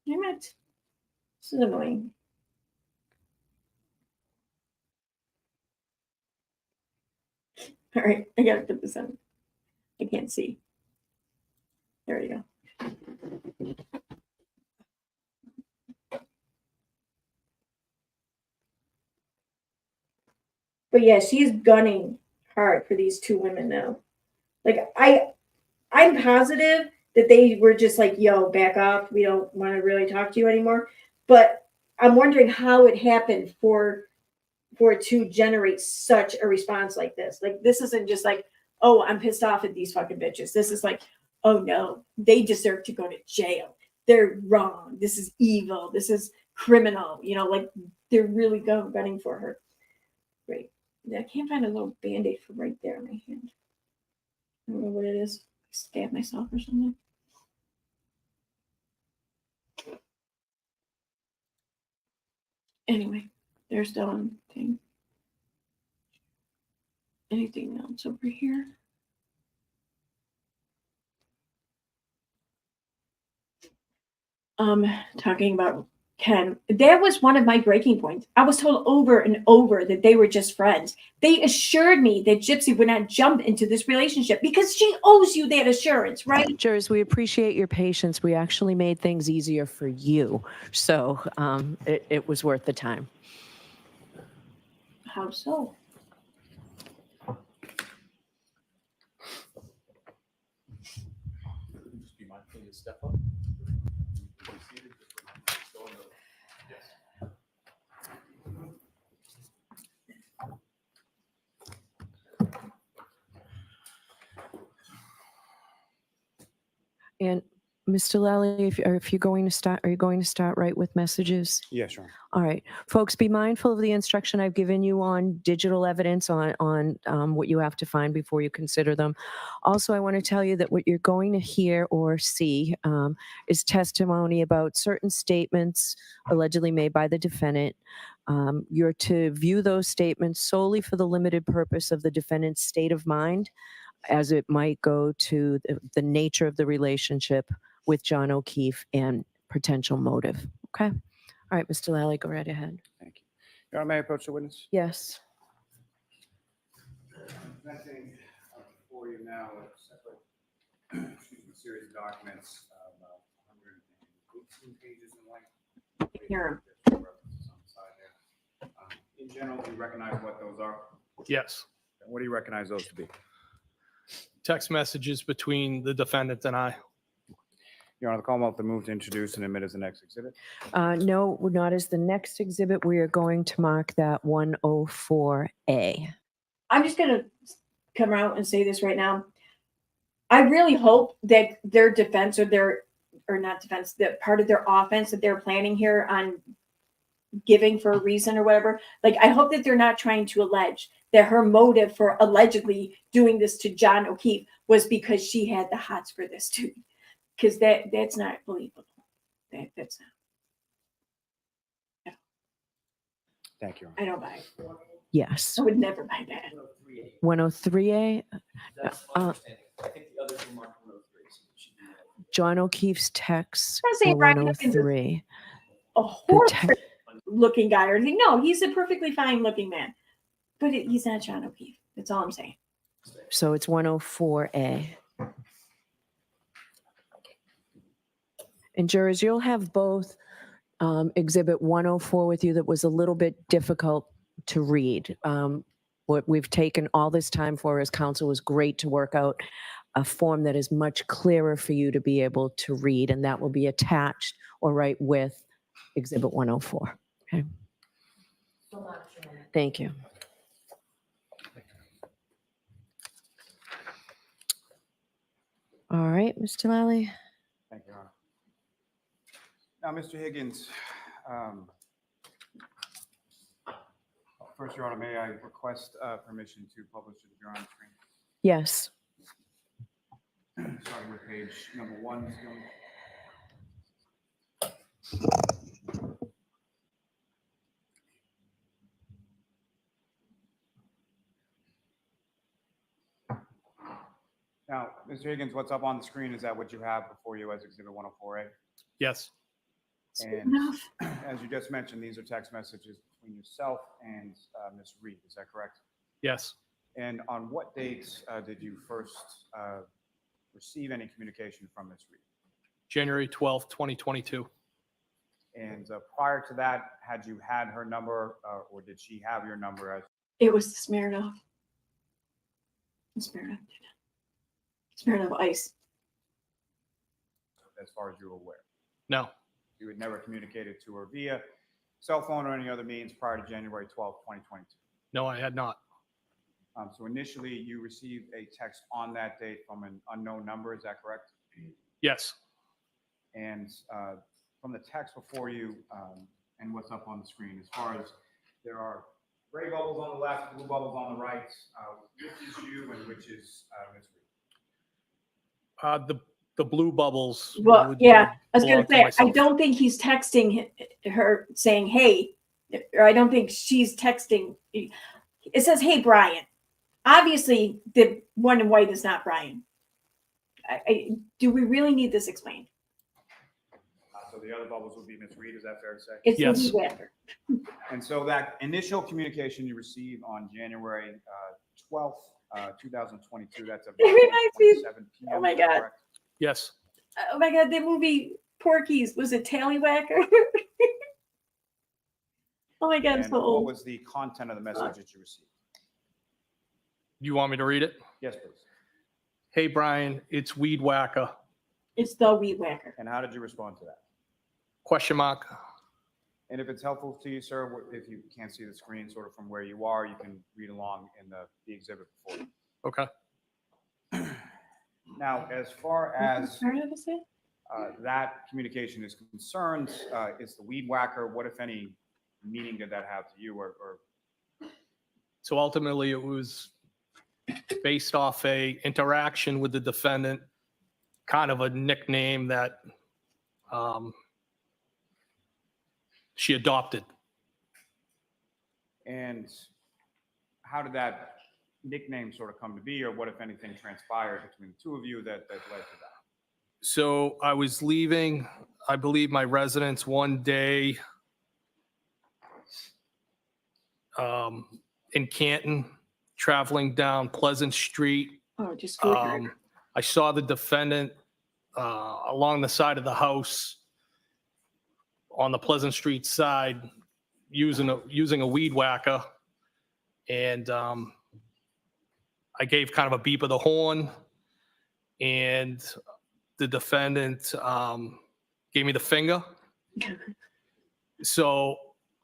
Damn it. This is annoying. All right, I gotta put this on. I can't see. There you go. But yeah, she's gunning hard for these two women now. Like I'm positive that they were just like, yo, back off. We don't want to really talk to you anymore. But I'm wondering how it happened for it to generate such a response like this. Like this isn't just like, oh, I'm pissed off at these fucking bitches. This is like, oh no, they deserve to go to jail. They're wrong. This is evil. This is criminal. You know, like they're really gunning for her. Great. I can't find a little Band-Aid for right there on my hand. I don't know what it is. I stabbed myself or something. Anyway, there's the one thing. Anything else over here? Talking about Ken, that was one of my breaking points. I was told over and over that they were just friends. They assured me that Gypsy would not jump into this relationship because she owes you that assurance, right? Jers, we appreciate your patience. We actually made things easier for you. So it was worth the time. How so? Just be mindful to step up. And Mr. Lally, if you're going to start, are you going to start right with messages? Yeah, sure. All right, folks, be mindful of the instruction I've given you on digital evidence on what you have to find before you consider them. Also, I want to tell you that what you're going to hear or see is testimony about certain statements allegedly made by the defendant. You're to view those statements solely for the limited purpose of the defendant's state of mind, as it might go to the nature of the relationship with John O'Keefe and potential motive. Okay. All right, Mr. Lally, go right ahead. Thank you. Your Honor, may I approach the witness? Yes. Presenting before you now a separate series of documents, about 118 pages in length. Here. In general, do you recognize what those are? Yes. What do you recognize those to be? Text messages between the defendant and I. Your Honor, the Commonwealth to move to introduce and admit as the next exhibit. No, not as the next exhibit. We are going to mark that 104A. I'm just going to come out and say this right now. I really hope that their defense or their or not defense, that part of their offense that they're planning here on giving for a reason or whatever. Like, I hope that they're not trying to allege that her motive for allegedly doing this to John O'Keefe was because she had the hots for this dude. Because that's not believable. That's not. Thank you. I don't buy it. Yes. I would never buy that. 103A, That's my understanding. I think the others were marked 103. So it should be John O'Keefe's texts I'm saying were Brian Higgins is 103. a The horrible te- looking guy or anything. No, he's a perfectly fine looking man. But he's not John O'Keefe. That's all I'm saying. So it's 104A. And jurors, you'll have both Exhibit 104 with you that was a little bit difficult to read. What we've taken all this time for as counsel was great to work out a form that is much clearer for you to be able to read, and that will be attached or right with Exhibit 104. Okay. Thank you. All right, Mr. Lally. Thank you, Your Honor. Now, Mr. Higgins, first, Your Honor, may I request permission to publish the Your Honor screen? Yes. Starting with page number 1. Ms. Gilman. Now, Mr. Higgins, what's up on the screen, is that what you have before you as Exhibit 104A? Yes. And Enough. as you just mentioned, these are text messages between yourself and Ms. Reed, is that correct? Yes. And on what dates did you first receive any communication from Ms. Reed? January 12th, 2022. And prior to that, had you had her number or did she have your number as It was the Smirnoff. Smirnoff Ice. far as you're aware? No. You had never communicated to her via cell phone or any other means prior to January 12th, 2022? No, I had not. So initially, you received a text on that date from an unknown number, is that correct? Yes. And from the text before you and what's up on the screen, as far as there are gray bubbles on the left, blue bubbles on the right, which is you and which is Ms. Reed? The blue bubbles. Well, would yeah, I was belong gonna to say, I myself. don't think he's texting her saying, hey, or I don't think she's texting. It says, hey, Brian. Obviously, the one in white is not Brian. Do we really need this explained? So the other bubbles would be Ms. Reed, is that fair to say? It's Yes. the Whacker. And so that initial communication you received on January 12th, 2022, that's about It reminds me- 7 p.m. oh my is that God. correct? Yes. Oh my God, the movie Porky's, was it Tallywhacker? Oh my God, I'm And so what old. was the content of the message that you received? You want me to read it? Yes, please. Hey, Brian, it's Weed Whacker. It's the Weed Whacker. And how did you respond to that? Question mark. And if it's helpful to you, sir, if you can't see the screen sort of from where you are, you can read along in the exhibit before you. Okay. Now, as far as Part of it? that communication is concerned, is the weed whacker, what, if any, meaning did that have to you? Or So ultimately, it was based off a interaction with the defendant, kind of a nickname that she adopted. and how did that nickname sort of come to be, or what, if anything, transpired between the two of you that led to that? So I was leaving, I believe, my residence one day in Canton, traveling down Pleasant Street. Oh, just Weed Whacker. I saw the defendant along the side of the house on the Pleasant Street side using a weed whacker. And I gave kind of a beep of the horn, and the defendant gave me the finger. So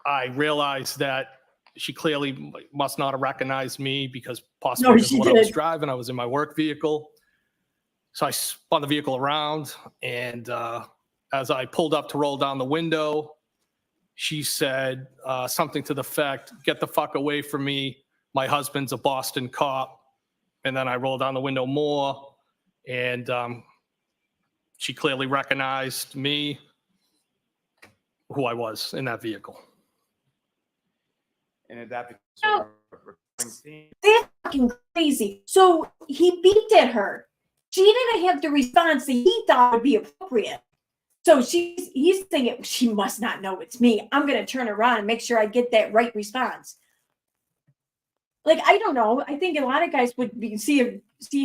I realized that she clearly must not have recognized me because possibly No, because she of what I was did. driving. I was in my work vehicle. So I spun the vehicle around, and as I pulled up to roll down the window, she said something to the effect, "Get the fuck away from me. My husband's a Boston cop." And then I rolled down the window more, and she clearly recognized me, who I was in that vehicle. And at that sort of recurring theme, That's fucking crazy. So he beeped at her. She didn't have the response that he thought would be appropriate. So he's thinking, she must not know it's me. I'm going to turn around and make sure I get that right response. Like, I don't know. I think a lot of guys would see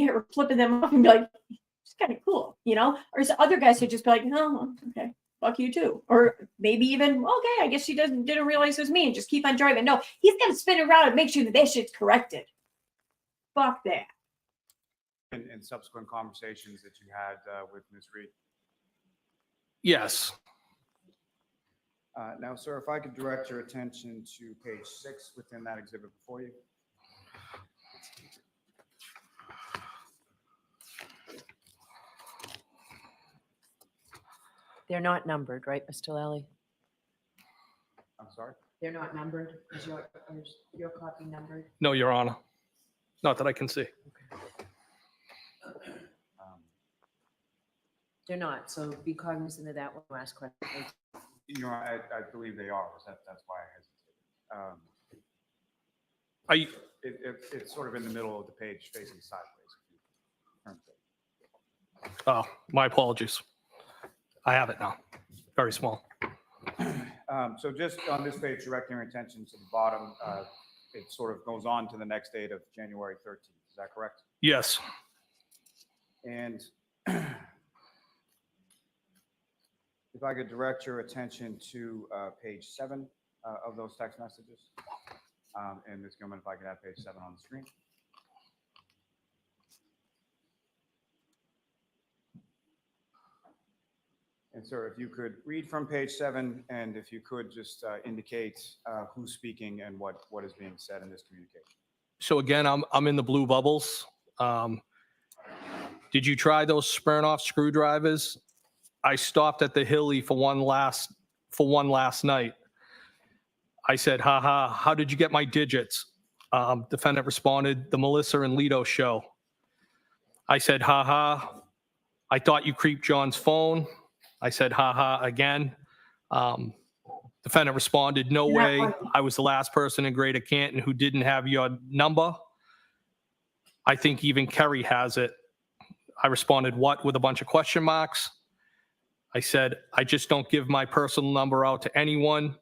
her flipping them off and be like, it's kind of cool, you know? Or other guys would just be like, no, okay, fuck you too. Or maybe even, okay, I guess she didn't realize it was me and just keep on driving. No, he's going to spin around and make sure that shit's corrected. Fuck that. and subsequent conversations that you had with Ms. Reed. Yes. Now, sir, if I could direct your attention to page 6 within that exhibit before you. They're not numbered, right, Mr. Lally? I'm sorry? They're not numbered? Is your copy numbered? No, Your Honor. Not that I can see. They're not, so be cognizant of that when you ask questions. You know, I believe they are. That's why I hesitated. It's sort of in the middle of the page facing sideways. Oh, my apologies. I have it now. Very small. So just on this page, directing your attention to the bottom, it sort of goes on to the next date of January 13th. Is that correct? Yes. And if I could direct your attention to page 7 of those text messages. And Ms. Gilman, if I could have page 7 on the screen. And sir, if you could read from page 7, and if you could just indicate who's speaking and what is being said in this communication. So again, I'm in the blue bubbles. Did you try those Smirnoff screwdrivers? I stopped at the Hilly for one last night. I said, haha, how did you get my digits? Defendant responded, the Melissa and Lido show. I said, haha, I thought you creeped John's phone. I said, haha, again. Defendant responded, no way. I was the last person in Greater Canton who didn't have your number. I think even Kerry has it. I responded, what, with a bunch of question marks? I said, I just don't give my personal number out to anyone.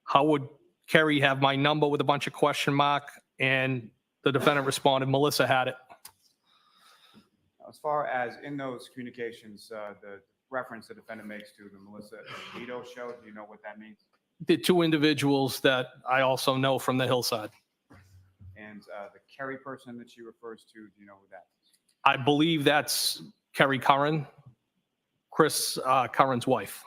How would Kerry have my number with a bunch of question mark? And the defendant responded, Melissa had it. As far as in those communications, the reference the defendant makes to the Melissa and Lido show, do you know what that means? The two individuals that I also know from the hillside. And the Kerry person that she refers to, do you know who that is? I believe that's Kerry Curran, Chris Curran's wife.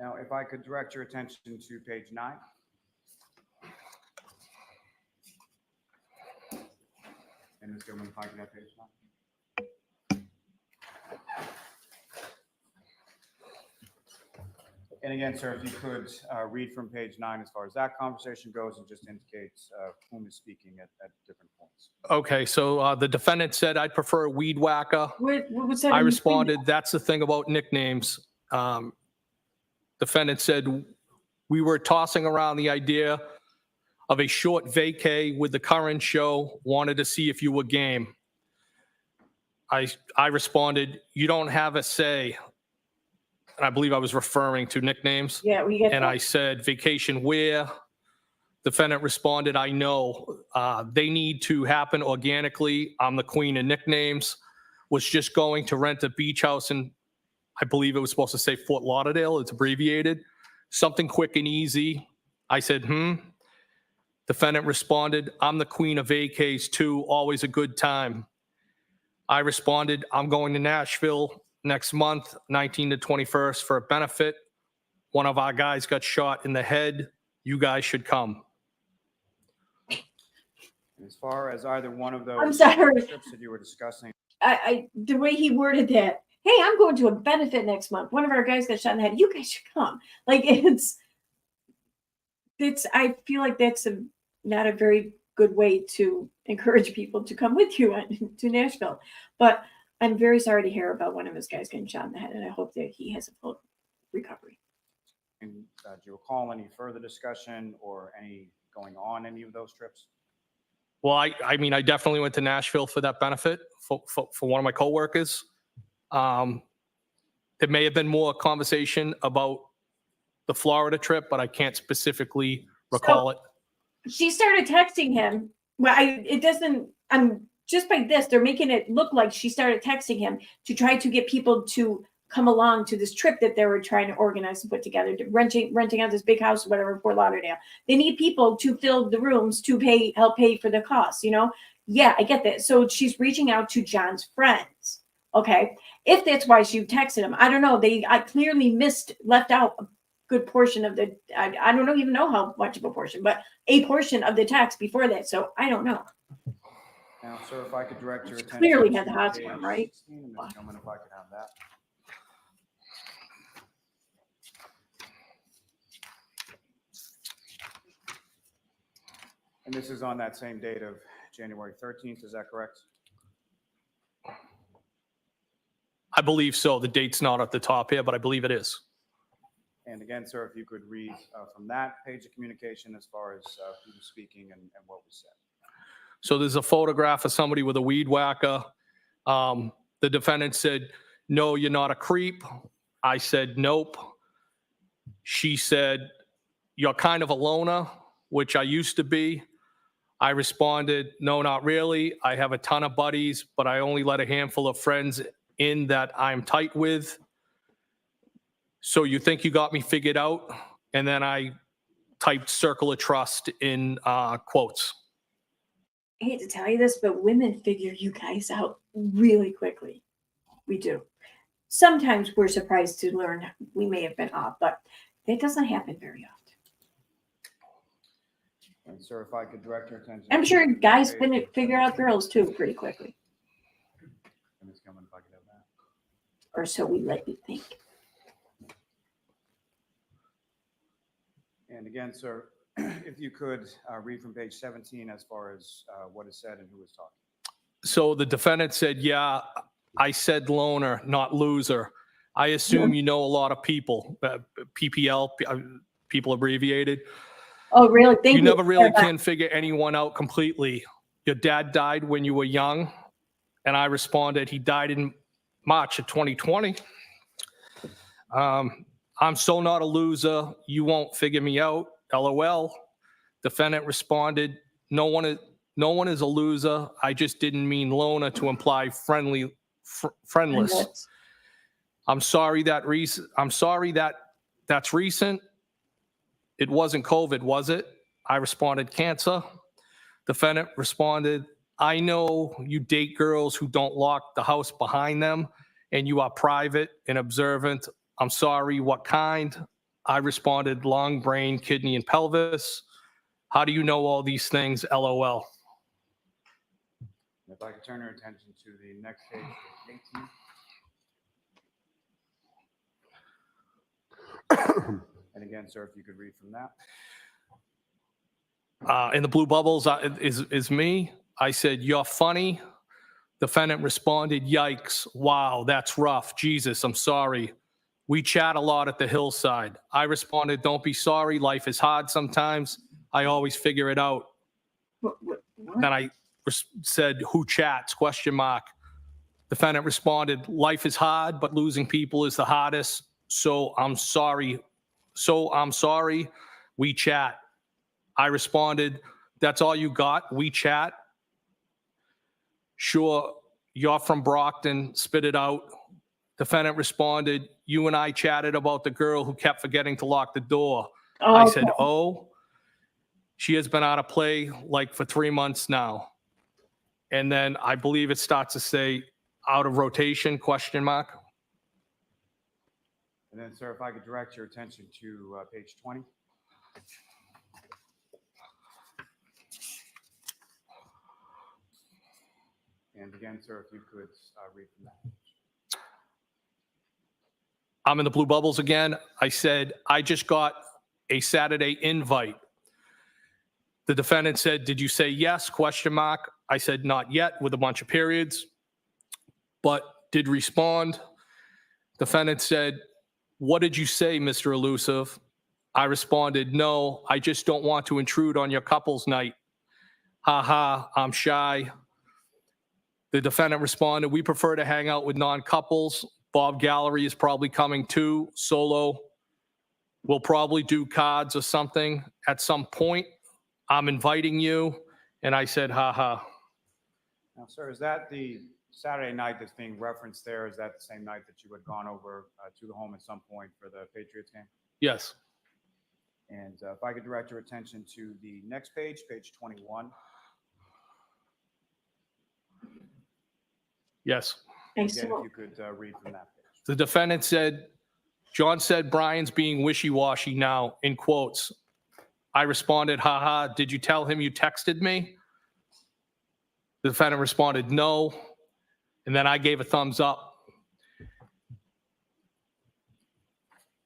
Now, if I could direct your attention to page 9. And Ms. Gilman, if I could have page 9. And again, sir, if you could read from page 9 as far as that conversation goes and just indicate whom is speaking at different points. Okay, so the defendant said, I'd prefer a weed whacker. What was that? I responded, that's the thing about nicknames. Defendant said, we were tossing around the idea of a short vacay with the current show, wanted to see if you were game. I responded, you don't have a say. And I believe I was referring to nicknames. Yeah, we get And that. I said, vacation where? Defendant responded, I know. They need to happen organically. I'm the queen of nicknames. Was just going to rent a beach house in, I believe it was supposed to say Fort Lauderdale. It's abbreviated. Something quick and easy. I said, Defendant responded, I'm the queen of vacays too. Always a good time. I responded, I'm going to Nashville next month, 19 to 21st, for a benefit. One of our guys got shot in the head. You guys should come. As far as either one of those I'm sorry. trips that you were discussing, The way he worded that, hey, I'm going to a benefit next month. One of our guys got shot in the head. You guys should come. Like I feel like that's not a very good way to encourage people to come with you to Nashville. But I'm very sorry to hear about one of his guys getting shot in the head, and I hope that he has a full recovery. and do you recall any further discussion or any going on any of those trips? Well, I mean, I definitely went to Nashville for that benefit for one of my coworkers. There may have been more conversation about the Florida trip, but I can't specifically recall it. She started texting him. Well, I'm just by this, they're making it look like she started texting him to try to get people to come along to this trip that they were trying to organize and put together, renting out this big house, whatever, in Fort Lauderdale. They need people to fill the rooms to help pay for the costs, you know? Yeah, I get that. So she's reaching out to John's friends. Okay. If that's why she texted him, I don't know. I clearly left out a good portion of I don't even know how much of a portion, but a portion of the text before that. So I don't know. Now, sir, if I could direct your attention. Clearly had to the hot page one, right? 16, and Ms. Gilman, if I could have that. And this is on that same date of January 13th, is that correct? I believe so. The date's not at the top here, but I believe it is. And again, sir, if you could read from that page of communication as far as who was speaking and what was said. So there's a photograph of somebody with a weed whacker. The defendant said, "No, you're not a creep." I said, "Nope." She said, "You're kind of a loner," which I used to be. I responded, "No, not really. I have a ton of buddies, but I only let a handful of friends in that I'm tight with. So you think you got me figured out?" And then I typed "circle of trust" in quotes. I hate to tell you this, but women figure you guys out really quickly. We do. Sometimes we're surprised to learn we may have been off, but that doesn't happen very often. And sir, if I could direct your attention. I'm sure to guys page figure out 17. girls too pretty quickly, Ms. Gilman, if I could have that. or so we let you think. And again, sir, if you could read from page 17 as far as what is said and who is talking. So the defendant said, "Yeah, I said loner, not loser. I assume you know a lot of people, PPL, people abbreviated. Oh, really? Thank you. You never really can figure anyone out completely. Your dad died when you were young." And I responded, "He died in March of 2020. I'm so not a loser. You won't figure me out. LOL. Defendant responded, no one is a loser. I just didn't mean loner to imply friendless. I'm sorry that's recent. It wasn't COVID, was it?" I responded, "Cancer." Defendant responded, "I know you date girls who don't lock the house behind them, and you are private and observant. I'm sorry, what kind?" I responded, "Long brain, kidney, and pelvis. How do you know all these things? LOL." If I could turn your attention to the next page, page 18. And again, sir, if you could read from that. In the blue bubbles is me. I said, "You're funny." Defendant responded, "Yikes. Wow, that's rough. Jesus, I'm sorry. We chat a lot at the hillside." I responded, "Don't be sorry. Life is hard sometimes. I always figure it out." Then I said, "Who chats?" ? Defendant responded, "Life is hard, but losing people is the hardest. So I'm sorry. We chat." I responded, "That's all you got? We chat? Sure, you're from Brockton. Spit it out." Defendant responded, "You and I chatted about the girl who kept forgetting to lock the door." I said, "Oh, she has been out of play like for 3 months now." And then I believe it starts to say "out of rotation?" ? And then, sir, if I could direct your attention to page 20. And again, sir, if you could read from that. I'm in the blue bubbles again. I said, I just got a Saturday invite. The defendant said, did you say yes? Question mark. I said, not yet, with a bunch of periods, but did respond. Defendant said, what did you say, Mr. Elusive? I responded, no, I just don't want to intrude on your couple's night. Ha ha, I'm shy. The defendant responded, we prefer to hang out with non-couples. Bob Gallery is probably coming too, solo. We'll probably do cards or something at some point. I'm inviting you. And I said, ha ha. Now, sir, is that the Saturday night that's being referenced there? Is that the same night that you had gone over to the home at some point for the Patriots game? Yes. And if I could direct your attention to the next page, page 21. Yes. Thanks. Again, if you could read from that page. The defendant said, John said Brian's being wishy-washy now, in quotes. I responded, haha, did you tell him you texted me? The defendant responded, no. And then I gave a thumbs up.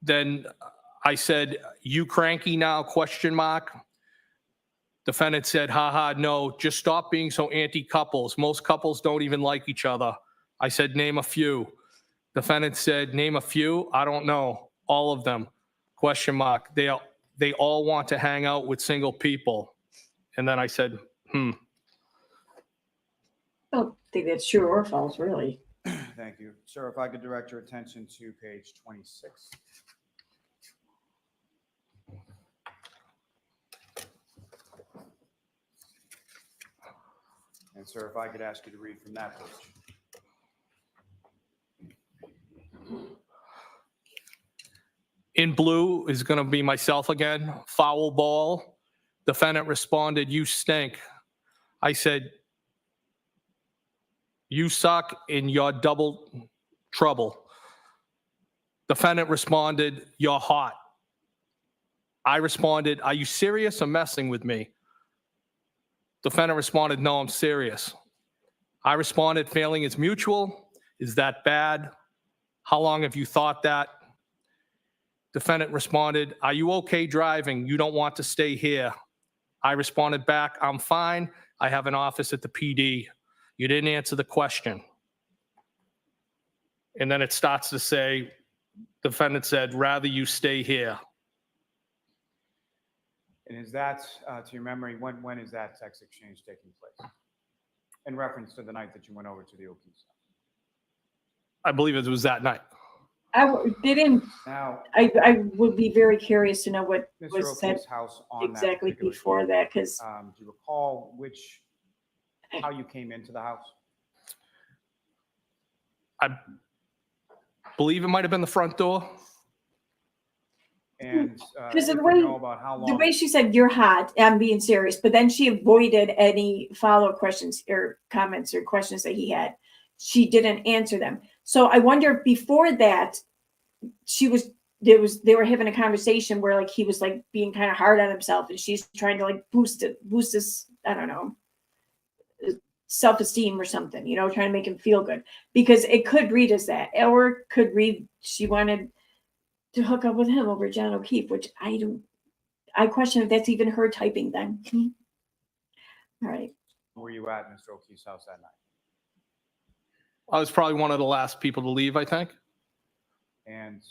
Then I said, you cranky now, question mark. Defendant said, haha, no, just stop being so anti-couples. Most couples don't even like each other. I said, name a few. Defendant said, name a few. I don't know. All of them. Question mark. They all want to hang out with single people. And then I said, I don't think that's true or false, really. Thank you. Sir, if I could direct your attention to page 26. And sir, if I could ask you to read from that page. in blue is going to be myself again. Foul ball. Defendant responded, you stink. I said, you suck and you're double trouble. Defendant responded, you're hot. I responded, are you serious or messing with me? Defendant responded, no, I'm serious. I responded, failing is mutual. Is that bad? How long have you thought that? Defendant responded, are you okay driving? You don't want to stay here. I responded back, I'm fine. I have an office at the PD. You didn't answer the question. And then it starts to say, defendant said, rather you stay here. And is that, to your memory, when is that text exchange taking place? In reference to the night that you went over to the O'Keefe's house? I believe it was that night. Now, I would be very curious to know what Mr. was said O'Keefe's house on that exactly particular before evening, that, because do you recall how you came into the house? I believe it might have been the front door. And Because if of you know about how the long, way she said, you're hot, I'm being serious, but then she avoided any follow-up questions or comments or questions that he had. She didn't answer them. So I wonder if before that, they were having a conversation where like he was like being kind of hard on himself and she's trying to like boost his, I don't know, self-esteem or something, you know, trying to make him feel good, because it could read as that, or it could read she wanted to hook up with him over John O'Keefe, which I question if that's even her typing then. All right. were you at Mr. O'Keefe's house that night? I was probably one of the last people to leave, I think. And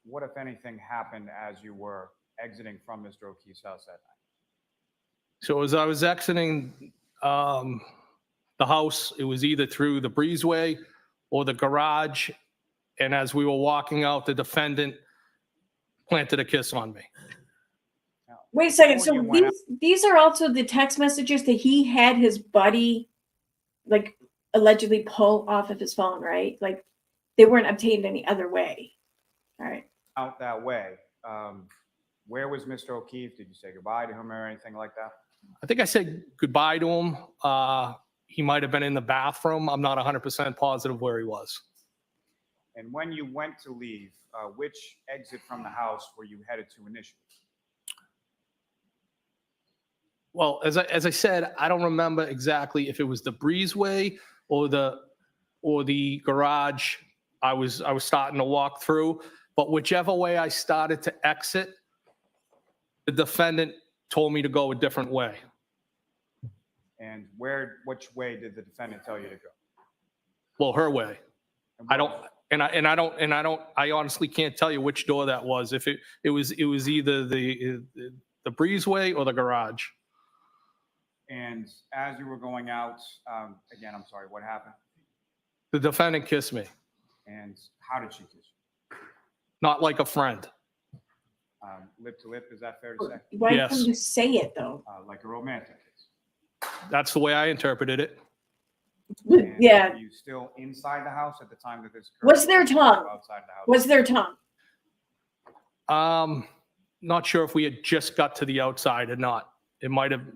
what, if anything, happened as you were exiting from Mr. O'Keefe's house that night? So as I was exiting the house, it was either through the breezeway or the garage. And as we were walking out, the defendant planted a kiss on me. Now, Wait a second. before So you went out- these are also the text messages that he had his buddy like allegedly pull off of his phone, right? Like they weren't obtained any other way. All right. out that way, where was Mr. O'Keefe? Did you say goodbye to him or anything like that? I think I said goodbye to him. He might have been in the bathroom. I'm not 100% positive where he was. And when you went to leave, which exit from the house were you headed to initially? Well, as I said, I don't remember exactly if it was the breezeway or the garage I was starting to walk through, but whichever way I started to exit, the defendant told me to go a different way. And which way did the defendant tell you to go? Well, her way. And I what- don't, I honestly can't tell you which door that was. If it was either the breezeway or the garage. And as you were going out, again, I'm sorry, what happened? The defendant kissed me, And how did she kiss you? not like a friend. Lip to lip, is that fair to say? Why Yes. couldn't you say it though? Like a romantic kiss? That's the way I interpreted it. And Yeah. Were you still inside the house at the time that this occurred? What's their Or tongue? outside the house? What's their tongue? Not sure if we had just got to the outside or not. It might have,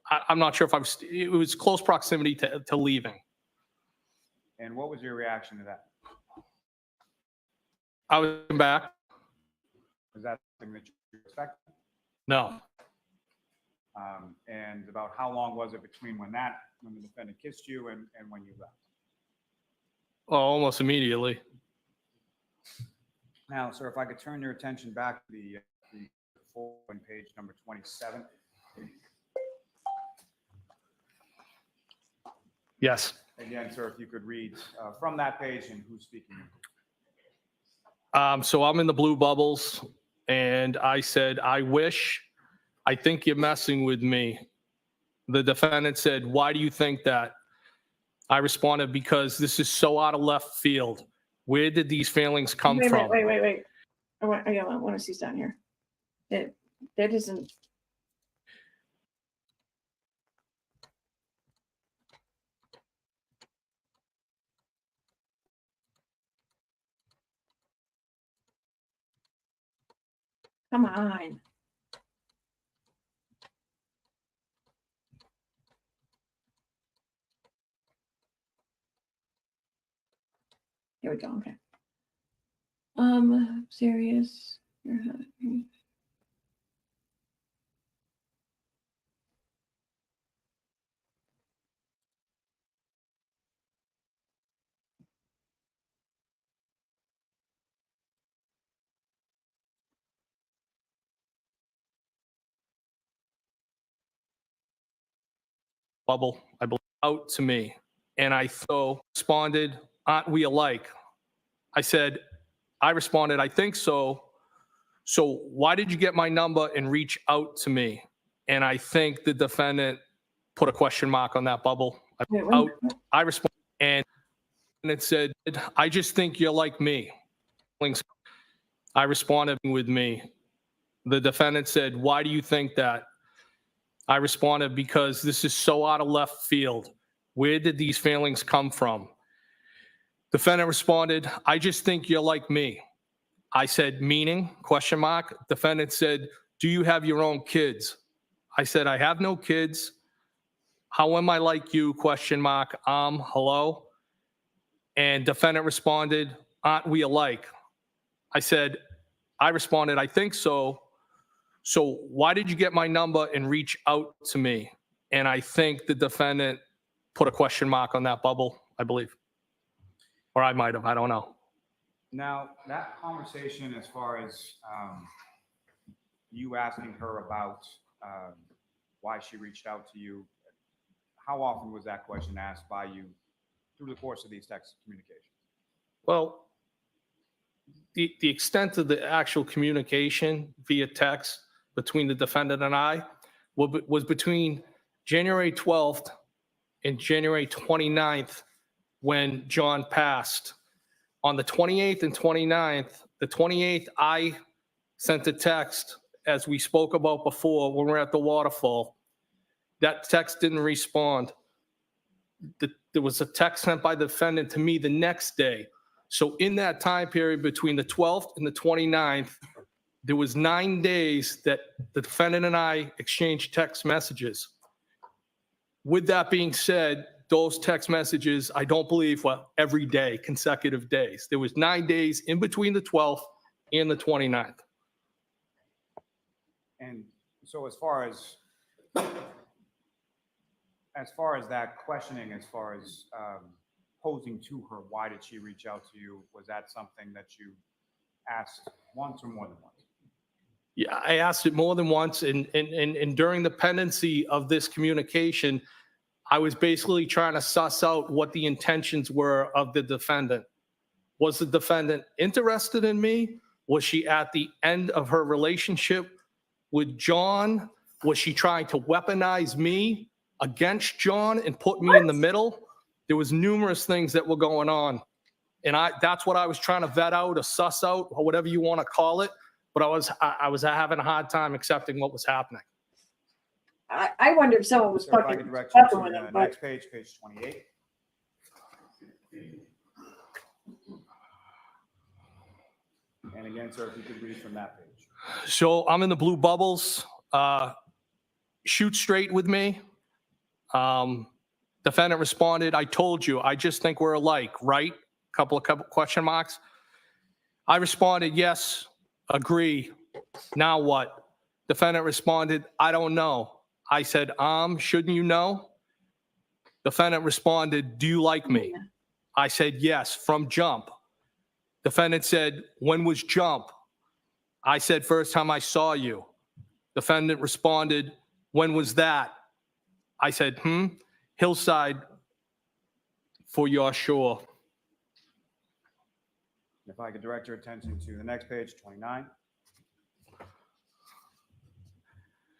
I'm not sure if it was close proximity to leaving. And what was your reaction to that? I was back. Was that something that you expected? No, And about how long was it between when the defendant kissed you and when you left? well, almost immediately. Now, sir, if I could turn your attention back to the following page, number 27. Yes. Again, sir, if you could read from that page and who's speaking. So I'm in the blue bubbles and I said, I think you're messing with me. The defendant said, why do you think that? I responded, because this is so out of left field. Where did these feelings come Wait, from? wait. I want to see down here. That isn't. Come on. Here we go. Okay. Serious. Bubble, I believe, out to me. And I responded, aren't we alike? I responded, I think so. So why did you get my number and reach out to me? And I think the defendant put a question mark on that bubble. I responded, and it said, I just think you're like me. I responded with me. The defendant said, why do you think that? I responded, because this is so out of left field. Where did these feelings come from? Defendant responded, I just think you're like me. I said, meaning, question mark. Defendant said, do you have your own kids? I said, I have no kids. How am I like you, question mark. Hello? And defendant responded, aren't we alike? I responded, I think so. So why did you get my number and reach out to me? And I think the defendant put a question mark on that bubble, I believe. Or I might have, I don't know. Now, that conversation, as far as you asking her about why she reached out to you, how often was that question asked by you through the course of these text communications? Well, the extent of the actual communication via text between the defendant and I was between January 12th and January 29th when John passed. On the 28th and 29th, the 28th, I sent a text, as we spoke about before when we were at the waterfall. That text didn't respond. There was a text sent by the defendant to me the next day. So in that time period between the 12th and the 29th, there was 9 days that the defendant and I exchanged text messages. With that being said, those text messages, I don't believe, were every day, consecutive days. There was 9 days in between the 12th and the 29th. And so as far as that questioning, as far as posing to her, why did she reach out to you? Was that something that you asked once or more than once? Yeah, I asked it more than once, and during the pendency of this communication, I was basically trying to suss out what the intentions were of the defendant. Was the defendant interested in me? Was she at the end of her relationship with John? Was she trying to weaponize me against John and put me in the middle? There was numerous things that were going on. And that's what I was trying to vet out or suss out, or whatever you want to call it. But I was having a hard time accepting what was happening. I wonder if someone was So if I fucking could direct you fucking with to him, the but next page, page 28. And again, sir, if you could read from that page. So I'm in the blue bubbles. Shoot straight with me. Defendant responded, I told you, I just think we're alike, right? Couple question marks. I responded, yes, agree. Now what? Defendant responded, I don't know. I said, shouldn't you know? Defendant responded, do you like me? I said, yes, from jump. Defendant said, when was jump? I said, first time I saw you. Defendant responded, when was that? I said, Hillside for your shore. If I could direct your attention to the next page, 29.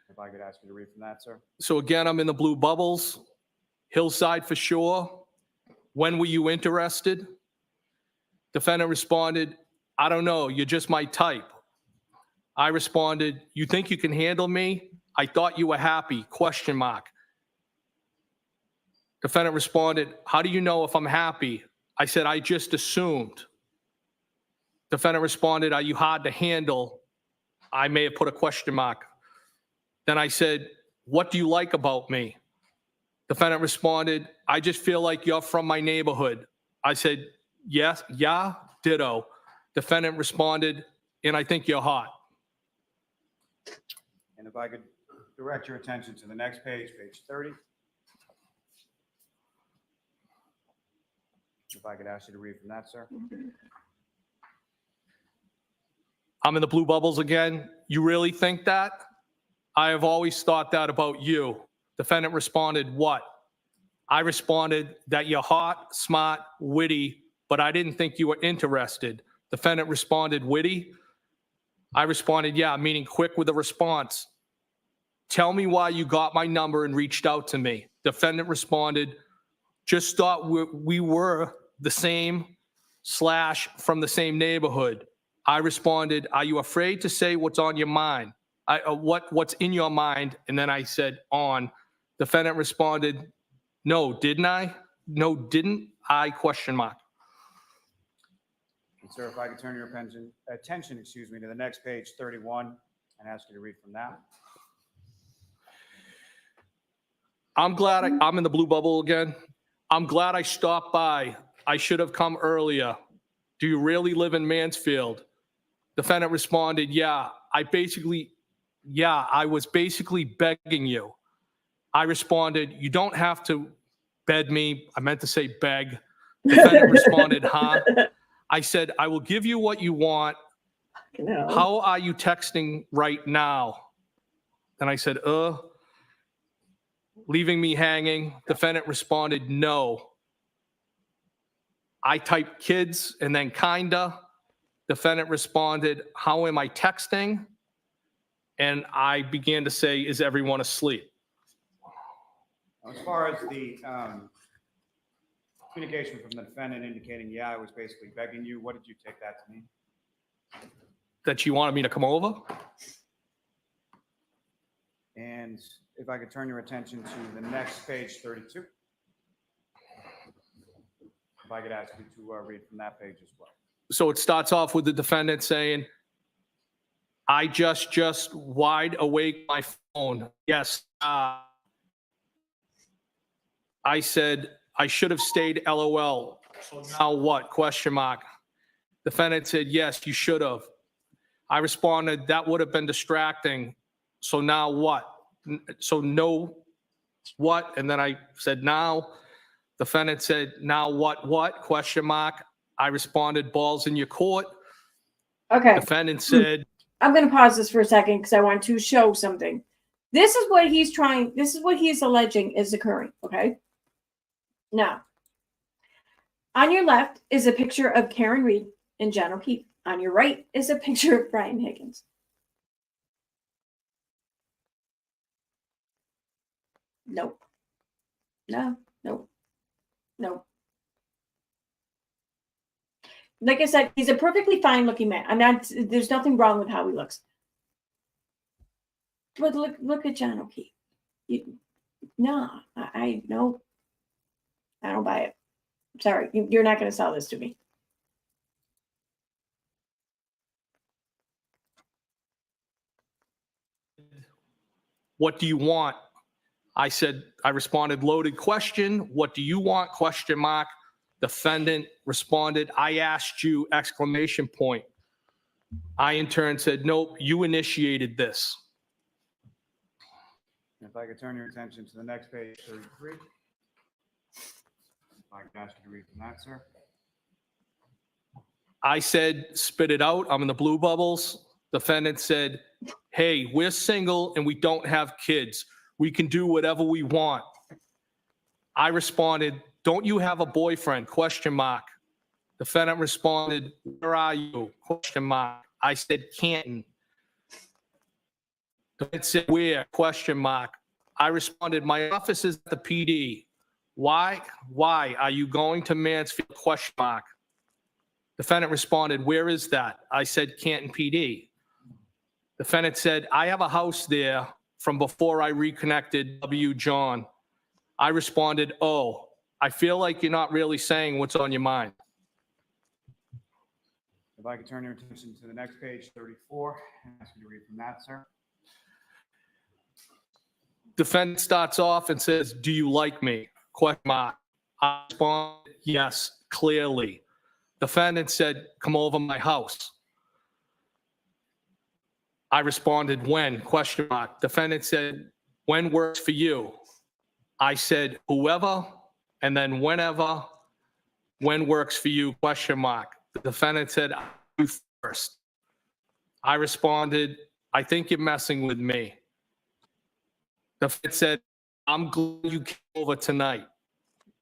If I could ask you to read from that, sir. So again, I'm in the blue bubbles. Hillside for sure. When were you interested? Defendant responded, I don't know, you're just my type. I responded, you think you can handle me? I thought you were happy, question mark. Defendant responded, how do you know if I'm happy? I said, I just assumed. Defendant responded, are you hard to handle? I may have put a question mark. Then I said, what do you like about me? Defendant responded, I just feel like you're from my neighborhood. I said, yes, yeah, ditto. Defendant responded, and I think you're hot. And if I could direct your attention to the next page, page 30. If I could ask you to read from that, sir. I'm in the blue bubbles again. You really think that? I have always thought that about you. Defendant responded, what? I responded that you're hot, smart, witty, but I didn't think you were interested. Defendant responded, witty? I responded, yeah, meaning quick with a response. Tell me why you got my number and reached out to me. Defendant responded, just thought we were the same / from the same neighborhood. I responded, are you afraid to say what's on your mind? What's in your mind? And then I said, on. Defendant responded, no, didn't I? No, didn't I? Question mark. And sir, if I could turn your attention, to the next page, 31, and ask you to read from that. I'm glad I'm in the blue bubble again. I'm glad I stopped by. I should have come earlier. Do you really live in Mansfield? Defendant responded, yeah. I was basically begging you. I responded, you don't have to beg me. I meant to say beg. Defendant responded, huh? I said, I will give you what you want. no. How are you texting right now? And I said, leaving me hanging. Defendant responded, no. I typed kids and then kinda. Defendant responded, how am I texting? And I began to say, is everyone asleep? As far as the communication from the defendant indicating, yeah, I was basically begging you, what did you take that to mean? That you wanted me to come over? And if I could turn your attention to the next page, 32. If I could ask you to read from that page as well. So it starts off with the defendant saying, I just wide awake my phone. Yes. I said, I should have stayed LOL. So now what? Question mark. Defendant said, yes, you should have. I responded, that would have been distracting. So now what? So no, what? And then I said, now. Defendant said, now what? Question mark. I responded, balls in your court. Okay. Defendant said, I'm going to pause this for a second because I want to show something. This is what he's alleging is occurring. Okay. Now, on your left is a picture of Karen Reed and John O'Keefe. On your right is a picture of Brian Higgins. Nope. No. Like I said, he's a perfectly fine looking man. There's nothing wrong with how he looks. But look at John O'Keefe. No, I don't buy it. Sorry, you're not going to sell this to me. what do you want? I responded, loaded question. What do you want? Question mark. Defendant responded, I asked you, exclamation point. I in turn said, nope, you initiated this. If I could turn your attention to the next page, 33. If I could ask you to read from that, sir. I said, spit it out. I'm in the blue bubbles. Defendant said, hey, we're single and we don't have kids. We can do whatever we want. I responded, don't you have a boyfriend? Question mark. Defendant responded, where are you? Question mark. I said, Canton. Defendant said, where? Question mark. I responded, my office is at the PD. Why? Are you going to Mansfield? Question mark. Defendant responded, where is that? I said, Canton PD. Defendant said, I have a house there from before I reconnected W. John. I responded, oh, I feel like you're not really saying what's on your mind. If I could turn your attention to the next page, 34, and ask you to read from that, sir. Defendant starts off and says, do you like me? Question mark. I responded, yes, clearly. Defendant said, come over my house. I responded, when? Question mark. Defendant said, when works for you? I said, whoever, and then whenever, when works for you? Question mark. The defendant said, you first. I responded, I think you're messing with me. The defendant said, I'm glad you came over tonight,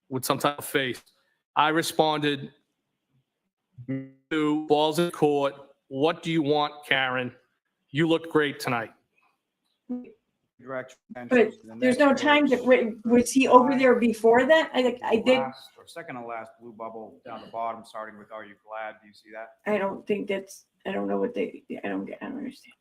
with some type of face. I responded, balls in court. What do you want, Karen? You look great tonight. Direct your But attention to the there's next no time page. was he over there before that? I did. Last or second to last blue bubble down the bottom, starting with, are you glad? Do you see that? I don't think that's, I don't know what they, I don't understand.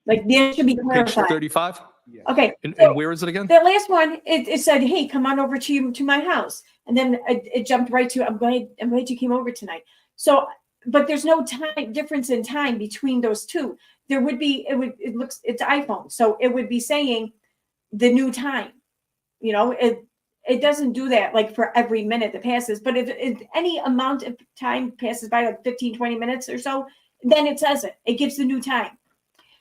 Like, that should be Page clarified. 35? Yes. Okay. And so where is it again? that last one, it said, hey, come on over to my house. And then it jumped right to, I'm glad you came over tonight. So, but there's no time difference in time between those two. There would be, it's iPhone. So it would be saying the new time, you know, it doesn't do that like for every minute that passes, but if any amount of time passes by, like 15, 20 minutes or so, then it says it gives the new time.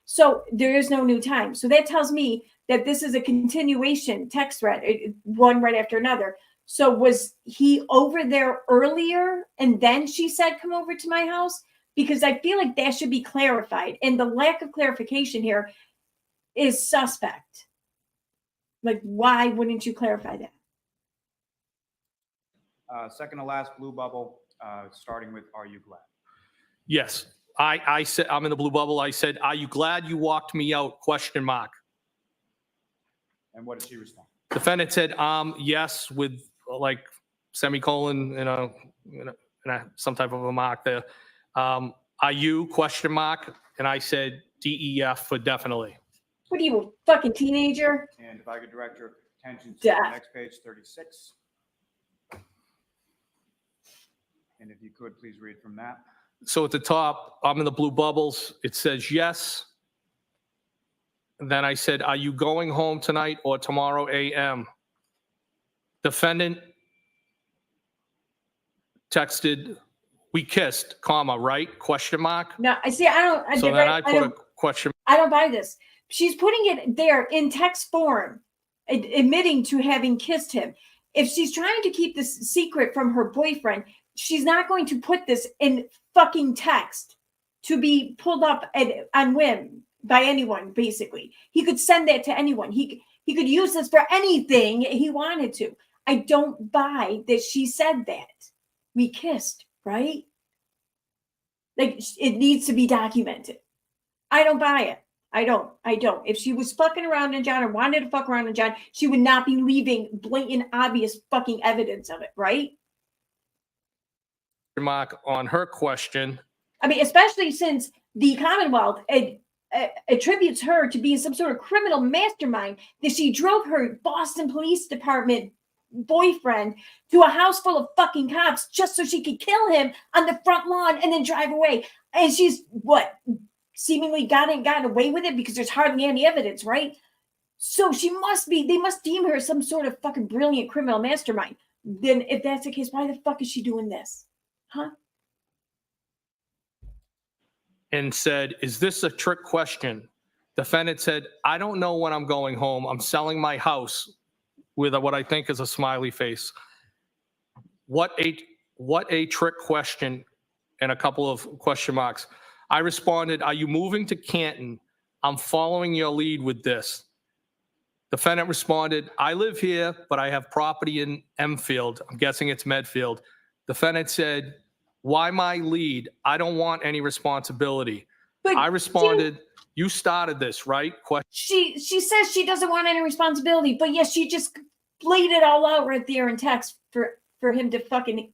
So there is no new time. So that tells me that this is a continuation text thread, one right after another. So was he over there earlier and then she said, come over to my house? Because I feel like that should be clarified. And the lack of clarification here is suspect. Like, why wouldn't you clarify that? Second to last blue bubble, starting with, are you glad? Yes. I said, I'm in the blue bubble. I said, are you glad you walked me out? Question mark. And what did she respond? Defendant said, yes, with like semicolon and some type of a mark there. Are you? Question mark. And I said, DEF for definitely. What are you, a fucking teenager? And if I could direct your attention to Yeah. the next page, 36. And if you could, please read from that. So at the top, I'm in the blue bubbles. It says yes. And then I said, are you going home tonight or tomorrow AM? Defendant texted, "We kissed, comma, right? Question mark." No, I see. I don't. So then I put a don't, question. I don't buy this. She's putting it there in text form, admitting to having kissed him. If she's trying to keep this secret from her boyfriend, she's not going to put this in fucking text to be pulled up on whim by anyone. Basically, he could send that to anyone. He could use this for anything he wanted to. I don't buy that she said that. We kissed, right? Like, it needs to be documented. I don't buy it. I don't. If she was fucking around in John or wanted to fuck around in John, she would not be leaving blatant, obvious fucking evidence of it, right? Mark on her question. I mean, especially since the Commonwealth attributes her to being some sort of criminal mastermind, that she drove her Boston Police Department boyfriend to a house full of fucking cops just so she could kill him on the front lawn and then drive away. And she's seemingly gotten away with it because there's hardly any evidence, right? So they must deem her some sort of fucking brilliant criminal mastermind. Then if that's the case, why the fuck is she doing this? Huh? And said, "Is this a trick question?" Defendant said, "I don't know when I'm going home. I'm selling my house," with what I think is a smiley face. What a trick question, and a couple of question marks. I responded, "Are you moving to Canton? I'm following your lead with this." Defendant responded, "I live here, but I have property in Enfield." I'm guessing it's Medfield. Defendant said, "Why my lead? I don't want any responsibility." But I responded, "You started this, right?" she says she doesn't want any responsibility, but yes, she just laid it all out right there in text for him to fucking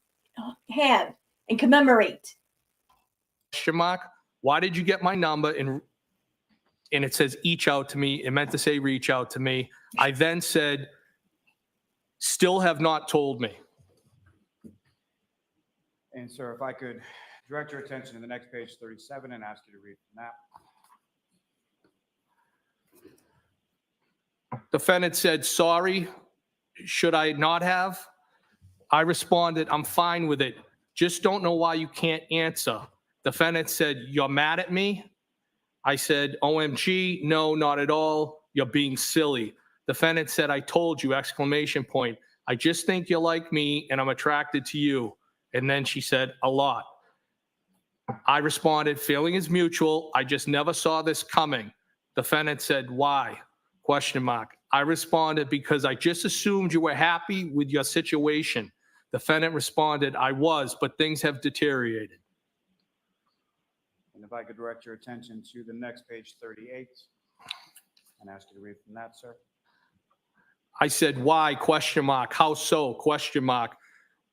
have and commemorate. Question mark. Why did you get my number? And it says each out to me. It meant to say reach out to me. I then said, "Still have not told me." And sir, if I could direct your attention to the next page 37 and ask you to read from that. Defendant said, "Sorry, should I not have?" I responded, "I'm fine with it. Just don't know why you can't answer." Defendant said, "You're mad at me?" I said, "OMG, no, not at all. You're being silly." Defendant said, "I told you, exclamation point. I just think you're like me and I'm attracted to you." And then she said, "A lot." I responded, "Feeling is mutual. I just never saw this coming." Defendant said, "Why?" Question mark. I responded, "Because I just assumed you were happy with your situation." Defendant responded, "I was, but things have deteriorated." And if I could direct your attention to the next page 38 and ask you to read from that, sir. I said, "Why?" Question mark. "How so?" Question mark.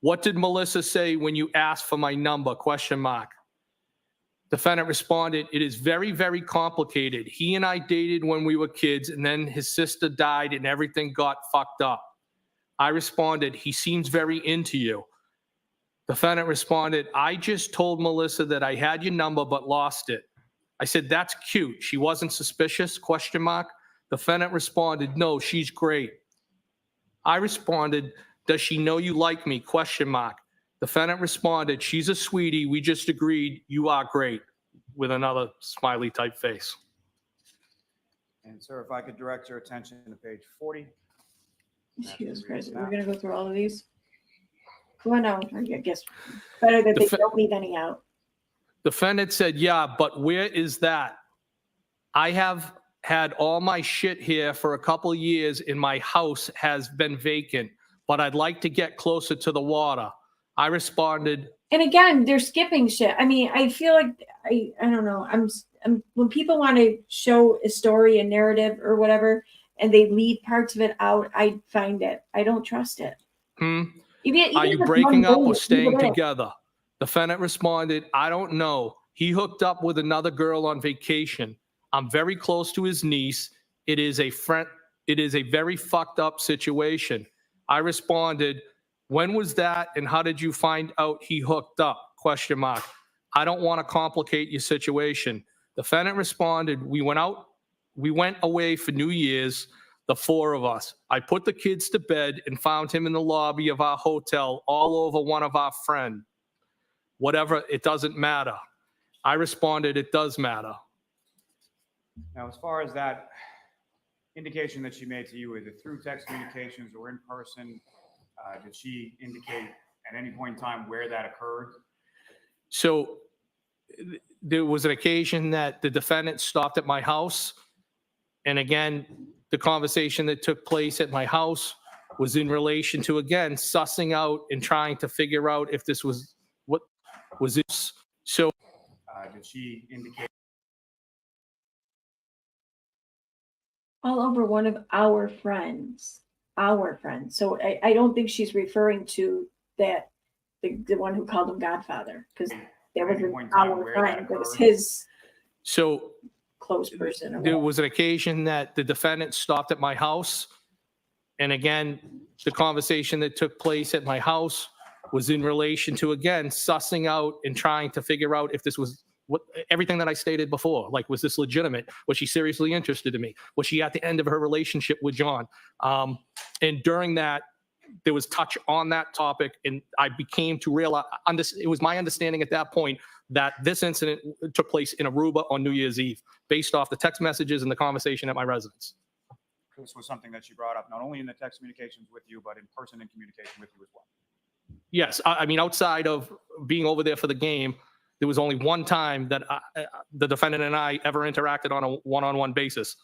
"What did Melissa say when you asked for my number?" Question mark. Defendant responded, "It is very, very complicated. He and I dated when we were kids, and then his sister died and everything got fucked up." I responded, "He seems very into you." Defendant responded, "I just told Melissa that I had your number but lost it." I said, "That's cute. She wasn't suspicious?" Question mark. Defendant responded, "No, she's great." I responded, "Does she know you like me?" Question mark. Defendant responded, "She's a sweetie. We just agreed you are great," with another smiley type face. And sir, if I could direct your attention to page 40. Jesus Christ, we're gonna go through all of these. Well, no, I guess better that they don't leave any out. Defendant said, "Yeah, but where is that? I have had all my shit here for a couple years and my house has been vacant, but I'd like to get closer to the water." I responded, And again, they're skipping shit. I mean, I feel like I don't know. I'm when people want to show a story, a narrative, or whatever, and they leave parts of it out, I find it. I don't trust it. Even "Are you if it's breaking up mundane, or leave staying it in. together?" Defendant responded, "I don't know. He hooked up with another girl on vacation. I'm very close to his niece. It is a very fucked up situation." I responded, "When was that and how did you find out he hooked up?" Question mark. "I don't want to complicate your situation." Defendant responded, we went away for New Year's. the four of us. I put the kids to bed and found him in the lobby of our hotel all over one of our friends. Whatever, it doesn't matter. I responded, it does matter. Now, as far as that indication that she made to you, is it through text communications or in person? Did she indicate at any point in time where that occurred? So there was an occasion that the defendant stopped at my house. And again, the conversation that took place at my house was in relation to, again, sussing out and trying to figure out if this was, what was this? So Did she indicate? All over one of our friends. So I don't think she's referring to that, the one who called him Godfather, because that At any wasn't point in time our where friend, that it was occurred? his so close person. or there whatever. was an occasion that the defendant stopped at my house. And again, the conversation that took place at my house was in relation to, again, sussing out and trying to figure out if this was what everything that I stated before. Like, was this legitimate? Was she seriously interested in me? Was she at the end of her relationship with John? And during that, there was touch on that topic, and I became to realize, it was my understanding at that point that this incident took place in Aruba on New Year's Eve, based off the text messages and the conversation at my residence. This was something that she brought up, not only in the text communications with you, but in person and communication with you as well. Yes, I mean, outside of being over there for the game, there was only one time that the defendant and I ever interacted on a one-on-one basis.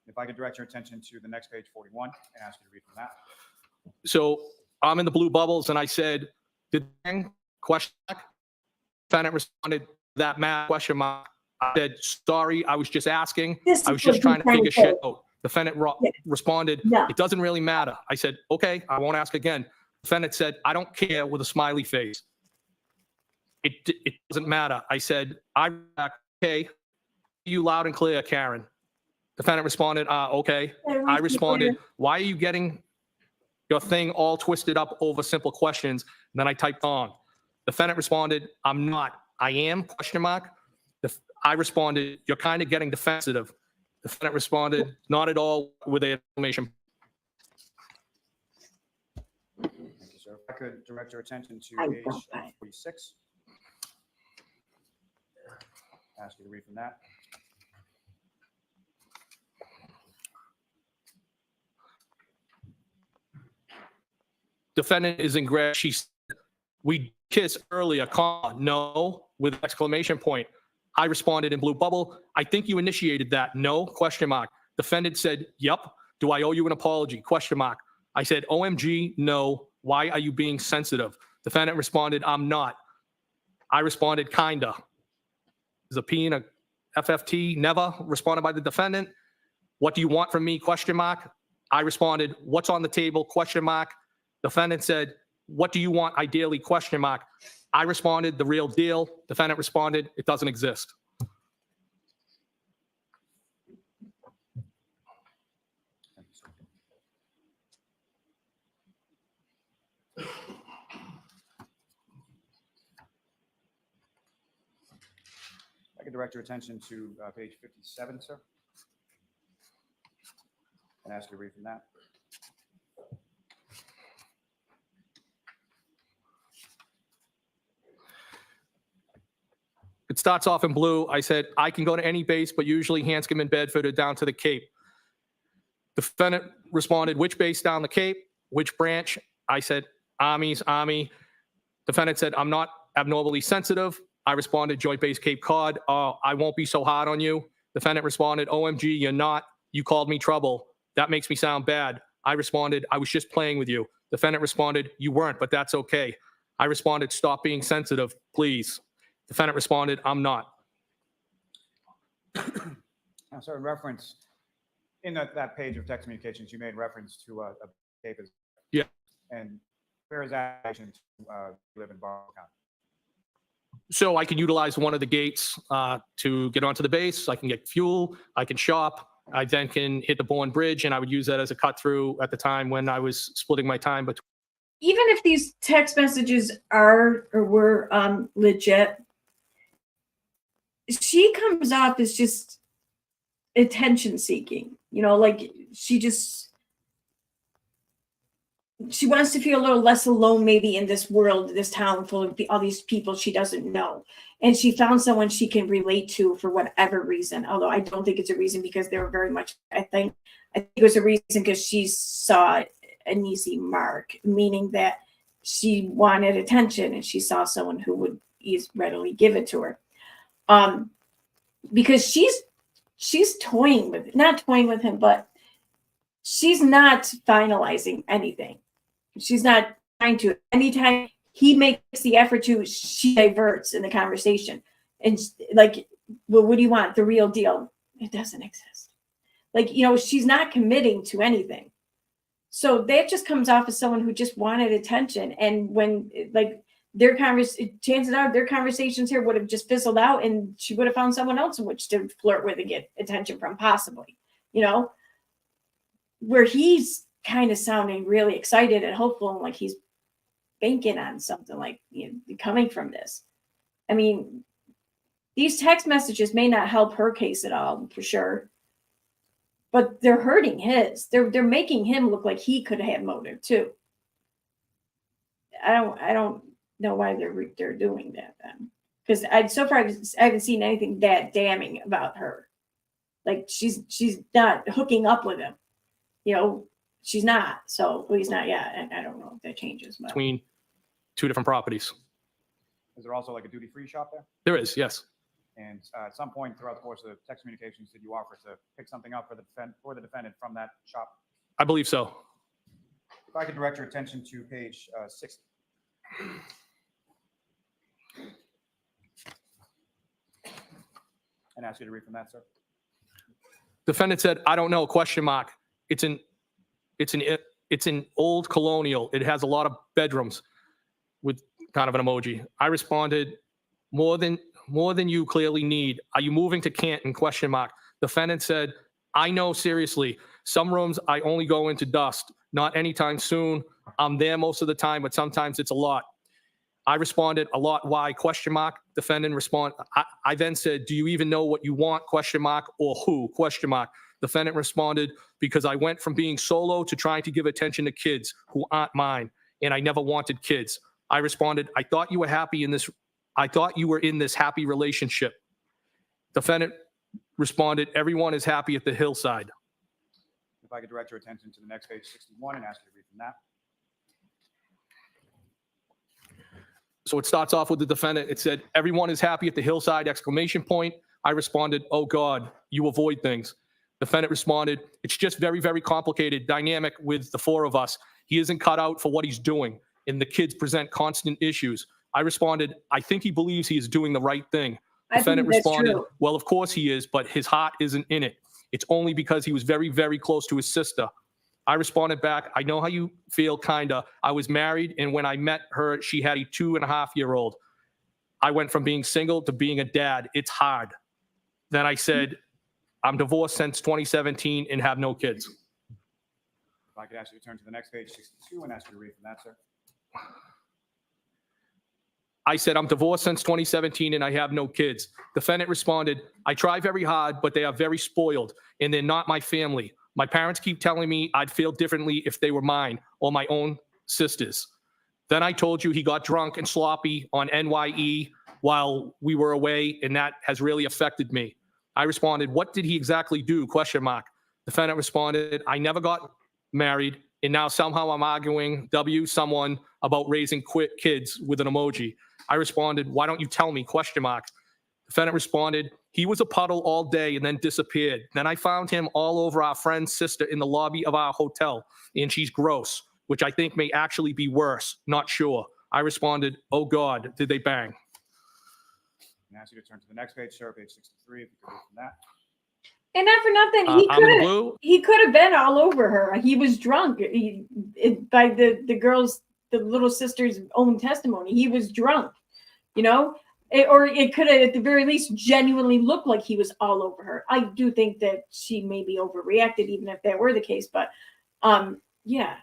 If I could direct your attention to the next page, 41, and ask you to read from that. So I'm in the blue bubbles, and I said, "Did question mark?" Defendant responded, "That math question mark." I said, "Sorry, I was just asking. This I is was just what trying he's to figure say. shit out." Defendant Yeah. responded, No. "It doesn't really matter." I said, "Okay, I won't ask again." Defendant said, "I don't care," with a smiley face. It doesn't matter. I said, "Okay, you loud and clear, Karen." Defendant responded, "Okay." I responded, "Why are you getting your thing all twisted up over simple questions?" And then I typed on. Defendant responded, "I'm not. I am, question mark." I responded, "You're kind of getting defensive." Defendant responded, "Not at all," with an exclamation. Thank you, sir. If I could direct your attention to I page don't buy it. 46. Ask you to read from that. Defendant is in gray. She said, "We kissed earlier, comma, no," with exclamation point. I responded in blue bubble, "I think you initiated that. No, question mark." Defendant said, "Yup. Do I owe you an apology? Question mark." I said, "OMG, no. Why are you being sensitive?" Defendant responded, "I'm not." I responded, "Kinda." There's a P and a FFT, never, responded by the defendant. "What do you want from me? Question mark. I responded, "What's on the table? Question mark." Defendant said, "What do you want ideally? Question mark." I responded, "The real deal." Defendant responded, "It doesn't exist." Thank you, sir. I could direct your attention to page 57, sir, and ask you to read from that. It starts off in blue. I said, "I can go to any base, but usually Hanscom and Bedford are down to the Cape." Defendant responded, "Which base down the Cape? Which branch?" I said, "Army's Army." Defendant said, "I'm not abnormally sensitive." I responded, "Joint Base Cape Cod. I won't be so hard on you." Defendant responded, "OMG, you're not. You called me trouble. That makes me sound bad." I responded, "I was just playing with you." Defendant responded, "You weren't, but that's okay." I responded, "Stop being sensitive, please." Defendant responded, "I'm not." Now, sir, in reference, in that page of text communications, you made reference to a tape. Yeah. And where is that relation to live in Barlow County? So I can utilize one of the gates to get onto the base. I can get fuel. I can shop. I then can hit the Bourne Bridge, and I would use that as a cut through at the time when I was splitting my time between. Even if these text messages are or were legit, she comes off as just attention seeking, like she wants to feel a little less alone maybe in this world, this town full of all these people she doesn't know. And she found someone she can relate to for whatever reason, although I don't think it's a reason because they were very much, I think it was a reason because she saw an easy mark, meaning that she wanted attention and she saw someone who would readily give it to her. Because she's not toying with him, but she's not finalizing anything. She's not trying to. Anytime he makes the effort to, she diverts in the conversation. And like, well, what do you want? The real deal. It doesn't exist. Like, she's not committing to anything. So that just comes off as someone who just wanted attention. And when like chances are their conversations here would have just fizzled out and she would have found someone else in which to flirt with and get attention from, possibly, where he's kind of sounding really excited and hopeful and like he's banking on something like coming from this. I mean, these text messages may not help her case at all, for sure, but they're hurting his. They're making him look like he could have motive too. I don't know why they're doing that then, because so far I haven't seen anything that damning about her. Like she's not hooking up with him, she's not. So well, he's not yet, and I don't know if that changes. But. Between two different properties. Is there also like a duty-free shop there? There is, yes. And at some point throughout the course of text communications, did you offer to pick something up for the defendant from that shop? I believe so. If I could direct your attention to page 60. And ask you to read from that, sir. Defendant said, I don't know, question mark. It's an old colonial. It has a lot of bedrooms, with kind of an emoji. I responded, more than you clearly need. Are you moving to Canton, question mark. Defendant said, I know, seriously. Some rooms I only go into dust. Not anytime soon. I'm there most of the time, but sometimes it's a lot. I responded, a lot, why, question mark. Defendant responded, I then said, do you even know what you want, question mark, or who, question mark. Defendant responded, because I went from being solo to trying to give attention to kids who aren't mine, and I never wanted kids. I responded, I thought you were in this happy relationship. Defendant responded, everyone is happy at the hillside. If I could direct your attention to the next page, 61, and ask you to read from that. So it starts off with the defendant. It said, everyone is happy at the hillside, exclamation point. I responded, oh God, you avoid things. Defendant responded, it's just very, very complicated dynamic with the four of us. He isn't cut out for what he's doing, and the kids present constant issues. I responded, I think he believes he is doing the right thing. Defendant responded, well, of course he is, but his heart isn't in it. It's only because he was very, very close to his sister. I responded back, I know how you feel, kinda. I was married, and when I met her, she had a 2.5-year-old. I went from being single to being a dad. It's hard. Then I said, I'm divorced since 2017 and have no kids. If I could ask you to turn to the next page, 62, and ask you to read from that, sir. I said, I'm divorced since 2017 and I have no kids. Defendant responded, I try very hard, but they are very spoiled, and they're not my family. My parents keep telling me I'd feel differently if they were mine or my own sisters. Then I told you he got drunk and sloppy on NYE while we were away, and that has really affected me. I responded, what did he exactly do, question mark. Defendant responded, I never got married, and now somehow I'm arguing someone about raising kids with an emoji. I responded, why don't you tell me, question mark. Defendant responded, he was a puddle all day and then disappeared. Then I found him all over our friend's sister in the lobby of our hotel, and she's gross, which I think may actually be worse, not sure. I responded, oh God, did they bang? And ask you to turn to the next page, sir, page 63, if you could read from that. And not for nothing, he could have been all over her. He was drunk. By the little sister's own testimony, he was drunk, or it could have at the very least genuinely looked like he was all over her. I do think that she maybe overreacted, even if that were the case. But yeah.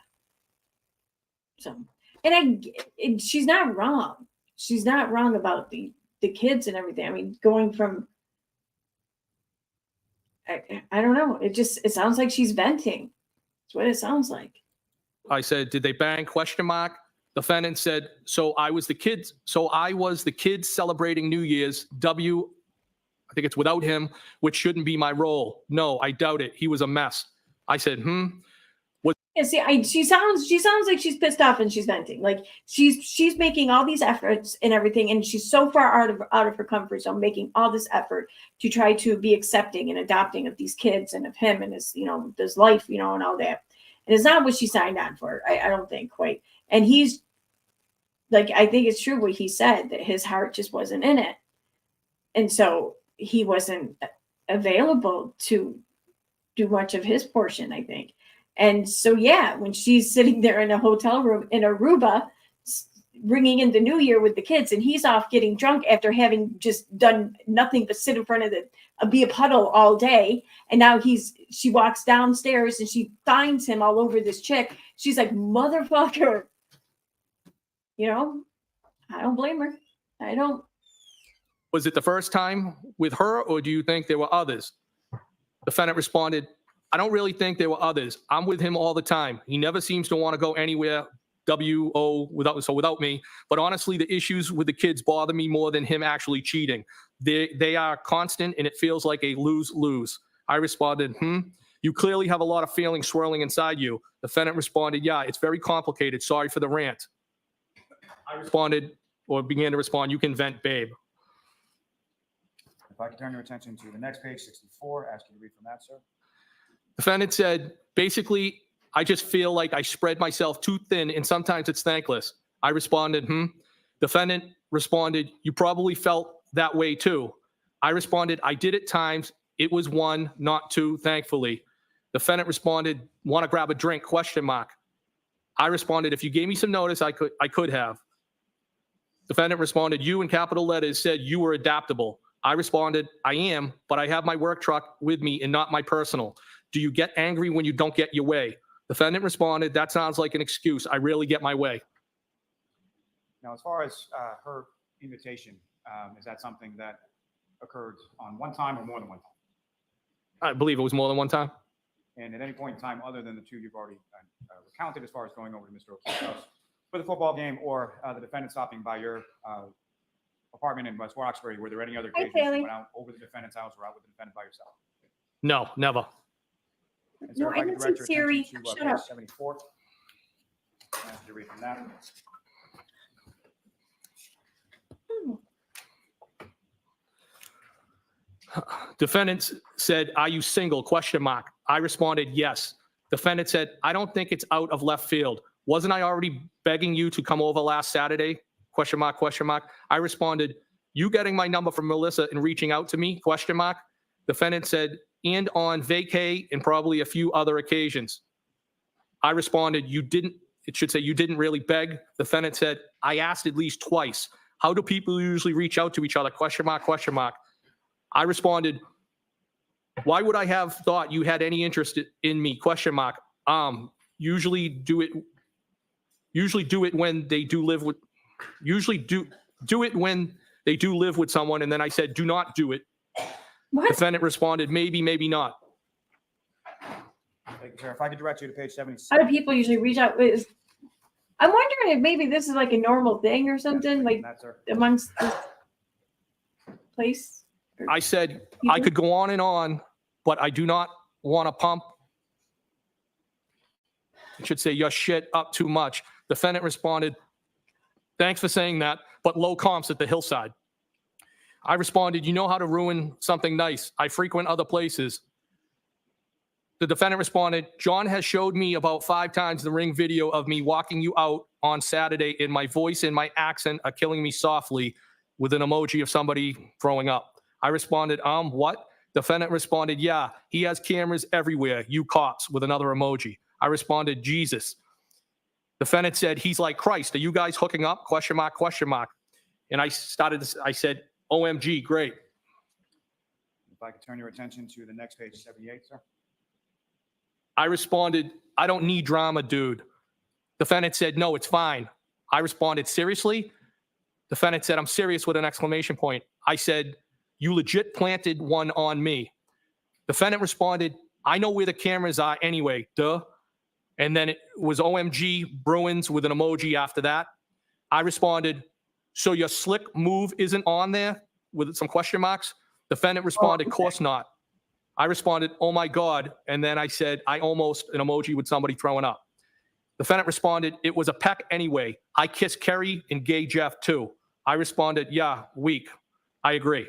So, and she's not wrong. She's not wrong about the kids and everything. I mean, going from I don't know. It sounds like she's venting. That's what it sounds like. I said, did they bang? Question mark. Defendant said, so I was the kids celebrating New Year's. I think it's without him, which shouldn't be my role. No, I doubt it. He was a mess. I said, Yeah, see, she sounds like she's pissed off and she's venting. Like she's making all these efforts and everything, and she's so far out of her comfort zone, making all this effort to try to be accepting and adopting of these kids and of him and his, his life, and all that. And it's not what she signed on for. I don't think quite. And he's like, I think it's true what he said, that his heart just wasn't in it, and so he wasn't available to do much of his portion, I think. And so, yeah, when she's sitting there in a hotel room in Aruba, bringing in the new year with the kids, and he's off getting drunk after having just done nothing but sit in front of be a puddle all day. And now she walks downstairs and she finds him all over this chick. She's like, motherfucker. I don't blame her. I don't. was it the first time with her, or do you think there were others? Defendant responded, I don't really think there were others. I'm with him all the time. He never seems to want to go anywhere without me. But honestly, the issues with the kids bother me more than him actually cheating. They are constant, and it feels like a lose-lose. I responded, You clearly have a lot of feelings swirling inside you. Defendant responded, yeah, it's very complicated. Sorry for the rant. I began to respond, you can vent, babe. If I could turn your attention to the next page, 64, ask you to read from that, sir. Defendant said, basically, I just feel like I spread myself too thin and sometimes it's thankless. I responded, Defendant responded, you probably felt that way too. I responded, I did at times. It was one, not two, thankfully. Defendant responded, want to grab a drink, question mark. I responded, if you gave me some notice, I could have. Defendant responded, you in capital letters said you were adaptable. I responded, I am, but I have my work truck with me and not my personal. Do you get angry when you don't get your way? Defendant responded, that sounds like an excuse. I rarely get my way. Now, as far as her invitation, is that something that occurred on one time or more than one time? I believe it was more than one time. And at any point in time, other than the two you've already recounted, as far as going over to Mr. O'Keefe's house for the football game, or the defendant stopping by your apartment in West Roxbury, were there any other occasions you went out over the defendant's house or out with the defendant by yourself? No, never. And sir, No, if I I could didn't direct see your Siri. attention to Shut page up. 74. Ask you to read from that. Defendant said, are you single, question mark. I responded, yes. Defendant said, I don't think it's out of left field. Wasn't I already begging you to come over last Saturday? Question mark, question mark. I responded, you getting my number from Melissa and reaching out to me? Question mark. Defendant said, and on vacay and probably a few other occasions. I responded, you didn't really beg. Defendant said, I asked at least twice. How do people usually reach out to each other? Question mark, question mark. I responded, why would I have thought you had any interest in me? Question mark. Usually do it when they do live with someone. And then I said, do not do it. What? Defendant responded, maybe, maybe not. Thank you, sir. If I could direct you to page 76. How do people usually reach out? I'm wondering if maybe this is like a normal thing or something, like That, sir. amongst this place. I said, I could go on, but I do not want to pump. It should say your shit up too much. Defendant responded, thanks for saying that, but low comps at the hillside. I responded, you know how to ruin something nice. I frequent other places. The defendant responded, John has showed me about 5 times the Ring video of me walking you out on Saturday, and my voice and my accent are killing me softly, with an emoji of somebody throwing up. I responded, what? Defendant responded, yeah, he has cameras everywhere, you cops, with another emoji. I responded, Jesus. Defendant said, he's like Christ. Are you guys hooking up? Question mark, question mark. And I said, OMG, great. If I could turn your attention to the next page, 78, sir. I responded, I don't need drama, dude. Defendant said, no, it's fine. I responded, seriously? Defendant said, I'm serious with an exclamation point. I said, you legit planted one on me. Defendant responded, I know where the cameras are anyway, duh. And then it was OMG Bruins with an emoji after that. I responded, so your slick move isn't on there with some question marks? Defendant responded, course not. I responded, oh my God. And then I said, I almost, an emoji with somebody throwing up. Defendant responded, it was a peck anyway. I kissed Kerry and gay Jeff too. I responded, yeah, weak. I agree.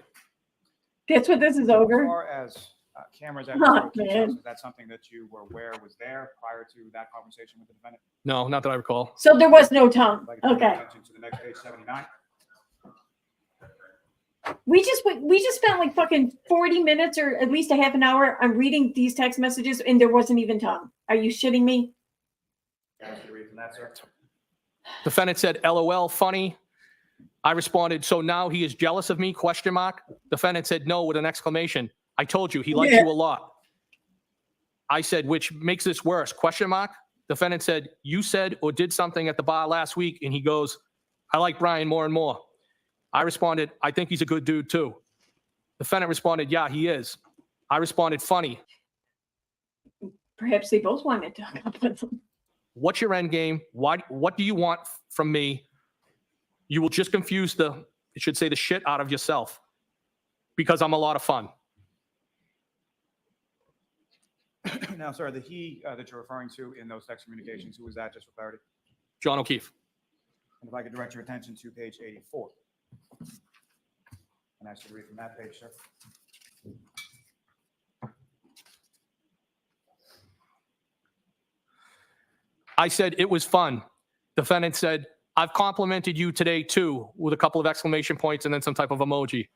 That's what this is As over. far as cameras at Oh, the man. is that something that you were aware was there prior to that conversation with the defendant? No, not that I recall. So there was no tongue. I'd like to draw your Okay. attention to the next page, 79. We just spent like fucking 40 minutes or at least a half an hour on reading these text messages and there wasn't even tongue. Are you shitting me? Can I ask you to read from that, sir? Defendant said, LOL, funny. I responded, so now he is jealous of me, question mark. Defendant said, no, with an exclamation. I told you, he likes you a lot. I said, which makes this worse, question mark. Defendant said, you said or did something at the bar last week. And he goes, I like Brian more and more. I responded, I think he's a good dude too. Defendant responded, yeah, he is. I responded, funny. Perhaps they both wanted to hook up with them. What's your end game? What do you want from me? You will just confuse the shit out of yourself because I'm a lot of fun. Now, sir, the he that you're referring to in those text communications, who was that, just for clarity? John O'Keefe. And if I could direct your attention to page 84. And I should read from that page, sir. I said, it was fun. Defendant said, I've complimented you today too, with a couple of exclamation points and then some type of emoji.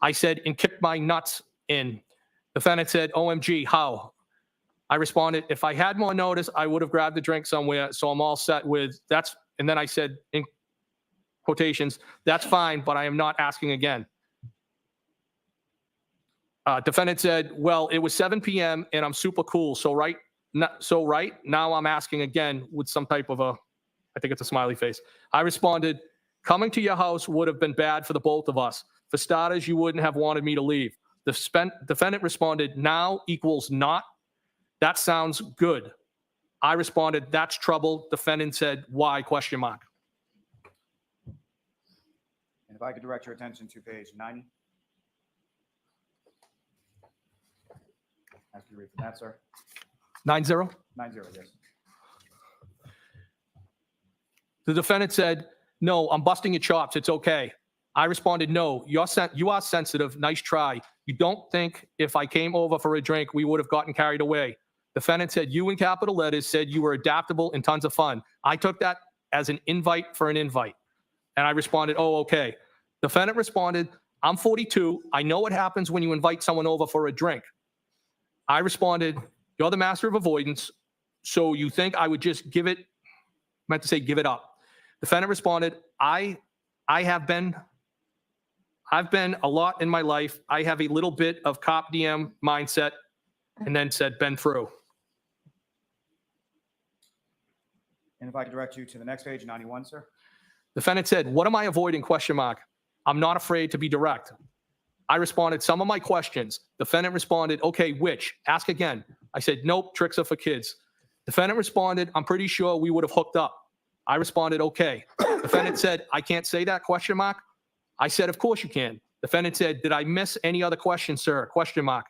I said, and kicked my nuts in. Defendant said, OMG, how? I responded, if I had more notice, I would have grabbed a drink somewhere, so I'm all set with that's, and then I said, in quotations, that's fine, but I am not asking again. Defendant said, well, it was 7 p.m. and I'm super cool, so right now I'm asking again with some type of a, I think it's a smiley face. I responded, coming to your house would have been bad for the both of us. For starters, you wouldn't have wanted me to leave. The defendant responded, now equals not. That sounds good. I responded, that's trouble. Defendant said, why, question mark. And if I could direct your attention to page 90. Ask you to read from that, sir. 9-0. 90, yes. The defendant said, no, I'm busting your chops. It's okay. I responded, no, you are sensitive. Nice try. You don't think if I came over for a drink, we would have gotten carried away. Defendant said, you in capital letters said you were adaptable and tons of fun. I took that as an invite for an invite. And I responded, oh, okay. Defendant responded, I'm 42. I know what happens when you invite someone over for a drink. I responded, you're the master of avoidance. So you think I would just give it up. Defendant responded, I've been a lot in my life. I have a little bit of cop DM mindset, and then said, been through. And if I could direct you to the next page, 91, sir. Defendant said, what am I avoiding, question mark. I'm not afraid to be direct. I responded, some of my questions. Defendant responded, okay, which? Ask again. I said, nope, tricks are for kids. Defendant responded, I'm pretty sure we would have hooked up. I responded, okay. Defendant said, I can't say that, question mark. I said, of course you can. Defendant said, did I miss any other questions, sir? Question mark.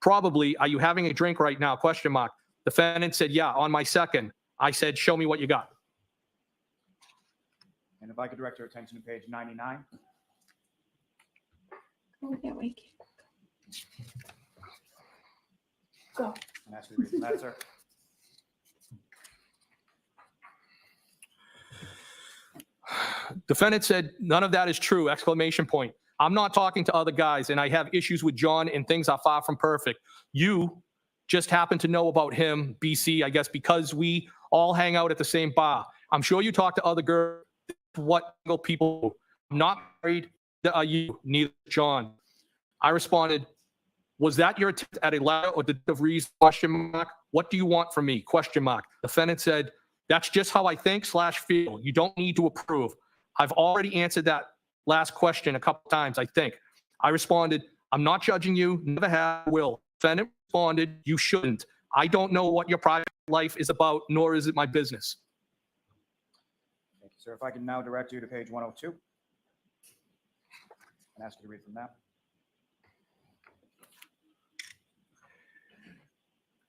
Probably. Are you having a drink right now? Question mark. Defendant said, yeah, on my second. I said, show me what you got. And if I could direct your attention to page 99. Oh, that way. Go. And ask you to read from that, sir. Defendant said, none of that is true, exclamation point. I'm not talking to other guys, and I have issues with John, and things are far from perfect. You just happen to know about him, BC, I guess, because we all hang out at the same bar. I'm sure you talk to other girls. What single people do. I'm not married. Are you? Neither John. I responded, was that your attempt at a letter or the reason? Question mark. What do you want from me? Question mark. Defendant said, that's just how I think / feel. You don't need to approve. I've already answered that last question a couple times, I think. I responded, I'm not judging you, never have, will. Defendant responded, you shouldn't. I don't know what your private life is about, nor is it my business. Thank you, sir. If I can now direct you to page 102 and ask you to read from that.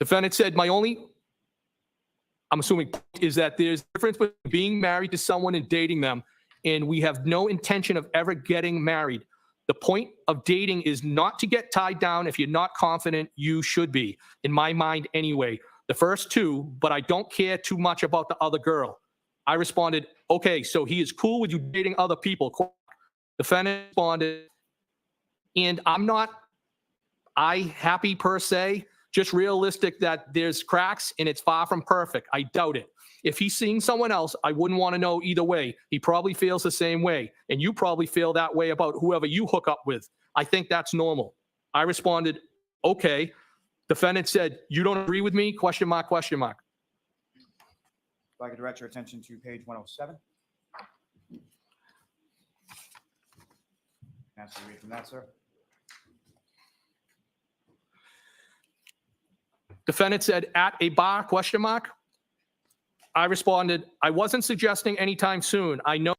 Defendant said, I'm assuming, is that there's a difference between being married to someone and dating them, and we have no intention of ever getting married. The point of dating is not to get tied down. If you're not confident, you should be, in my mind anyway. The first two, but I don't care too much about the other girl. I responded, okay, so he is cool with you dating other people. Defendant responded, and I'm not happy per se, just realistic that there's cracks and it's far from perfect. I doubt it. If he's seeing someone else, I wouldn't want to know either way. He probably feels the same way. And you probably feel that way about whoever you hook up with. I think that's normal. I responded, okay. Defendant said, you don't agree with me? Question mark, question mark. If I could direct your attention to page 107. Ask you to read from that, sir. Defendant said, at a bar, question mark. I responded, I wasn't suggesting anytime soon. I know.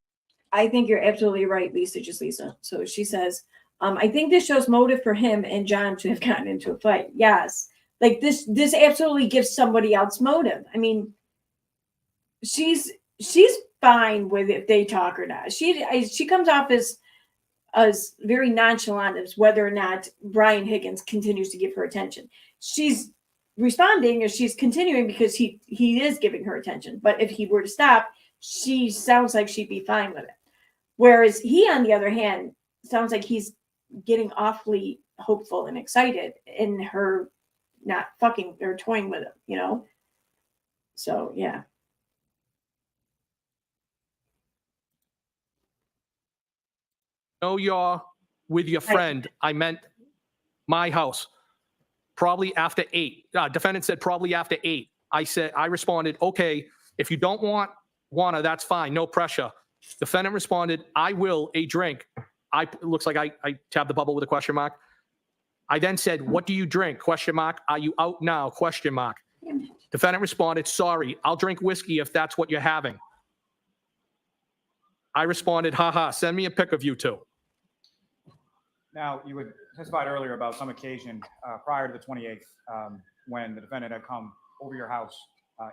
I think you're absolutely right, Lisa, just Lisa. So she says, I think this shows motive for him and John to have gotten into a fight. Yes. Like this absolutely gives somebody else motive. I mean, she's fine with if they talk or not. She comes off as very nonchalant as whether or not Brian Higgins continues to give her attention. She's responding or she's continuing because he is giving her attention. But if he were to stop, she sounds like she'd be fine with it. Whereas he, on the other hand, sounds like he's getting awfully hopeful and excited in her not fucking or toying with him, you know? So, yeah. No, you're with your friend. I meant my house. Probably after 8. Defendant said probably after 8. I responded, okay, if you don't wanna, that's fine, no pressure. Defendant responded, I will a drink. It looks like I tabbed the bubble with a question mark. I then said, what do you drink? Question mark. Are you out now? Question mark. Defendant responded, sorry, I'll drink whiskey if that's what you're having. I responded, haha, send me a pic of you two. Now, you had testified earlier about some occasion prior to the 28th when the defendant had come over your house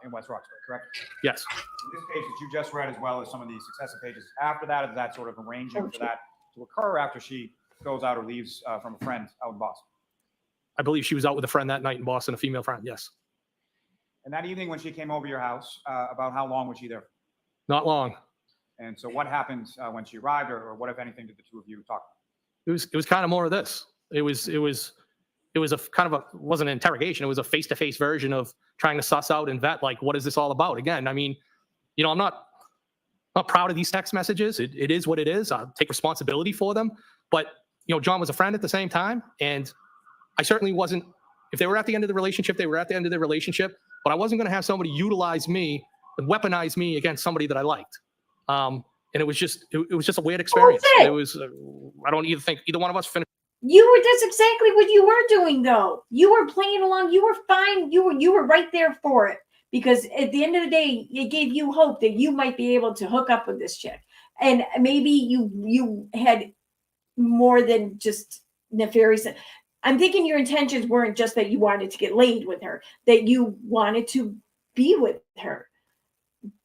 in West Roxbury, correct? Yes. In this page that you just read, as well as some of the successive pages after that, is that sort of arranging for that to occur after she goes out or leaves from a friend out in Boston? I believe she was out with a friend that night in Boston, a female friend, yes. And that evening when she came over your house, about how long was she there? Not long. And so what happened when she arrived, or what, if anything, did the two of you talk? It was kind of more of this. It was a kind of a, wasn't an interrogation. It was a face-to-face version of trying to suss out and vet, like, what is this all about? Again, I mean, you know, I'm not proud of these text messages. It is what it is. I'll take responsibility for them. But, you know, John was a friend at the same time. And I certainly wasn't, if they were at the end of the relationship, they were at the end of the relationship. But I wasn't going to have somebody utilize me and weaponize me against somebody that I liked. And it was just a weird experience. It was, I don't even think either one of us finished. That's exactly what you were doing though. You were playing along. You were fine. You were right there for it, because at the end of the day, it gave you hope that you might be able to hook up with this chick. And maybe you had more than just nefarious. I'm thinking your intentions weren't just that you wanted to get laid with her, that you wanted to be with her.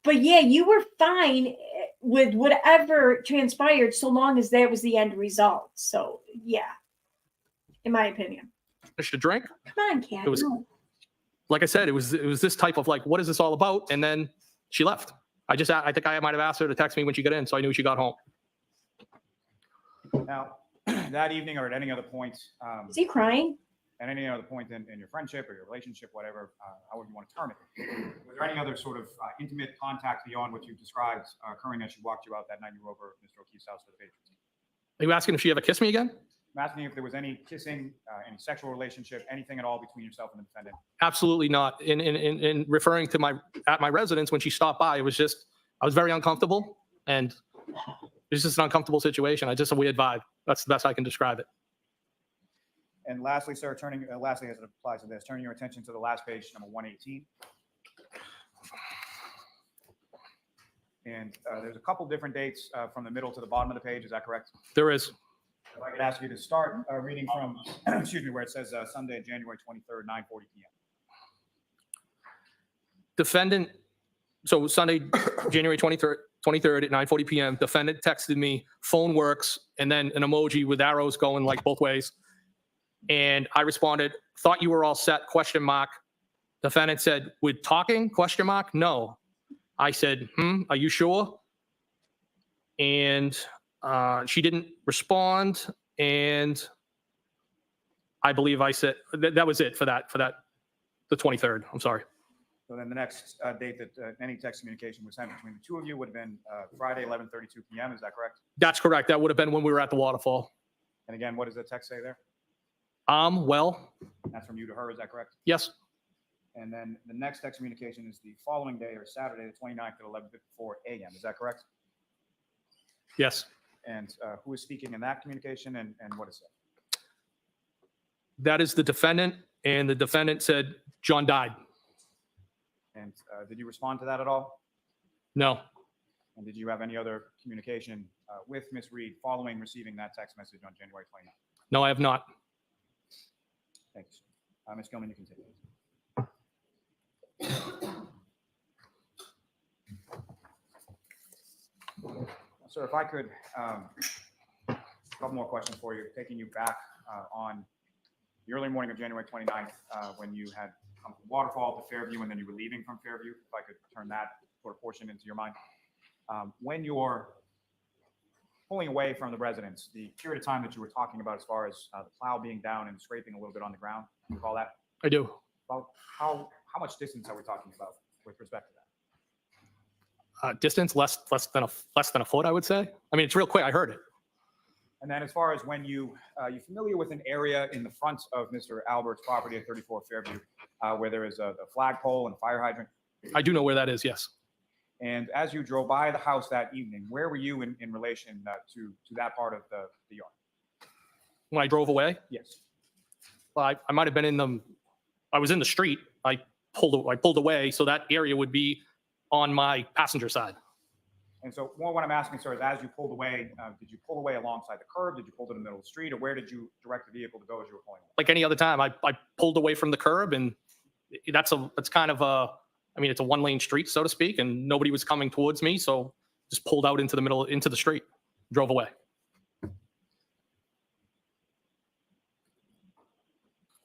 But yeah, you were fine with whatever transpired, so long as that was the end result. So yeah, in my opinion. Finished a drink. Come on, Kat. It was, like I said, it was this type of like, what is this all about? And then she left. I think I might have asked her to text me when she got in, so I knew she got home. Now, that evening or at any other point, Is he crying? at any other point in your friendship or your relationship, whatever, however you want to term it, was there any other sort of intimate contact beyond what you described occurring as she walked you out that night you were over at Mr. O'Keefe's house for the patrons? Are you asking if she ever kissed me again? I'm asking if there was any kissing, any sexual relationship, anything at all between yourself and the defendant. Absolutely not. In referring to my residence when she stopped by, it was just, I was very uncomfortable, and it was just an uncomfortable situation. Just a weird vibe. That's the best I can describe it. And lastly, sir, lastly, as it applies to this, turning your attention to the last page, number 118. And there's a couple different dates from the middle to the bottom of the page. Is that correct? There is. If I could ask you to start reading from, excuse me, where it says Sunday, January 23rd, 9:40 p.m. Defendant, so Sunday, January 23rd at 9:40 p.m., defendant texted me, phone works, and then an emoji with arrows going like both ways. And I responded, thought you were all set, question mark. Defendant said, with talking, question mark? No. I said, are you sure? And she didn't respond. And I believe I said, that was it for that, the 23rd. I'm sorry. So then the next date that any text communication was sent between the two of you would have been Friday, 11:32 p.m. Is that correct? That's correct. That would have been when we were at the waterfall. And again, what does the text say there? Well, That's from you to her. Is that correct? yes, And then the next text communication is the following day, or Saturday, the 29th at 11:54 a.m. Is that correct? yes. And who is speaking in that communication, and what is it? That is the defendant. And the defendant said, John died. And did you respond to that at all? No, And did you have any other communication with Ms. Reed following receiving that text message on January 29th? no, I have not. Thank you, sir. Ms. Gilman, you can take it. Sir, if I could, a couple more questions for you, taking you back on the early morning of January 29th, when you had come from Waterfall to Fairview, and then you were leaving from Fairview, if I could turn that sort of portion into your mind. When you're pulling away from the residence, the period of time that you were talking about as far as the plow being down and scraping a little bit on the ground, you recall that? I do. About how much distance are we talking about with respect to that? Distance, less than a foot, I would say. I mean, it's real quick. I heard it. And then as far as when you familiar with an area in the front of Mr. Albert's property at 34 Fairview, where there is a flagpole and a fire hydrant? I do know where that is. Yes. And as you drove by the house that evening, where were you in relation to that part of the yard? When I drove away, Yes. well, I might have been I was in the street. I pulled away. So that area would be on my passenger side. And so what I'm asking, sir, is as you pulled away, did you pull away alongside the curb? Did you pull to the middle of the street? Or where did you direct the vehicle to go as you were pulling away? Like any other time, I pulled away from the curb, and that's kind of it's a one-lane street, so to speak, and nobody was coming towards me. So just pulled out into the street, drove away.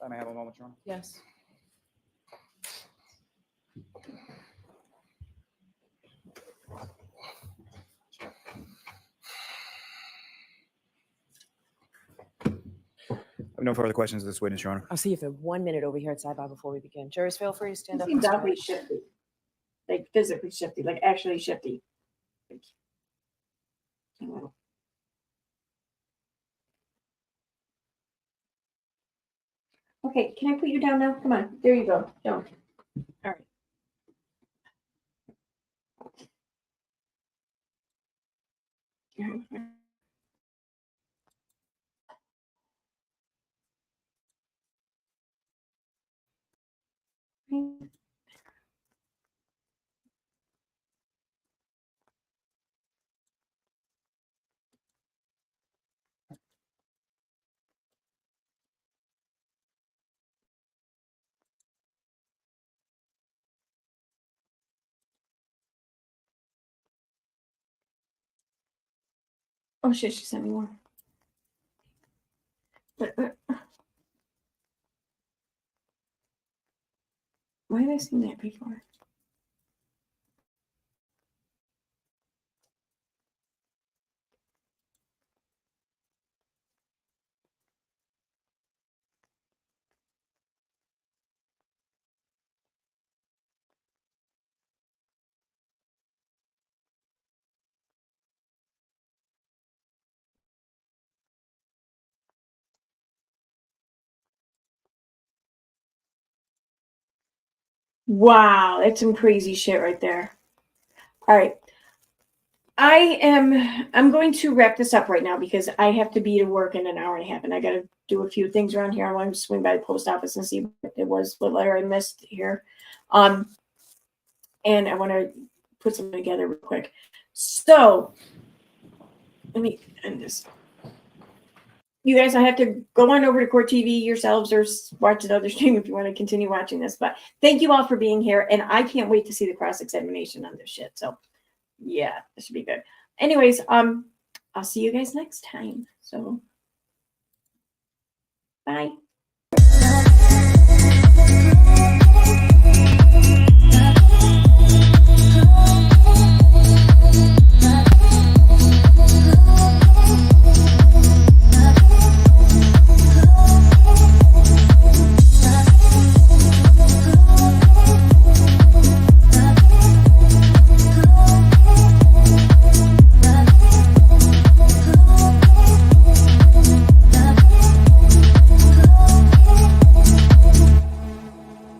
I may have a moment, Your Honor. Yes. I have no further questions of this witness, Your Honor. I'll see you for 1 minute over here at sidebar before we begin. Jurors, feel free to stand He up. seems awfully shifty, like physically shifty, like actually shifty. Okay, can I put you down now? Come on, there you go. Don't. All right. Oh shit, she sent me more. Why have I seen that before? Wow, that's some crazy shit right there. All right. I'm going to wrap this up right now because I have to be to work in an hour and a half, and I got to do a few things around here. I want to swing by the post office and see what it was, what letter I missed here. And I want to put something together real quick. So let me end this. You guys, I have to go on over to Court TV yourselves or watch another stream if you want to continue watching this. But thank you all for being here, and I can't wait to see the cross-examination on this shit. So yeah, this should be good. Anyways, I'll see you guys next time. So bye.